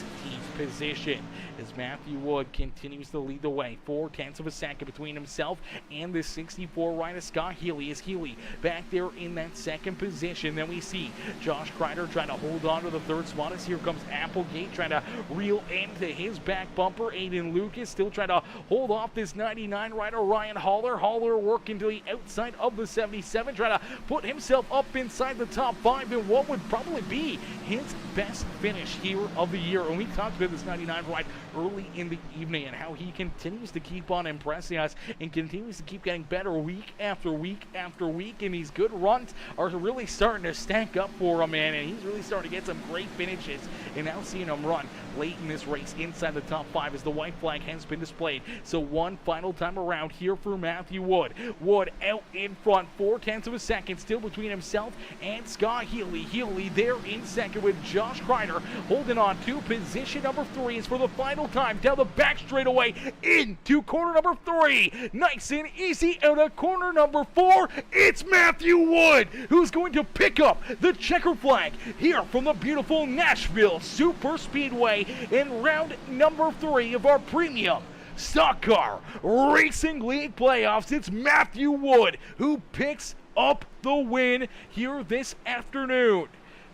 position as Matthew Wood continues to lead the way. 0.4 of a second between himself and the 64 rider Scott Healy. Is Healy back there in that second position. Then we see Josh Kreider trying to hold on to the 3rd spot as here comes Applegate trying to reel into his back bumper. Aiden Lucas still trying to hold off this 99 rider Ryan Haller. Haller working to the outside of the 77, trying to put himself up inside the top 5 in what would probably be his best finish here of the year. And we talked about this 99 ride early in the evening and how he continues to keep on impressing us and continues to keep getting better week after week after week, and these good runs are really starting to stack up for him, man, and he's really starting to get some great finishes. And now seeing him run late in this race inside the top 5 as the white flag has been displayed. So one final time around here for Matthew Wood. Wood out in front, 0.4 of a second still between himself and Scott Healy. Healy there in second with Josh Kreider holding on to position number 3 is for the final time down the back straightaway into corner number 3. Nice and easy out of corner number 4. It's Matthew Wood who's going to pick up the checker flag here from the beautiful Nashville Super Speedway in round number 3 of our premium Stock Car Racing League playoffs. It's Matthew Wood who picks up the win here this afternoon.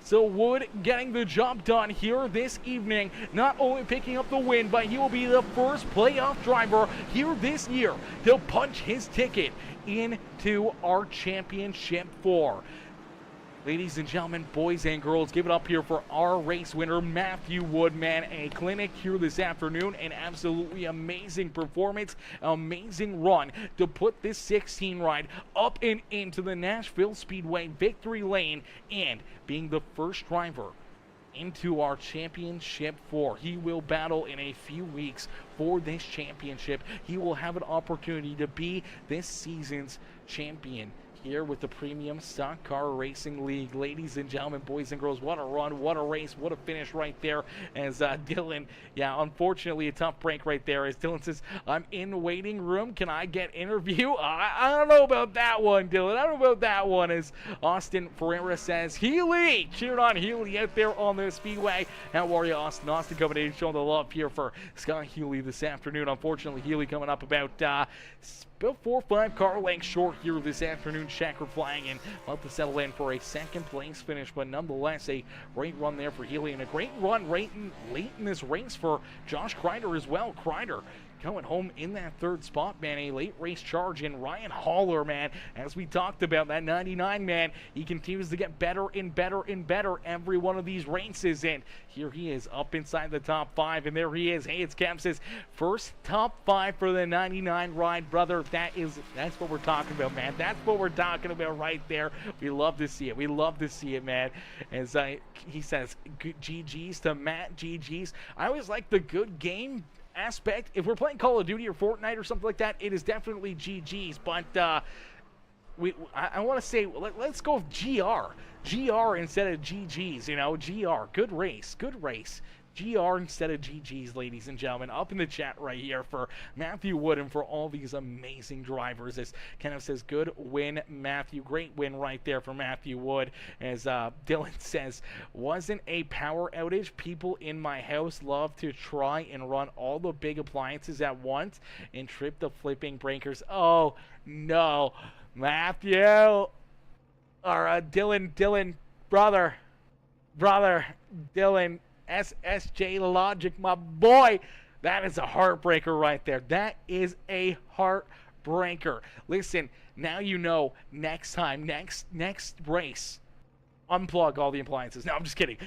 So Wood getting the job done here this evening, not only picking up the win, but he will be the first playoff driver here this year to punch his ticket into our championship 4. Ladies and gentlemen, boys and girls, give it up here for our race winner, Matthew Wood, man. A clinic here this afternoon, an absolutely amazing performance, amazing run to put this 16 ride up and into the Nashville Speedway victory lane and being the first driver into our championship 4. He will battle in a few weeks for this championship. He will have an opportunity to be this season's champion here with the Premium Stock Car Racing League. Ladies and gentlemen, boys and girls, what a run, what a race, what a finish right there as Dylan, unfortunately a tough break right there as Dylan says, I'm in waiting room, can I get interview? I don't know about that one, Dylan. I don't know about that one, as Austin Ferreira says, Healy, cheered on Healy out there on the speedway. How are you, Austin? Austin coming in, showing the love here for Scott Healy this afternoon. Unfortunately, Healy coming up about 4 or 5 car lengths short here this afternoon, checkered flag, and about to settle in for a second place finish, but nonetheless a great run there for Healy and a great run late in this race for Josh Kreider as well. Kreider going home in that third spot, man. A late race charge in Ryan Haller, man. As we talked about, that 99, man, he continues to get better and better and better every one of these races. And here he is up inside the top 5, and there he is. Hey, it's Kemp's first top 5 for the 99 ride, brother. That's what we're talking about, man. That's what we're talking about right there. We love to see it. We love to see it, man. As he says, GG's to Matt, GG's. I always like the good game aspect. If we're playing Call of Duty or Fortnite or something like that, it is definitely GG's. But I want to say, let's go with GR instead of GG's. You know, GR, good race. GR instead of GG's, ladies and gentlemen. Up in the chat right here for Matthew Wood and for all these amazing drivers. As Kenneth says, good win, Matthew. Great win right there for Matthew Wood. As Dylan says, wasn't a power outage. People in my house love to try and run all the big appliances at once and trip the flipping breakers. Oh, no. Matthew. Or Dylan, brother, Dylan. SSJ Logic, my boy. That is a heartbreaker right there. That is a heartbreaker. Listen, now you know next time, next race, unplug all the appliances. No, I'm just kidding.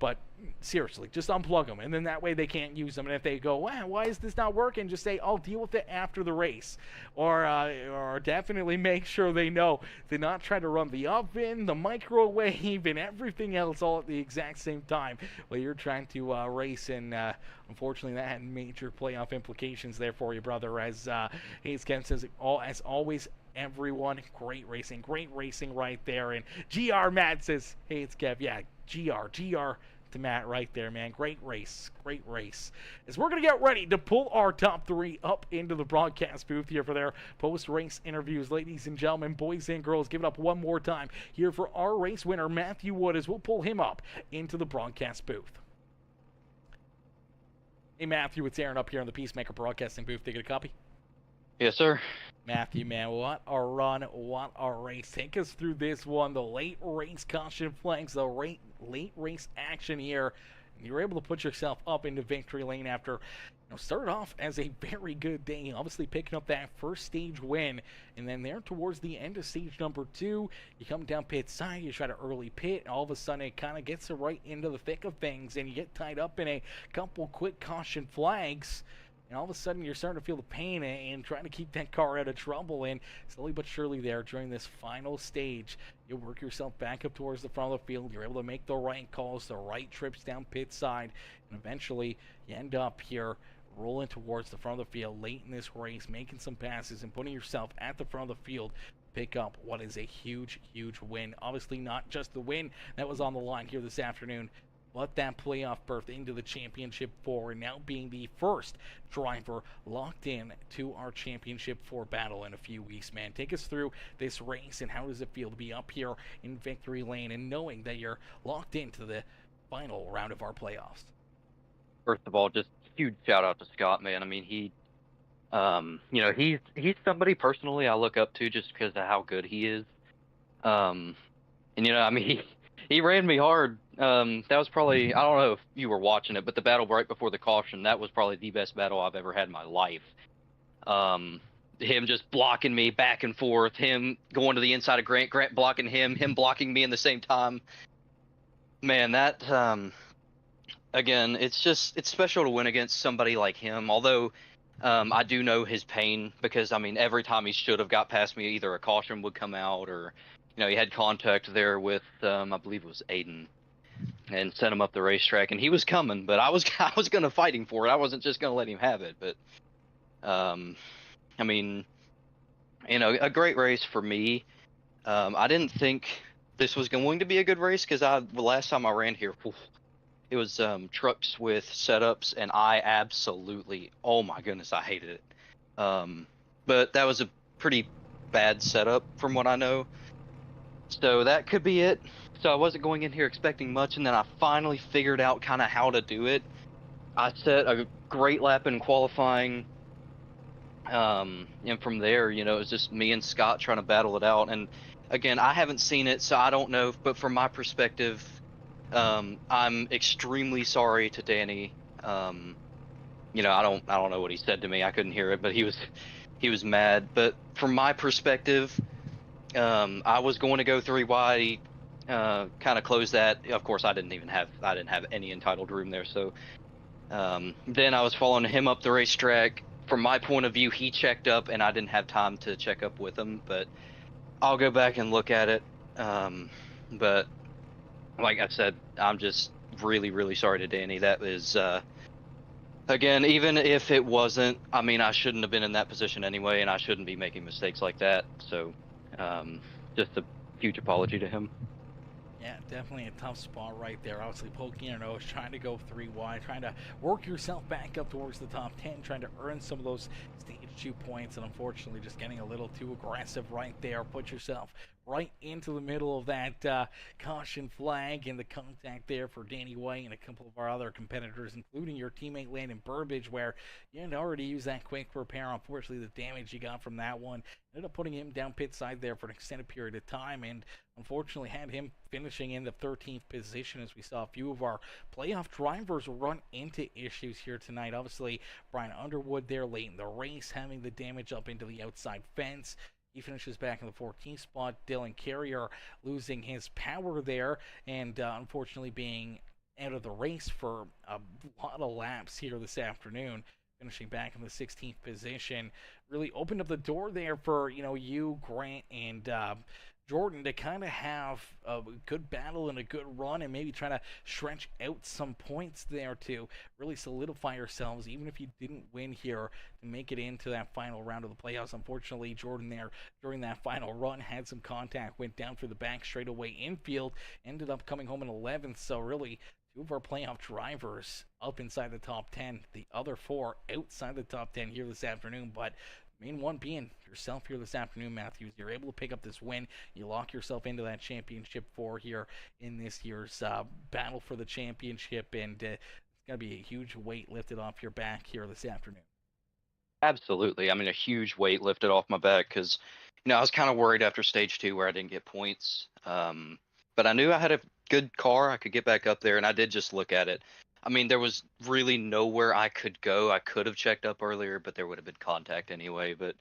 But seriously, just unplug them, and then that way they can't use them. And if they go, wow, why is this not working? Just say, I'll deal with it after the race. Or definitely make sure they know to not try to run the oven, the microwave, and everything else all at the exact same time while you're trying to race. And unfortunately, that had major playoff implications there for you, brother. As Hayes Kemp says, as always, everyone, great racing right there. And GR Matt says, hey, it's Kev. Yeah, GR to Matt right there, man. Great race. As we're going to get ready to pull our top 3 up into the broadcast booth here for their post-race interviews. Ladies and gentlemen, boys and girls, give it up one more time here for our race winner, Matthew Wood, as we'll pull him up into the broadcast booth. Hey, Matthew, it's Aaron up here in the Peacemaker Broadcasting booth. Take a copy. Yes, sir. Matthew, man, what a run, what a race. Take us through this one, the late race caution flags, the late race action here. You were able to put yourself up into victory lane after, started off as a very good day, obviously picking up that first stage win. And then there towards the end of stage number 2, you come down pit side, you try to early pit, and all of a sudden it kind of gets right into the thick of things, and you get tied up in a couple quick caution flags. And all of a sudden, you're starting to feel the pain and trying to keep that car out of trouble. And slowly but surely there, during this final stage, you work yourself back up towards the front of the field. You're able to make the right calls, the right trips down pit side. And eventually, you end up here rolling towards the front of the field late in this race, making some passes and putting yourself at the front of the field to pick up what is a huge win. Obviously, not just the win that was on the line here this afternoon, but that playoff berth into the championship 4, and now being the first driver locked in to our championship 4 battle in a few weeks, man. Take us through this race and how does it feel to be up here in victory lane and knowing that you're locked into the final round of our playoffs? First of all, just huge shout out to Scott, man. I mean, he's somebody personally I look up to just because of how good he is. He ran me hard. That was probably, I don't know if you were watching it, but the battle right before the caution, that was probably the best battle I've ever had in my life. Him just blocking me back and forth, him going to the inside of Grant blocking him blocking me in the same time. Man, that, again, it's special to win against somebody like him, although I do know his pain because, every time he should have got past me, either a caution would come out or, he had contact there with, I believe it was Aiden, and sent him up the racetrack, and he was coming, but I was going to fight him for it. I wasn't just going to let him have it, but, a great race for me. I didn't think this was going to be a good race because the last time I ran here, it was trucks with setups, and I absolutely, oh my goodness, I hated it. But that was a pretty bad setup from what I know. So that could be it. So I wasn't going in here expecting much, and then I finally figured out kind of how to do it. I set a great lap in qualifying, and from there, it was just me and Scott trying to battle it out. And again, I haven't seen it, so I don't know, but from my perspective, I'm extremely sorry to Danny. I don't know what he said to me. I couldn't hear it, but he was mad. But from my perspective, I was going to go 3 wide, kind of close that. Of course, I didn't have any entitled room there. So then I was following him up the racetrack. From my point of view, he checked up, and I didn't have time to check up with him. But I'll go back and look at it. But like I said, I'm just really, really sorry to Danny. That was, again, even if it wasn't, I mean, I shouldn't have been in that position anyway, and I shouldn't be making mistakes like that. So, just a huge apology to him. Yeah, definitely a tough spot right there. Obviously, poking your nose, trying to go 3 wide, trying to work yourself back up towards the top 10, trying to earn some of those stage 2 points, and unfortunately just getting a little too aggressive right there. Put yourself right into the middle of that caution flag, and the contact there for Danny White and a couple of our other competitors, including your teammate Landon Burbage, where you had already used that quick repair. Unfortunately, the damage you got from that one ended up putting him down pit side there for an extended period of time, and unfortunately had him finishing in the 13th position, as we saw a few of our playoff drivers run into issues here tonight. Obviously, Brian Underwood there late in the race, having the damage up into the outside fence. He finishes back in the 14th spot. Dylan Carrier losing his power there, and unfortunately being out of the race for a lot of laps here this afternoon, finishing back in the 16th position. Really opened up the door there for, you, Grant, and Jordan to kind of have a good battle and a good run, and maybe try to stretch out some points there to really solidify yourselves, even if you didn't win here, to make it into that final round of the playoffs. Unfortunately, Jordan there during that final run had some contact, went down through the back straightaway infield, ended up coming home in 11th. So really, 2 of our playoff drivers up inside the top 10, the other 4 outside the top 10 here this afternoon. But main one being yourself here this afternoon, Matthews. You're able to pick up this win. You lock yourself into that championship 4 here in this year's battle for the championship, and it's going to be a huge weight lifted off your back here this afternoon. Absolutely. I mean, a huge weight lifted off my back because, I was kind of worried after stage 2 where I didn't get points. But I knew I had a good car. I could get back up there, and I did just look at it. I mean, there was really nowhere I could go. I could have checked up earlier, but there would have been contact anyway. But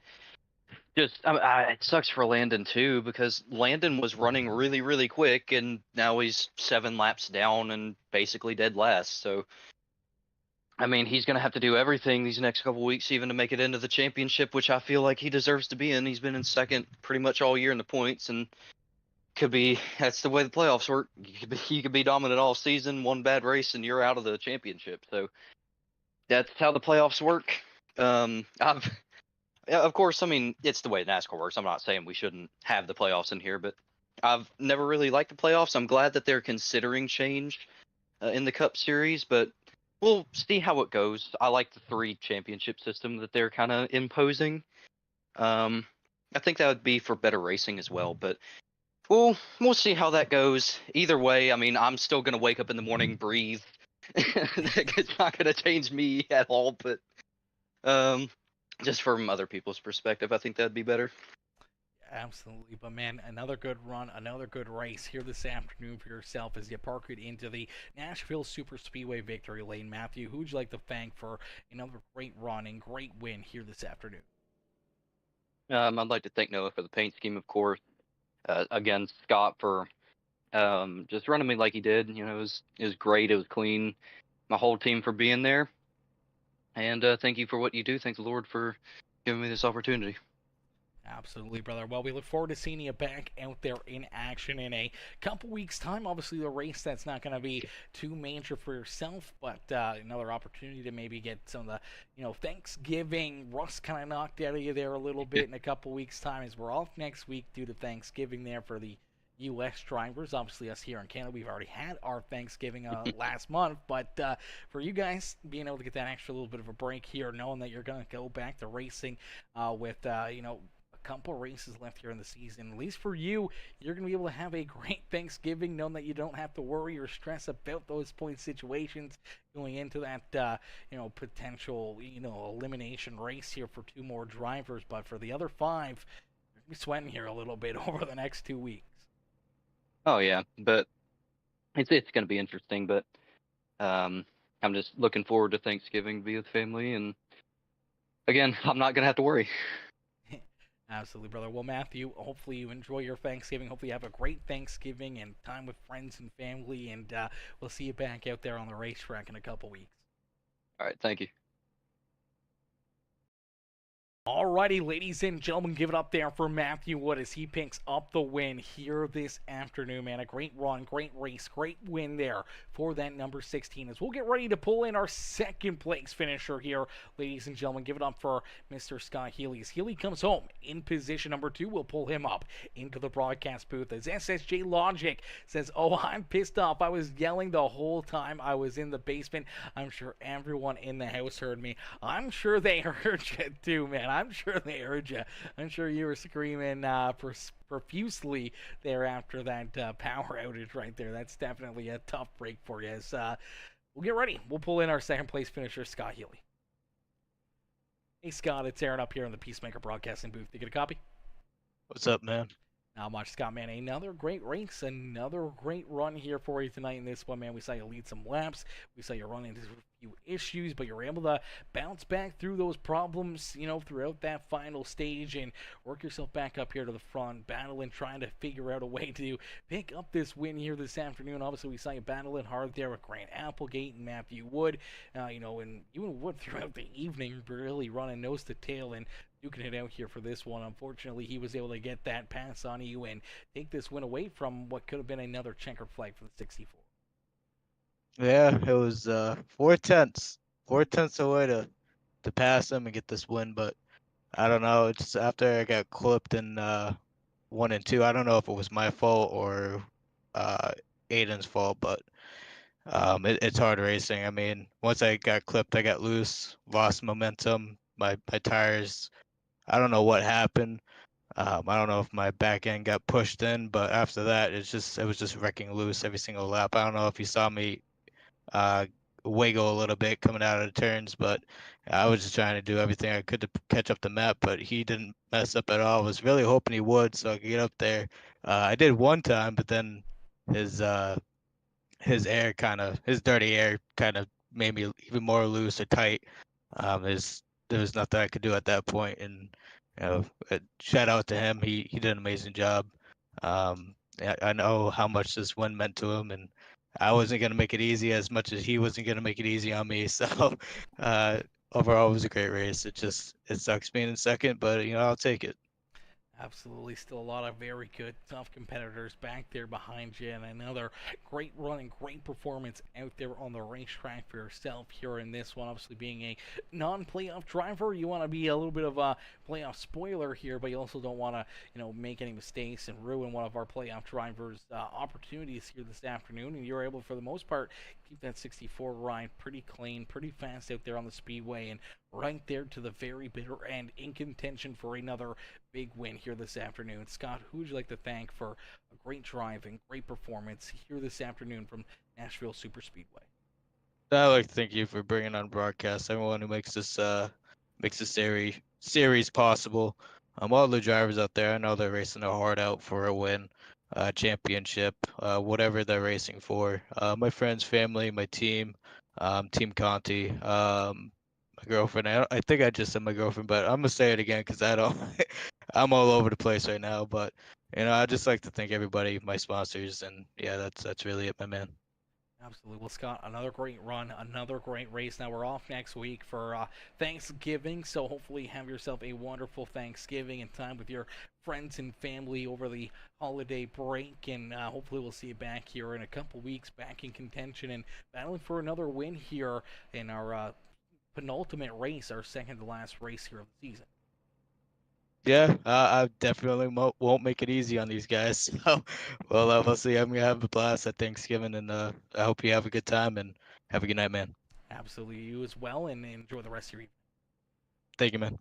just, it sucks for Landon too, because Landon was running really, really quick, and now he's 7 laps down and basically dead last. So, I mean, he's going to have to do everything these next couple weeks even to make it into the championship, which I feel like he deserves to be in. He's been in second pretty much all year in the points, and that's the way the playoffs work. You could be dominant all season, 1 bad race, and you're out of the championship. So that's how the playoffs work. Of course, I mean, it's the way NASCAR works. I'm not saying we shouldn't have the playoffs in here, but I've never really liked the playoffs. I'm glad that they're considering change in the Cup Series, but we'll see how it goes. I like the 3 championship system that they're kind of imposing. I think that would be for better racing as well, but we'll see how that goes. Either way, I mean, I'm still going to wake up in the morning, breathe. It's not going to change me at all, but just from other people's perspective, I think that'd be better. Absolutely. But man, another good run, another good race here this afternoon for yourself as you park it into the Nashville Super Speedway victory lane. Matthew, who would you like to thank for another great run and great win here this afternoon? I'd like to thank Noah for the paint scheme, of course. Again, Scott for just running me like he did. It was great. It was clean. My whole team for being there. And thank you for what you do. Thank the Lord for giving me this opportunity. Absolutely, brother. Well, we look forward to seeing you back out there in action in a couple weeks' time. Obviously, the race that's not going to be too major for yourself, but another opportunity to maybe get some of the, Thanksgiving rust kind of knocked out of you there a little bit in a couple weeks' time, as we're off next week due to Thanksgiving there for the U.S. drivers. Obviously, us here in Canada, we've already had our Thanksgiving last month, but for you guys, being able to get that extra little bit of a break here, knowing that you're going to go back to racing with, couple races left here in the season. At least for you, you're going to be able to have a great Thanksgiving, knowing that you don't have to worry or stress about those point situations going into that, potential, elimination race here for 2 more drivers. But for the other 5, you're going to be sweating here a little bit over the next 2 weeks. Oh yeah, but it's going to be interesting. But I I'm just looking forward to Thanksgiving to be with family, and again, I'm not gonna have to worry. Absolutely, brother. Well, Matthew, hopefully you enjoy your Thanksgiving. Hopefully you have a great Thanksgiving and time with friends and family, and we'll see you back out there on the racetrack in a couple weeks. All right, thank you. Alrighty, ladies and gentlemen, give it up there for Matthew Wood as he picks up the win here this afternoon, man. A great run, great race, great win there for that number 16 as we'll get ready to pull in our second place finisher here, ladies and gentlemen. Give it up for Mr. Scott Healy. As Healy comes home in position number 2, we'll pull him up into the broadcast booth as SSJ Logic says, oh, I'm pissed off. I was yelling the whole time I was in the basement. I'm sure everyone in the house heard me. I'm sure they heard you too, man. I'm sure they heard you. I'm sure you were screaming profusely there after that power outage right there. That's definitely a tough break for you. As, we'll get ready. We'll pull in our second place finisher, Scott Healy. Hey, Scott, it's Aaron up here in the Peacemaker Broadcasting booth. You get a copy? What's up, man? Not much, Scott, man. Another great race, another great run here for you tonight in this one, man. We saw you lead some laps. We saw you run into a few issues, but you were able to bounce back through those problems, you know, throughout that final stage and work yourself back up here to the front, battling, trying to figure out a way to pick up this win here this afternoon. Obviously, we saw you battling hard there with Grant Applegate and Matthew Wood, you know, and you and Wood throughout the evening really running nose to tail and duking it out here for this one. Unfortunately, he was able to get that pass on you and take this win away from what could have been another checkered flag for the 64. Yeah, it was 4/10, 4/10 away to pass him and get this win, but I don't know. It's after I got clipped in 1 and 2. I don't know if it was my fault or Aiden's fault, but it's hard racing. I mean, once I got clipped, I got loose, lost momentum. My tires, I don't know what happened. I don't know if my back end got pushed in, but after that, it was just wrecking loose every single lap. I don't know if you saw me wiggle a little bit coming out of the turns, but I was just trying to do everything I could to catch up to Matt, but he didn't mess up at all. I was really hoping he would, so I could get up there. I did one time, but then his his dirty air kind of made me even more loose or tight. There was nothing I could do at that point, and you know, shout out to him. He did an amazing job. I know how much this win meant to him, and I wasn't gonna make it easy as much as he wasn't gonna make it easy on me. So overall, it was a great race. It sucks being in second, but you know, I'll take it. Absolutely, still a lot of very good, tough competitors back there behind you, and another great run and great performance out there on the racetrack for yourself here in this one. Obviously, being a non-playoff driver, you want to be a little bit of a playoff spoiler here, but you also don't want to, you know, make any mistakes and ruin one of our playoff drivers' opportunities here this afternoon. And you're able, for the most part, keep that 64 ride pretty clean, pretty fast out there on the speedway, and right there to the very bitter end in contention for another big win here this afternoon. Scott, who would you like to thank for a great drive and great performance here this afternoon from Nashville Super Speedway? I'd like to thank you for bringing on broadcast. Everyone who makes this series possible. All the drivers out there, I know they're racing their heart out for a win, championship, whatever they're racing for. My friends, family, my team, Team Conti, my girlfriend. I think I just said my girlfriend, but I'm gonna say it again because I don't. I'm all over the place right now, but you know, I just like to thank everybody, my sponsors, and yeah, that's really it, my man. Absolutely. Well, Scott, another great run, another great race. Now we're off next week for Thanksgiving, so hopefully have yourself a wonderful Thanksgiving and time with your friends and family over the holiday break, and hopefully we'll see you back here in a couple weeks, back in contention and battling for another win here in our penultimate race, our second to last race here of the season. Yeah, I definitely won't make it easy on these guys. So, well, we'll see. I'm gonna have a blast at Thanksgiving, and I hope you have a good time and have a good night, man. Absolutely, you as well, and enjoy the rest of your evening. Thank you, man.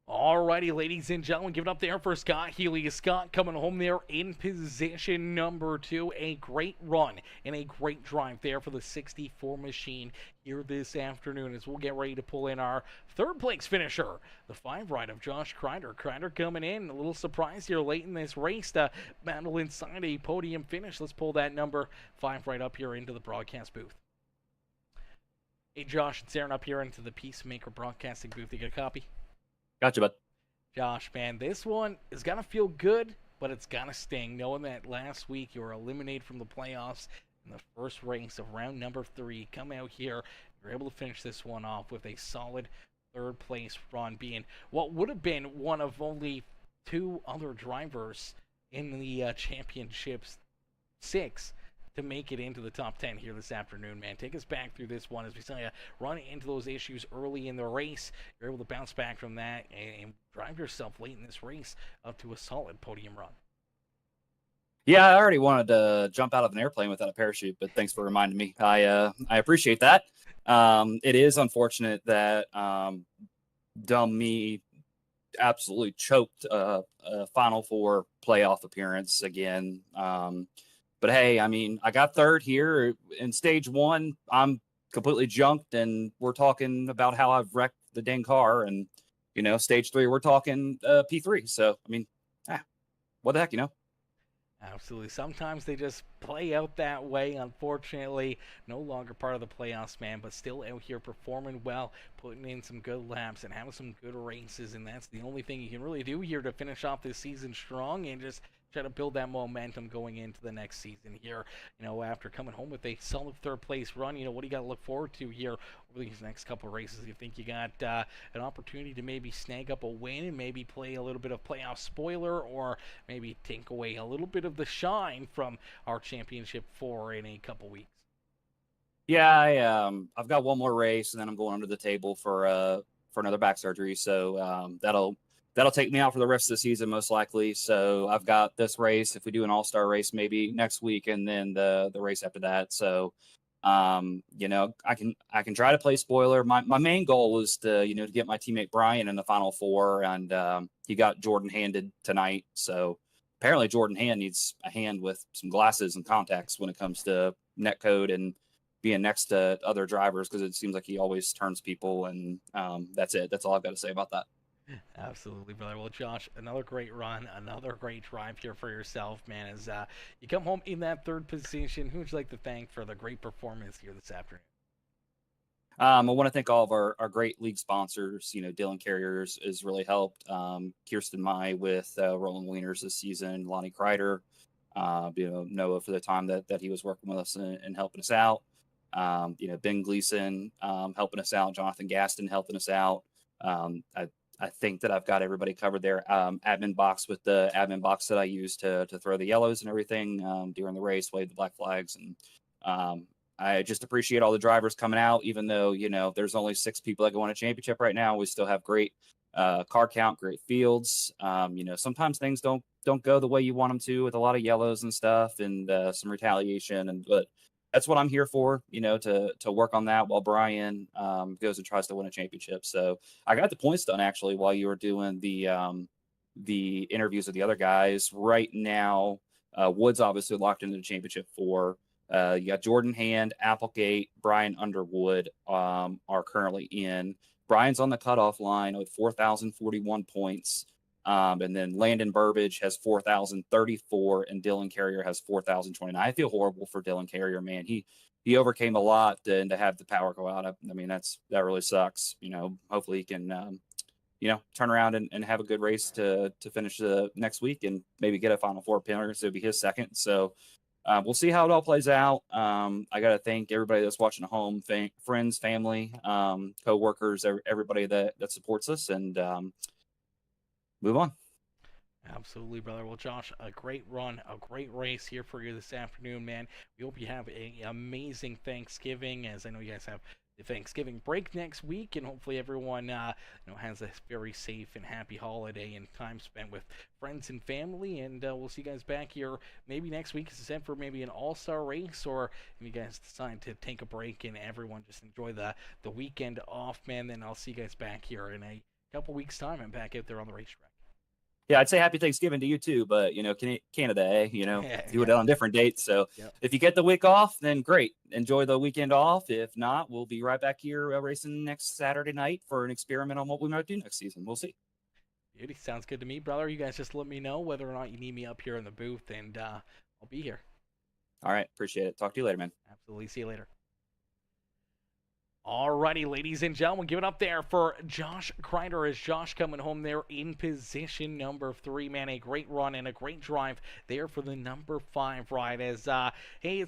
Alrighty, ladies and gentlemen, give it up there for Scott Healy. Scott coming home there in position number 2. A great run and a great drive there for the 64 machine here this afternoon as we'll get ready to pull in our third place finisher, the 5 ride of Josh Kreider. Kreider coming in, a little surprise here late in this race to battle inside a podium finish. Let's pull that number 5 right up here into the broadcast booth. Hey, Josh, it's Aaron up here into the Peacemaker Broadcasting booth. You got a copy? Gotcha, bud. Josh, man, this one is going to feel good, but it's going to sting, knowing that last week you were eliminated from the playoffs in the first race of round number 3. Come out here, you're able to finish this one off with a solid third-place run, being what would have been one of only 2 other drivers in the championships 6 to make it into the top 10 here this afternoon, man. Take us back through this one as we saw you run into those issues early in the race. You're able to bounce back from that and drive yourself late in this race up to a solid podium run. Yeah, I already wanted to jump out of an airplane without a parachute, but thanks for reminding me. I appreciate that. It is unfortunate that dumb me absolutely choked a Final Four playoff appearance again. But hey, I mean, I got third here in stage 1. I'm completely junked, and we're talking about how I've wrecked the dang car. And stage 3, we're talking P3. So I mean, what the heck, Absolutely. Sometimes they just play out that way. Unfortunately, no longer part of the playoffs, man, but still out here performing well, putting in some good laps and having some good races, and that's the only thing you can really do here to finish off this season strong and just try to build that momentum going into the next season here. After coming home with a solid third-place run, what do you got to look forward to here over these next couple of races? You think you got an opportunity to maybe snag up a win and maybe play a little bit of playoff spoiler, or maybe take away a little bit of the shine from our championship 4 in a couple weeks? Yeah, I've got one more race, and then I'm going under the table for another back surgery. So that'll take me out for the rest of the season, most likely. So I've got this race. If we do an all-star race, maybe next week, and then the race after that. So, I can try to play spoiler. My main goal was to get my teammate Brian in the Final Four, and he got Jordan handed tonight. So apparently Jordan Hand needs a hand with some glasses and contacts when it comes to net code and being next to other drivers, because it seems like he always turns people, and that's it. That's all I've got to say about that. Absolutely, brother. Well, Josh, another great run, another great drive here for yourself, man. As you come home in that third position, who would you like to thank for the great performance here this afternoon? I want to thank all of our great league sponsors. Dylan Carriers has really helped. Kirsten Mai with Rolling Wieners this season. Lonnie Kreider, Noah for the time that he was working with us and helping us out. Ben Gleason helping us out. Jonathan Gaston helping us out. I think that I've got everybody covered there. Admin box with the admin box that I use to throw the yellows and everything during the race, wave the black flags. And I just appreciate all the drivers coming out, even though, there's only 6 people that go on a championship right now. We still have great car count, great fields. Sometimes things don't go the way you want them to, with a lot of yellows and stuff, and some retaliation. But that's what I'm here for, to work on that while Brian goes and tries to win a championship. So I got the points done actually while you were doing the interviews with the other guys. Right now, Woods obviously locked into the championship 4. You got Jordan Hand, Applegate, Brian Underwood are currently in. Brian's on the cutoff line with 4,041 points. And then Landon Burbage has 4,034, and Dylan Carrier has 4,029. I feel horrible for Dylan Carrier, man. He overcame a lot, and to have the power go out, I mean, that really sucks. Hopefully he can, turn around and have a good race to finish the next week and maybe get a Final Four appearance. It'll be his second. So we'll see how it all plays out. I got to thank everybody that's watching at home, friends, family, co-workers, everybody that supports us, and move on. Absolutely, brother. Well, Josh, a great run, a great race here for you this afternoon, man. We hope you have an amazing Thanksgiving, as I know you guys have the Thanksgiving break next week, and hopefully everyone has a very safe and happy holiday and time spent with friends and family. And we'll see you guys back here maybe next week, as I said, for maybe an all-star race, or if you guys decide to take a break and everyone just enjoy the weekend off, man, then I'll see you guys back here in a couple weeks' time. I'm back out there on the racetrack. Yeah, I'd say happy Thanksgiving to you too, but Canada, do it on different dates. So If you get the week off, then great. Enjoy the weekend off. If not, we'll be right back here racing next Saturday night for an experiment on what we might do next season. We'll see. Beauty. Sounds good to me, brother. You guys just let me know whether or not you need me up here in the booth, and I'll be here. All right. Appreciate it. Talk to you later, man. Absolutely. See you later. Alrighty, ladies and gentlemen, give it up there for Josh Kreider as Josh coming home there in position number 3. Man, a great run and a great drive there for the number 5 ride as, hey, it's